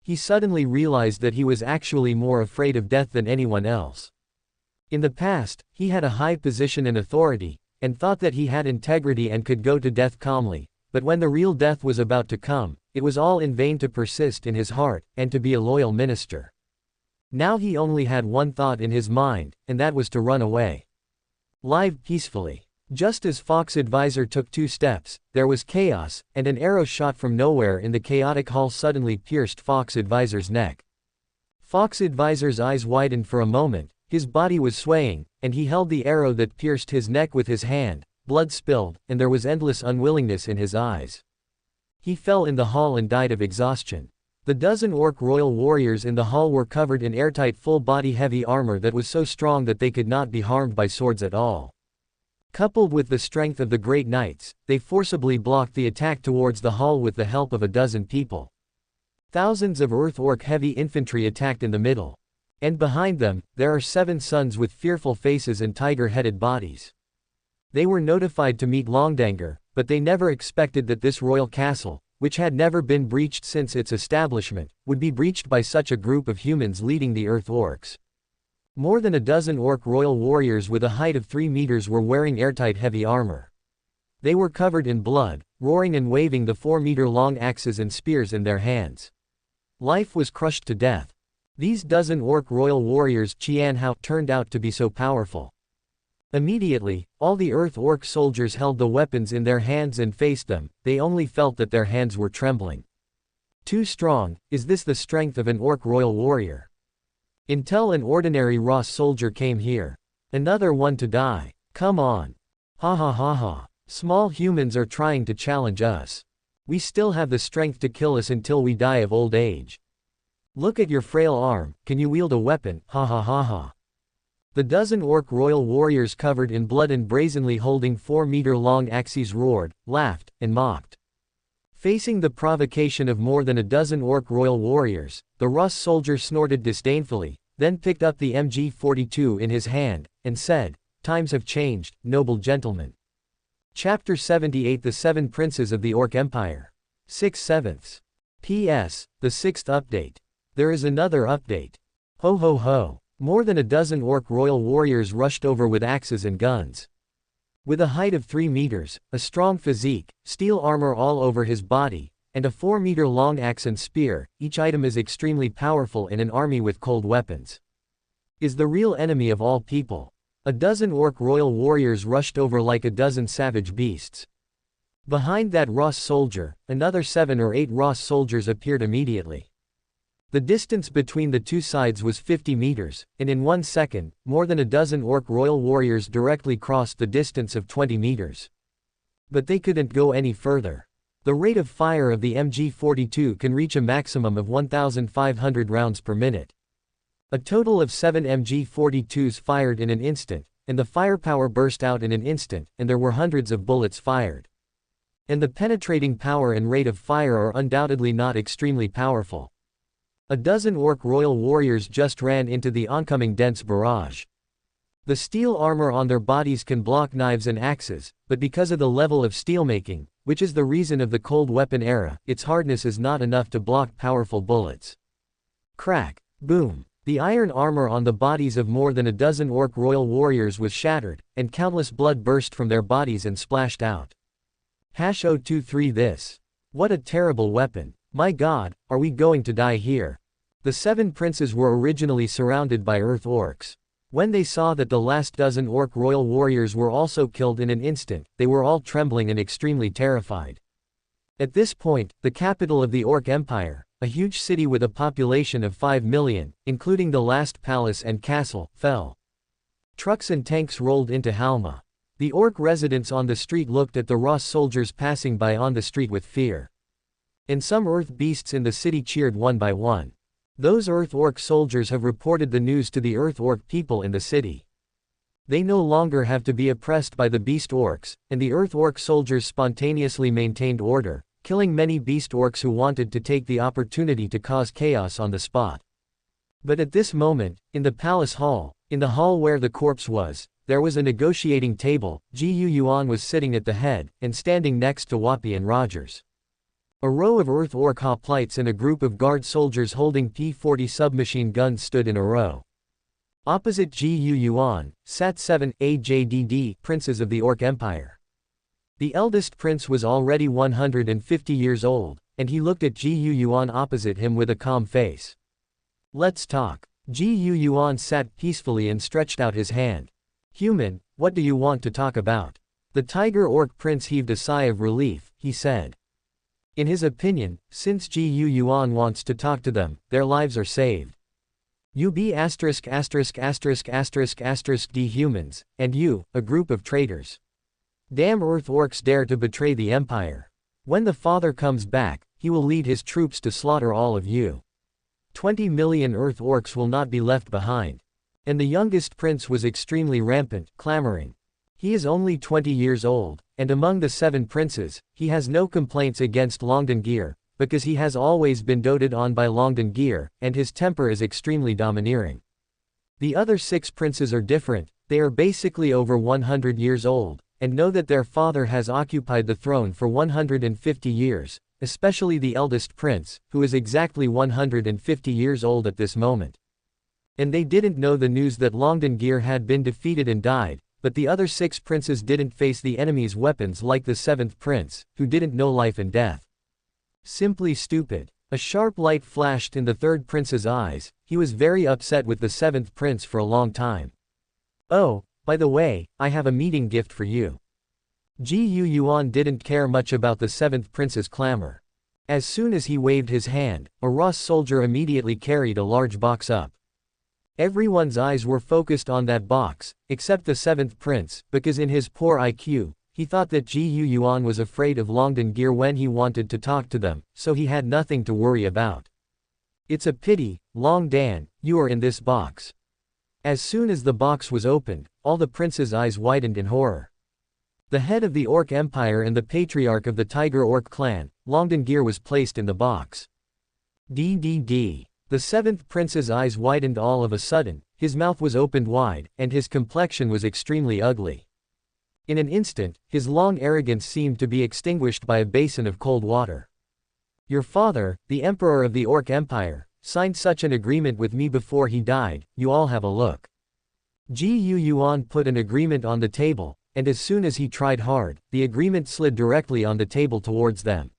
He suddenly realized that he was actually more afraid of death than anyone else. In the past, he had a high position and authority, and thought that he had integrity and could go to death calmly, but when the real death was about to come, it was all in vain to persist in his heart, and to be a loyal minister. Now he only had one thought in his mind, and that was to run away. Live peacefully. Just as Fox Advisor took 2 steps, there was chaos, and an arrow shot from nowhere in the chaotic hall suddenly pierced Fox Advisor's neck. Fox Advisor's eyes widened for a moment, his body was swaying, and he held the arrow that pierced his neck with his hand. Blood spilled, and there was endless unwillingness in his eyes. He fell in the hall and died of exhaustion. The dozen orc royal warriors in the hall were covered in airtight full-body heavy armor that was so strong that they could not be harmed by swords at all. Coupled with the strength of the great knights, they forcibly blocked the attack towards the hall with the help of a dozen people. Thousands of Earth Orc heavy infantry attacked in the middle. And behind them, there are 7 sons with fearful faces and tiger-headed bodies. They were notified to meet Longdanger, but they never expected that this royal castle, which had never been breached since its establishment, would be breached by such a group of humans leading the Earth Orcs. More than a dozen orc royal warriors with a height of 3 meters were wearing airtight heavy armor. They were covered in blood, roaring and waving the 4-meter-long axes and spears in their hands. Life was crushed to death. These dozen orc royal warriors Qianhao turned out to be so powerful. Immediately, all the Earth Orc soldiers held the weapons in their hands and faced them. They only felt that their hands were trembling. Too strong, is this the strength of an orc royal warrior? Until an ordinary Ross soldier came here. Another one to die. Come on. Ha ha ha ha. Small humans are trying to challenge us. We still have the strength to kill us until we die of old age. Look at your frail arm, can you wield a weapon? Ha ha ha ha. The dozen orc royal warriors covered in blood and brazenly holding 4-meter-long axes roared, laughed, and mocked. Facing the provocation of more than a dozen orc royal warriors, the Russ soldier snorted disdainfully, then picked up the MG42 in his hand, and said, "Times have changed, noble gentlemen." Chapter 78 The 7 Princes of the Orc Empire. 6/7. P.S. The 6th update. There is another update. Ho ho ho. More than a dozen orc royal warriors rushed over with axes and guns. With a height of 3 meters, a strong physique, steel armor all over his body, and a 4-meter-long axe and spear, each item is extremely powerful in an army with cold weapons. Is the real enemy of all people. A dozen orc royal warriors rushed over like a dozen savage beasts. Behind that Ross soldier, another 7 or 8 Ross soldiers appeared immediately. The distance between the two sides was 50 meters, and in 1 second, more than a dozen orc royal warriors directly crossed the distance of 20 meters. But they couldn't go any further. The rate of fire of the MG42 can reach a maximum of 1,500 rounds per minute. A total of 7 MG42s fired in an instant, and the firepower burst out in an instant, and there were hundreds of bullets fired. And the penetrating power and rate of fire are undoubtedly not extremely powerful. A dozen orc royal warriors just ran into the oncoming dense barrage. The steel armor on their bodies can block knives and axes, but because of the level of steelmaking, which is the reason of the cold weapon era, its hardness is not enough to block powerful bullets. Crack. Boom. The iron armor on the bodies of more than a dozen orc royal warriors was shattered, and countless blood burst from their bodies and splashed out. #023 This. What a terrible weapon. My God, are we going to die here? The 7 princes were originally surrounded by Earth Orcs. When they saw that the last dozen orc royal warriors were also killed in an instant, they were all trembling and extremely terrified. At this point, the capital of the Orc Empire, a huge city with a population of 5 million, including the last palace and castle, fell. Trucks and tanks rolled into Halma. The orc residents on the street looked at the Ross soldiers passing by on the street with fear. And some earth beasts in the city cheered one by one. Those Earth Orc soldiers have reported the news to the Earth Orc people in the city. They no longer have to be oppressed by the Beast Orcs, and the Earth Orc soldiers spontaneously maintained order, killing many Beast Orcs who wanted to take the opportunity to cause chaos on the spot. But at this moment, in the palace hall, in the hall where the corpse was, there was a negotiating table. Yuan was sitting at the head, and standing next to Wapi and Rogers. A row of Earth Orc hoplites and a group of guard soldiers holding P-40 submachine guns stood in a row. Opposite Yuan, sat 7 AJDD princes of the Orc Empire. The eldest prince was already 150 years old, and he looked at Yuan opposite him with a calm face. Let's talk. Yuan sat peacefully and stretched out his hand. Human, what do you want to talk about? The tiger orc prince heaved a sigh of relief, he said. In his opinion, since Yuan wants to talk to them, their lives are saved. You be ********** D humans, and you, a group of traitors. Damn Earth orcs dare to betray the Empire. When the father comes back, he will lead his troops to slaughter all of you. 20 million Earth orcs will not be left behind. And the youngest prince was extremely rampant, clamoring. He is only 20 years old, and among the 7 princes, he has no complaints against Longdengir, because he has always been doted on by Longdengir, and his temper is extremely domineering. The other 6 princes are different, they are basically over 100 years old, and know that their father has occupied the throne for 150 years, especially the eldest prince, who is exactly 150 years old at this moment. And they didn't know the news that Longdengir had been defeated and died, but the other 6 princes didn't face the enemy's weapons like the 7th prince, who didn't know life and death. Simply stupid. A sharp light flashed in the 3rd prince's eyes, he was very upset with the 7th prince for a long time. Oh, by the way, I have a meeting gift for you. Yuan didn't care much about the 7th prince's clamor. As soon as he waved his hand, a Ross soldier immediately carried a large box up. Everyone's eyes were focused on that box, except the 7th prince, because in his poor IQ, he thought that Yuan was afraid of Longdengir when he wanted to talk to them, so he had nothing to worry about. It's a pity, Long Dan, you are in this box. As soon as the box was opened, all the princes' eyes widened in horror. The head of the Orc Empire and the patriarch of the Tiger Orc clan, Longdengir, was placed in the box. The 7th prince's eyes widened all of a sudden, his mouth was opened wide, and his complexion was extremely ugly. In an instant, his long arrogance seemed to be extinguished by a basin of cold water. Your father, the emperor of the Orc Empire, signed such an agreement with me before he died, you all have a look. Yuan put an agreement on the table, and as soon as he tried hard, the agreement slid directly on the table towards them.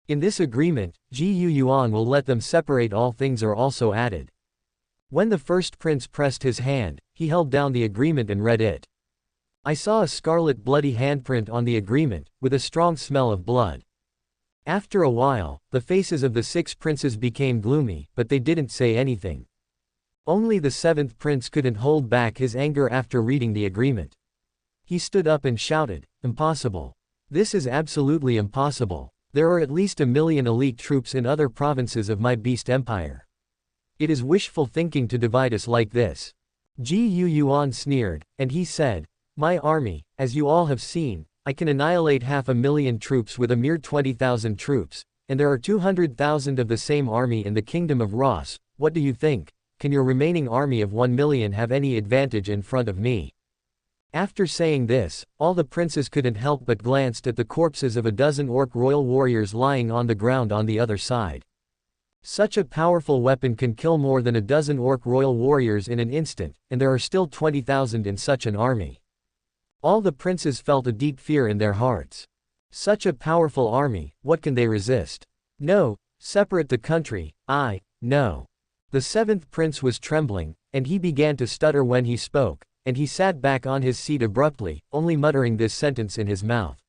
In this agreement, Yuan will let them separate all things are also added. When the 1st prince pressed his hand, he held down the agreement and read it. I saw a scarlet bloody handprint on the agreement, with a strong smell of blood. After a while, the faces of the 6 princes became gloomy, but they didn't say anything. Only the 7th prince couldn't hold back his anger after reading the agreement. He stood up and shouted, "Impossible. This is absolutely impossible. There are at least 1 million elite troops in other provinces of my beast empire. It is wishful thinking to divide us like this." Yuan sneered, and he said, "My army, as you all have seen, I can annihilate 500,000 troops with a mere 20,000 troops, and there are 200,000 of the same army in the kingdom of Ross. What do you think? Can your remaining army of 1 million have any advantage in front of me?" After saying this, all the princes couldn't help but glanced at the corpses of a dozen orc royal warriors lying on the ground on the other side. Such a powerful weapon can kill more than a dozen orc royal warriors in an instant, and there are still 20,000 in such an army. All the princes felt a deep fear in their hearts. Such a powerful army, what can they resist? No, separate the country, no. The 7th prince was trembling, and he began to stutter when he spoke, and he sat back on his seat abruptly, only muttering this sentence in his mouth.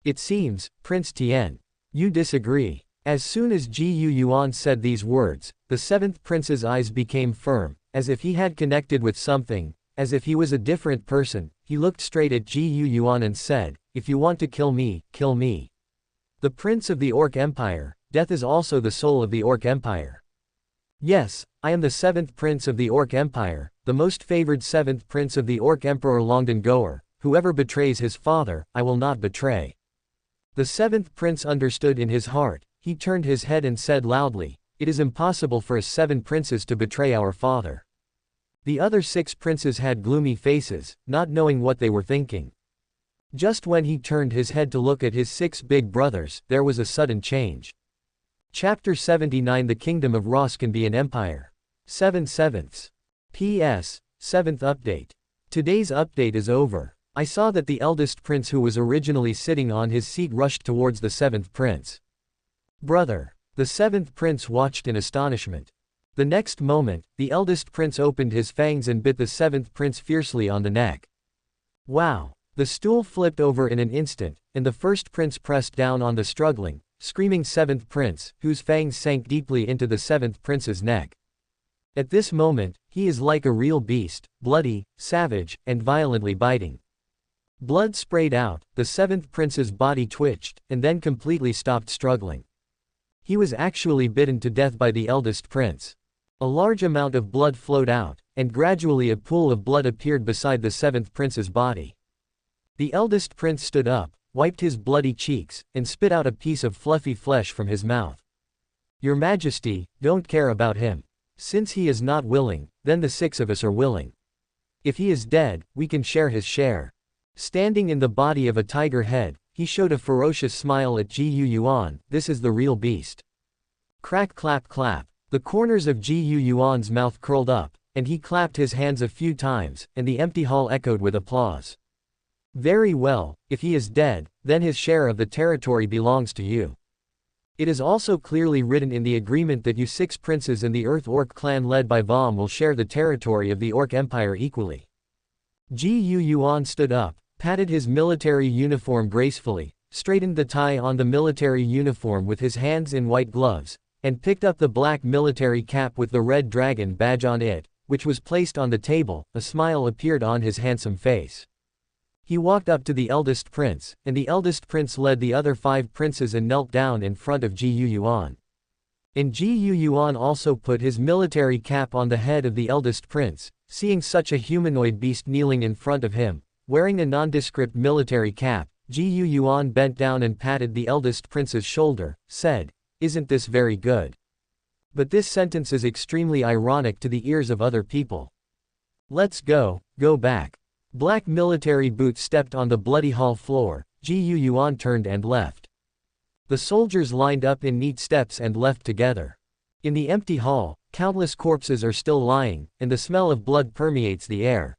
It seems, Prince Tien, you disagree. As soon as Yuan said these words, the 7th prince's eyes became firm, as if he had connected with something, as if he was a different person. He looked straight at Yuan and said, "If you want to kill me, kill me. The prince of the Orc Empire, death is also the soul of the Orc Empire. Yes, I am the 7th prince of the Orc Empire, the most favored 7th prince of the Orc Emperor Longdengir. Whoever betrays his father, I will not betray." The 7th prince understood in his heart. He turned his head and said loudly, "It is impossible for us 7 princes to betray our father." The other 6 princes had gloomy faces, not knowing what they were thinking. Just when he turned his head to look at his 6 big brothers, there was a sudden change. Chapter 79 The Kingdom of Ross can be an empire. 7/7. P.S. 7th update. Today's update is over. I saw that the eldest prince who was originally sitting on his seat rushed towards the 7th prince. "Brother." The 7th prince watched in astonishment. The next moment, the eldest prince opened his fangs and bit the 7th prince fiercely on the neck. "Wow. The stool flipped over in an instant, and the first prince pressed down on the struggling, screaming seventh prince, whose fangs sank deeply into the seventh prince's neck. At this moment, he is like a real beast, bloody, savage, and violently biting. Blood sprayed out, the seventh prince's body twitched, and then completely stopped struggling. He was actually bitten to death by the eldest prince. A large amount of blood flowed out, and gradually a pool of blood appeared beside the seventh prince's body. The eldest prince stood up, wiped his bloody cheeks, and spit out a piece of fluffy flesh from his mouth. "Your Majesty, don't care about him. Since he is not willing, then the six of us are willing. If he is dead, we can share his share." Standing in the body of a tiger head, he showed a ferocious smile at Yuan. "This is the real beast." Crack clap clap. The corners of Yuan's mouth curled up, and he clapped his hands a few times, and the empty hall echoed with applause. "Very well, if he is dead, then his share of the territory belongs to you. It is also clearly written in the agreement that you six princes and the Earth Orc clan led by Vom will share the territory of the Orc Empire equally." Yuan stood up, patted his military uniform gracefully, straightened the tie on the military uniform with his hands in white gloves, and picked up the black military cap with the red dragon badge on it, which was placed on the table. A smile appeared on his handsome face. He walked up to the eldest prince, and the eldest prince led the other 5 princes and knelt down in front of Yuan. And Yuan also put his military cap on the head of the eldest prince, seeing such a humanoid beast kneeling in front of him, wearing a nondescript military cap. Yuan bent down and patted the eldest prince's shoulder, said, "Isn't this very good? But this sentence is extremely ironic to the ears of other people. Let's go back." Black military boots stepped on the bloody hall floor. Yuan turned and left. The soldiers lined up in neat steps and left together. In the empty hall, countless corpses are still lying, and the smell of blood permeates the air.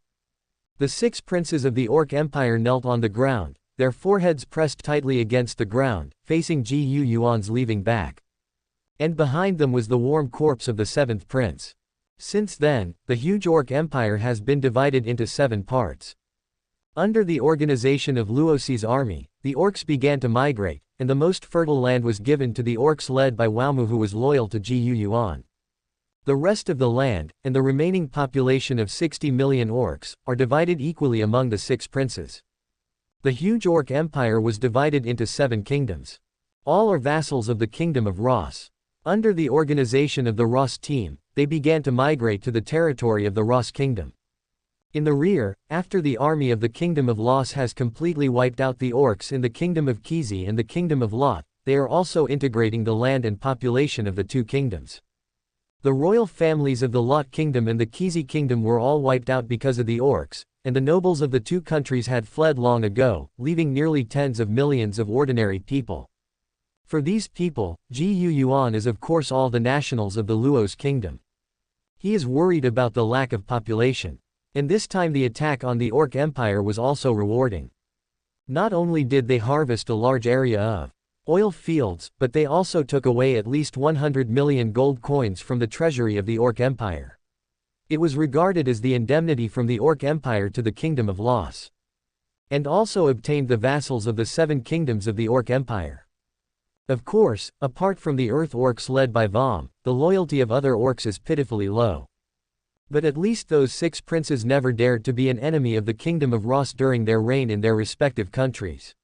The 6 princes of the Orc Empire knelt on the ground, their foreheads pressed tightly against the ground, facing Yuan's leaving back. And behind them was the warm corpse of the 7th prince. Since then, the huge Orc Empire has been divided into 7 parts. Under the organization of Luosi's army, the Orcs began to migrate, and the most fertile land was given to the Orcs led by Waomu, who was loyal to Yuan. The rest of the land, and the remaining population of 60 million Orcs, are divided equally among the 6 princes. The huge Orc Empire was divided into 7 kingdoms. All are vassals of the Kingdom of Ross. Under the organization of the Ross team, they began to migrate to the territory of the Ross Kingdom. In the rear, after the army of the Kingdom of Los has completely wiped out the Orcs in the Kingdom of Kizi and the Kingdom of Lot, they are also integrating the land and population of the 2 kingdoms. The royal families of the Lot Kingdom and the Kizi Kingdom were all wiped out because of the Orcs, and the nobles of the 2 countries had fled long ago, leaving nearly tens of millions of ordinary people. For these people, Yuan is of course all the nationals of the Luos Kingdom. He is worried about the lack of population. And this time the attack on the Orc Empire was also rewarding. Not only did they harvest a large area of oil fields, but they also took away at least 100 million gold coins from the treasury of the Orc Empire. It was regarded as the indemnity from the Orc Empire to the Kingdom of Los. And also obtained the vassals of the 7 kingdoms of the Orc Empire. Of course, apart from the Earth Orcs led by Vom, the loyalty of other Orcs is pitifully low. But at least those 6 princes never dared to be an enemy of the Kingdom of Ross during their reign in their respective countries.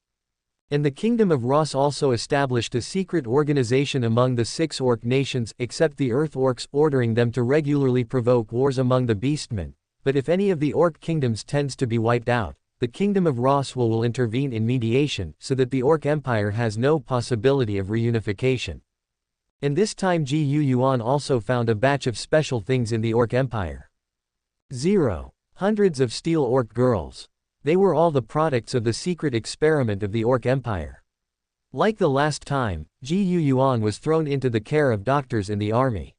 And the Kingdom of Ross also established a secret organization among the 6 Orc nations, except the Earth Orcs, ordering them to regularly provoke wars among the Beastmen. But if any of the Orc kingdoms tends to be wiped out, the Kingdom of Ross will intervene in mediation, so that the Orc Empire has no possibility of reunification. And this time Yuan also found a batch of special things in the Orc Empire. 0. Hundreds of steel Orc girls. They were all the products of the secret experiment of the Orc Empire. Like the last time, Yuan was thrown into the care of doctors in the army.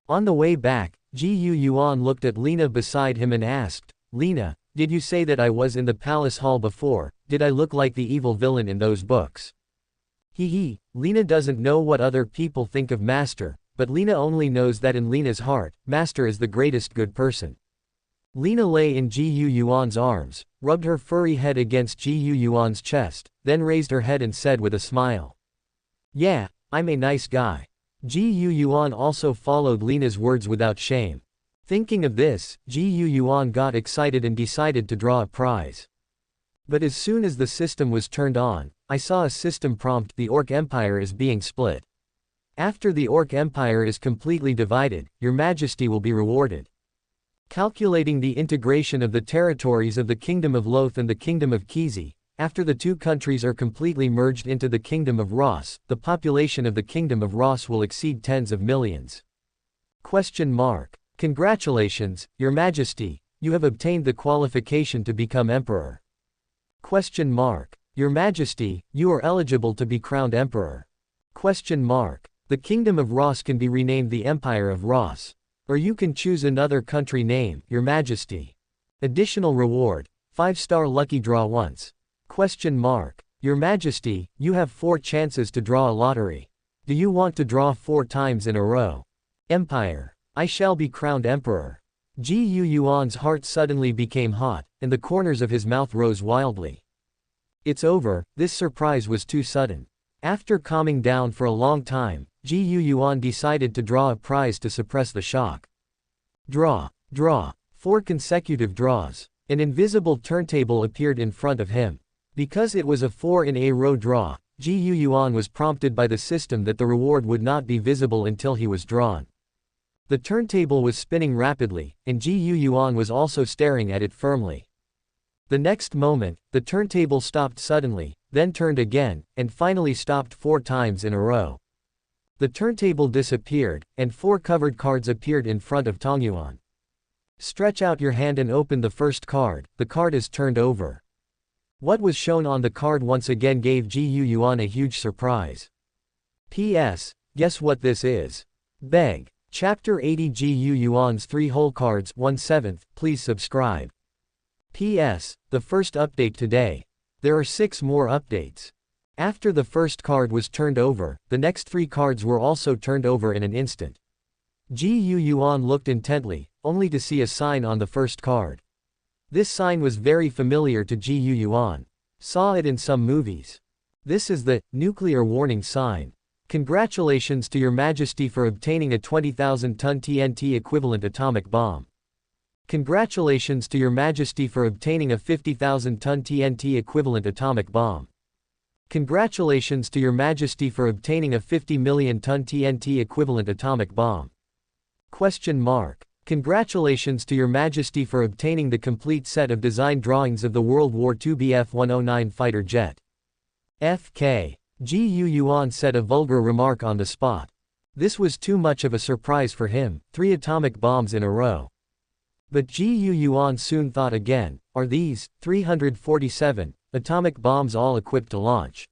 On the way back, Yuan looked at Lena beside him and asked, "Lena, did you say that I was in the palace hall before? Did I look like the evil villain in those books?" Lena doesn't know what other people think of Master, but Lena only knows that in Lena's heart, Master is the greatest good person. Lena lay in Ji Yuan's arms, rubbed her furry head against Ji Yuan's chest, then raised her head and said with a smile. Yeah, I'm a nice guy. Ji Yuan also followed Lena's words without shame. Thinking of this, Ji Yuan got excited and decided to draw a prize. But as soon as the system was turned on, I saw a system prompt: the Orc Empire is being split. After the Orc Empire is completely divided, Your Majesty will be rewarded. Calculating the integration of the territories of the Kingdom of Loth and the Kingdom of Kizi, after the two countries are completely merged into the Kingdom of Ross, the population of the Kingdom of Ross will exceed tens of millions. Congratulations, Your Majesty, you have obtained the qualification to become Emperor. Your Majesty, you are eligible to be crowned Emperor. The Kingdom of Ross can be renamed the Empire of Ross. Or you can choose another country name, Your Majesty. Additional reward, 5-star lucky draw once. Your Majesty, you have 4 chances to draw a lottery. Do you want to draw 4 times in a row? Empire. I shall be crowned Emperor. Ji Yuan's heart suddenly became hot, and the corners of his mouth rose wildly. It's over, this surprise was too sudden. After calming down for a long time, Ji Yuan decided to draw a prize to suppress the shock. Draw. 4 consecutive draws. An invisible turntable appeared in front of him. Because it was a 4 in a row draw, Ji Yuan was prompted by the system that the reward would not be visible until he was drawn. The turntable was spinning rapidly, and Ji Yuan was also staring at it firmly. The next moment, the turntable stopped suddenly, then turned again, and finally stopped 4 times in a row. The turntable disappeared, and 4 covered cards appeared in front of Tongyuan. Stretch out your hand and open the first card, the card is turned over. What was shown on the card once again gave Ji Yuan a huge surprise. P.S. Guess what this is? Beg. Chapter 80 Ji Yuan's 3 whole cards 1/7, please subscribe. P.S. The first update today. There are 6 more updates. After the first card was turned over, the next 3 cards were also turned over in an instant. Ji Yuan looked intently, only to see a sign on the first card. This sign was very familiar to Ji Yuan. Saw it in some movies. This is the nuclear warning sign. Congratulations to Your Majesty for obtaining a 20,000-ton TNT equivalent atomic bomb. Congratulations to Your Majesty for obtaining a 50,000-ton TNT equivalent atomic bomb. Congratulations to Your Majesty for obtaining a 50 million-ton TNT equivalent atomic bomb. Congratulations to Your Majesty for obtaining the complete set of design drawings of the World War II Bf-109 fighter jet. FK. Ji Yuan said a vulgar remark on the spot. This was too much of a surprise for him, 3 atomic bombs in a row. But Ji Yuan soon thought again, are these 347 atomic bombs all equipped to launch?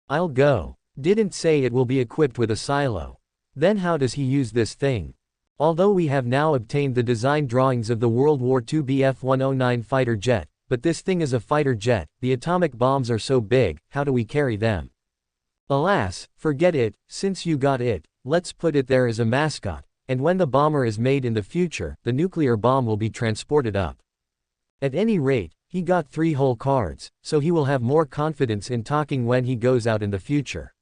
I'll go. Didn't say it will be equipped with a silo. Then how does he use this thing? Although we have now obtained the design drawings of the World War II Bf-109 fighter jet, but this thing is a fighter jet, the atomic bombs are so big, how do we carry them? Alas, forget it, since you got it, let's put it there as a mascot, and when the bomber is made in the future, the nuclear bomb will be transported up. At any rate, he got 3 whole cards, so he will have more confidence in talking when he goes out in the future.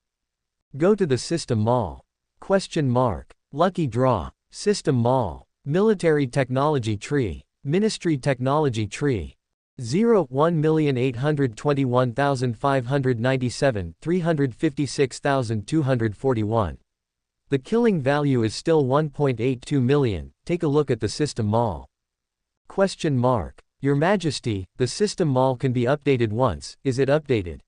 Go to the System Mall. Lucky draw. System Mall. Military Technology Tree. Ministry Technology Tree. 1,821,597, 356,241. The killing value is still 1.82 million, take a look at the System Mall. Your Majesty, the System Mall can be updated once, is it updated?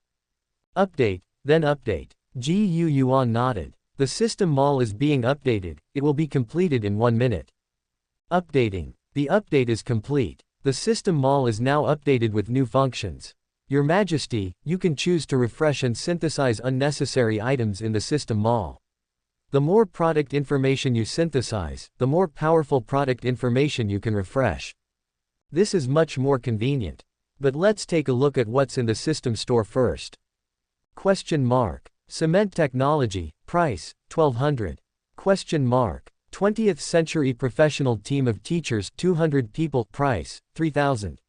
Update, then update. Ji Yuan nodded. The System Mall is being updated, it will be completed in 1 minute. Updating. The update is complete. The System Mall is now updated with new functions. Your Majesty, you can choose to refresh and synthesize unnecessary items in the System Mall. The more product information you synthesize, the more powerful product information you can refresh. This is much more convenient. But let's take a look at what's in the system store first. Cement technology, price, 1200. 20th century professional team of teachers 200 people price, 3,000.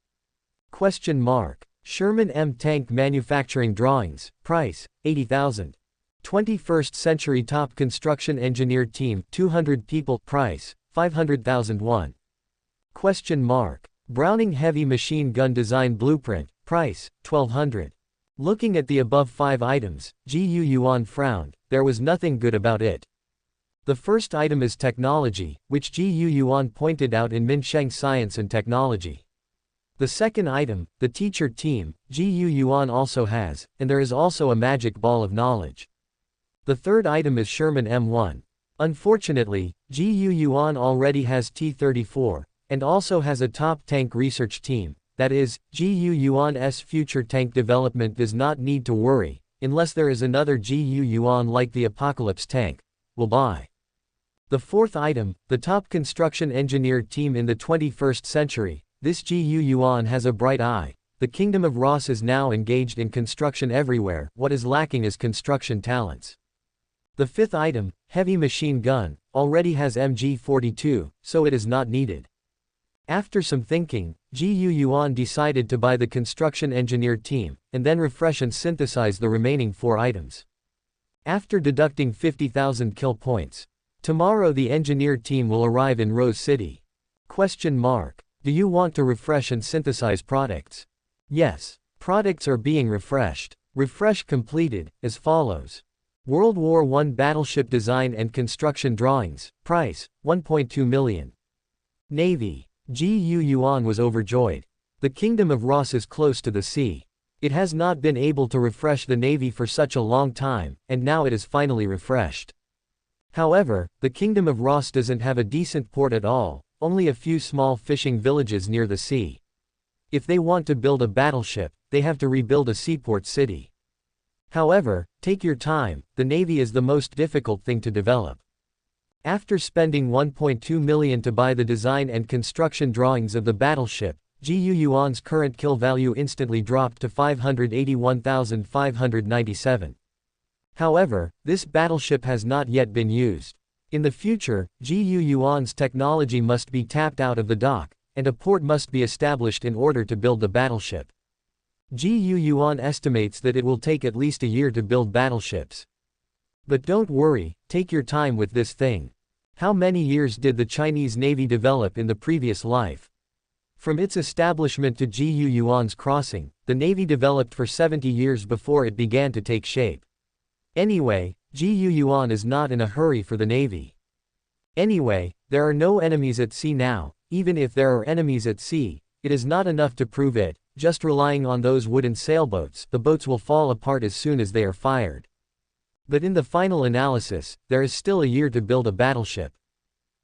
Question mark. Sherman M tank manufacturing drawings, price, 80,000. 21st century top construction engineer team 200 people price, 500,001. Question mark. Browning heavy machine gun design blueprint, price, 1,200. Looking at the above 5 items, Gu Yuan frowned. There was nothing good about it. The first item is technology, which Gu Yuan pointed out in Minsheng Science and Technology. The second item, the teacher team, Gu Yuan also has, and there is also a magic ball of knowledge. The third item is Sherman M1. Unfortunately, Gu Yuan already has T-34, and also has a top tank research team. That is, Gu Yuan's future tank development does not need to worry, unless there is another Gu Yuan like the Apocalypse tank. Will buy. The fourth item, the top construction engineer team in the 21st century. This Gu Yuan has a bright eye. The Kingdom of Ross is now engaged in construction everywhere. What is lacking is construction talents. The fifth item, heavy machine gun, already has MG42, so it is not needed. After some thinking, Gu Yuan decided to buy the construction engineer team, and then refresh and synthesize the remaining 4 items. After deducting 50,000 kill points, tomorrow the engineer team will arrive in Rose City. Question mark. Do you want to refresh and synthesize products? Yes. Products are being refreshed. Refresh completed, as follows. World War I battleship design and construction drawings, price, 1.2 million. Navy. Gu Yuan was overjoyed. The Kingdom of Ross is close to the sea. It has not been able to refresh the Navy for such a long time, and now it is finally refreshed. However, the Kingdom of Ross doesn't have a decent port at all. Only a few small fishing villages near the sea. If they want to build a battleship, they have to rebuild a seaport city. However, take your time, the Navy is the most difficult thing to develop. After spending 1.2 million to buy the design and construction drawings of the battleship, Gu Yuan's current kill value instantly dropped to 581,597. However, this battleship has not yet been used. In the future, Gu Yuan's technology must be tapped out of the dock, and a port must be established in order to build the battleship. Gu Yuan estimates that it will take at least a year to build battleships. But don't worry, take your time with this thing. How many years did the Chinese Navy develop in the previous life? From its establishment to Gu Yuan's crossing, the Navy developed for 70 years before it began to take shape. Anyway, Gu Yuan is not in a hurry for the Navy. Anyway, there are no enemies at sea now. Even if there are enemies at sea, it is not enough to prove it. Just relying on those wooden sailboats, the boats will fall apart as soon as they are fired. But in the final analysis, there is still a year to build a battleship.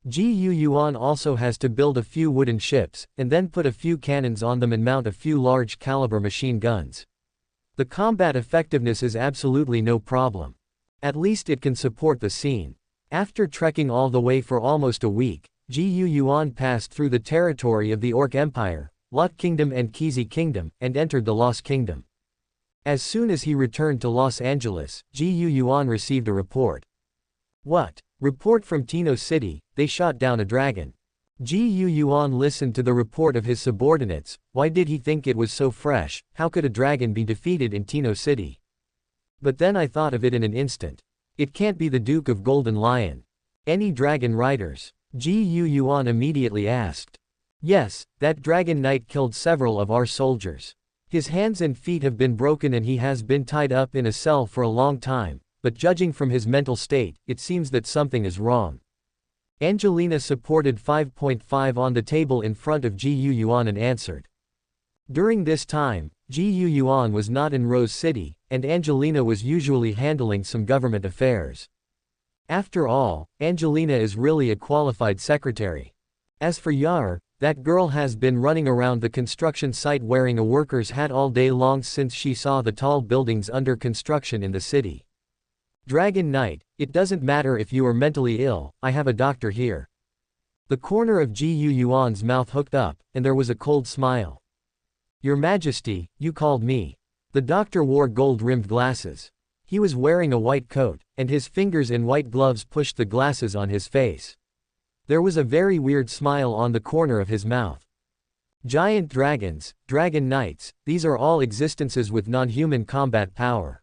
Gu Yuan also has to build a few wooden ships, and then put a few cannons on them and mount a few large caliber machine guns. The combat effectiveness is absolutely no problem. At least it can support the scene. After trekking all the way for almost a week, Gu Yuan passed through the territory of the Orc Empire, Lot Kingdom and Kizi Kingdom, and entered the Lost Kingdom. As soon as he returned to Los Angeles, Gu Yuan received a report. What? Report from Tino City, they shot down a dragon. Gu Yuan listened to the report of his subordinates. Why did he think it was so fresh? How could a dragon be defeated in Tino City? But then I thought of it in an instant. It can't be the Duke of Golden Lion. Any dragon riders? Gu Yuan immediately asked. Yes, that dragon knight killed several of our soldiers. His hands and feet have been broken and he has been tied up in a cell for a long time, but judging from his mental state, it seems that something is wrong. Angelina supported 5.5 on the table in front of Gu Yuan and answered. During this time, Gu Yuan was not in Rose City, and Angelina was usually handling some government affairs. After all, Angelina is really a qualified secretary. As for Yar, that girl has been running around the construction site wearing a worker's hat all day long since she saw the tall buildings under construction in the city. Dragon Knight, it doesn't matter if you are mentally ill, I have a doctor here. The corner of Gu Yuan's mouth hooked up, and there was a cold smile. Your Majesty, you called me. The doctor wore gold-rimmed glasses. He was wearing a white coat, and his fingers in white gloves pushed the glasses on his face. There was a very weird smile on the corner of his mouth. Giant dragons, dragon knights, these are all existences with non-human combat power.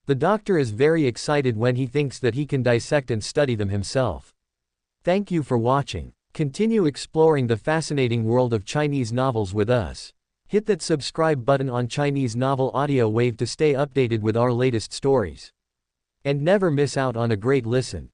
The doctor is very excited when he thinks that he can dissect and study them himself. Thank you for watching. Continue exploring the fascinating world of Chinese novels with us. Hit that subscribe button on Chinese Novel Audio Wave to stay updated with our latest stories. And never miss out on a great listen.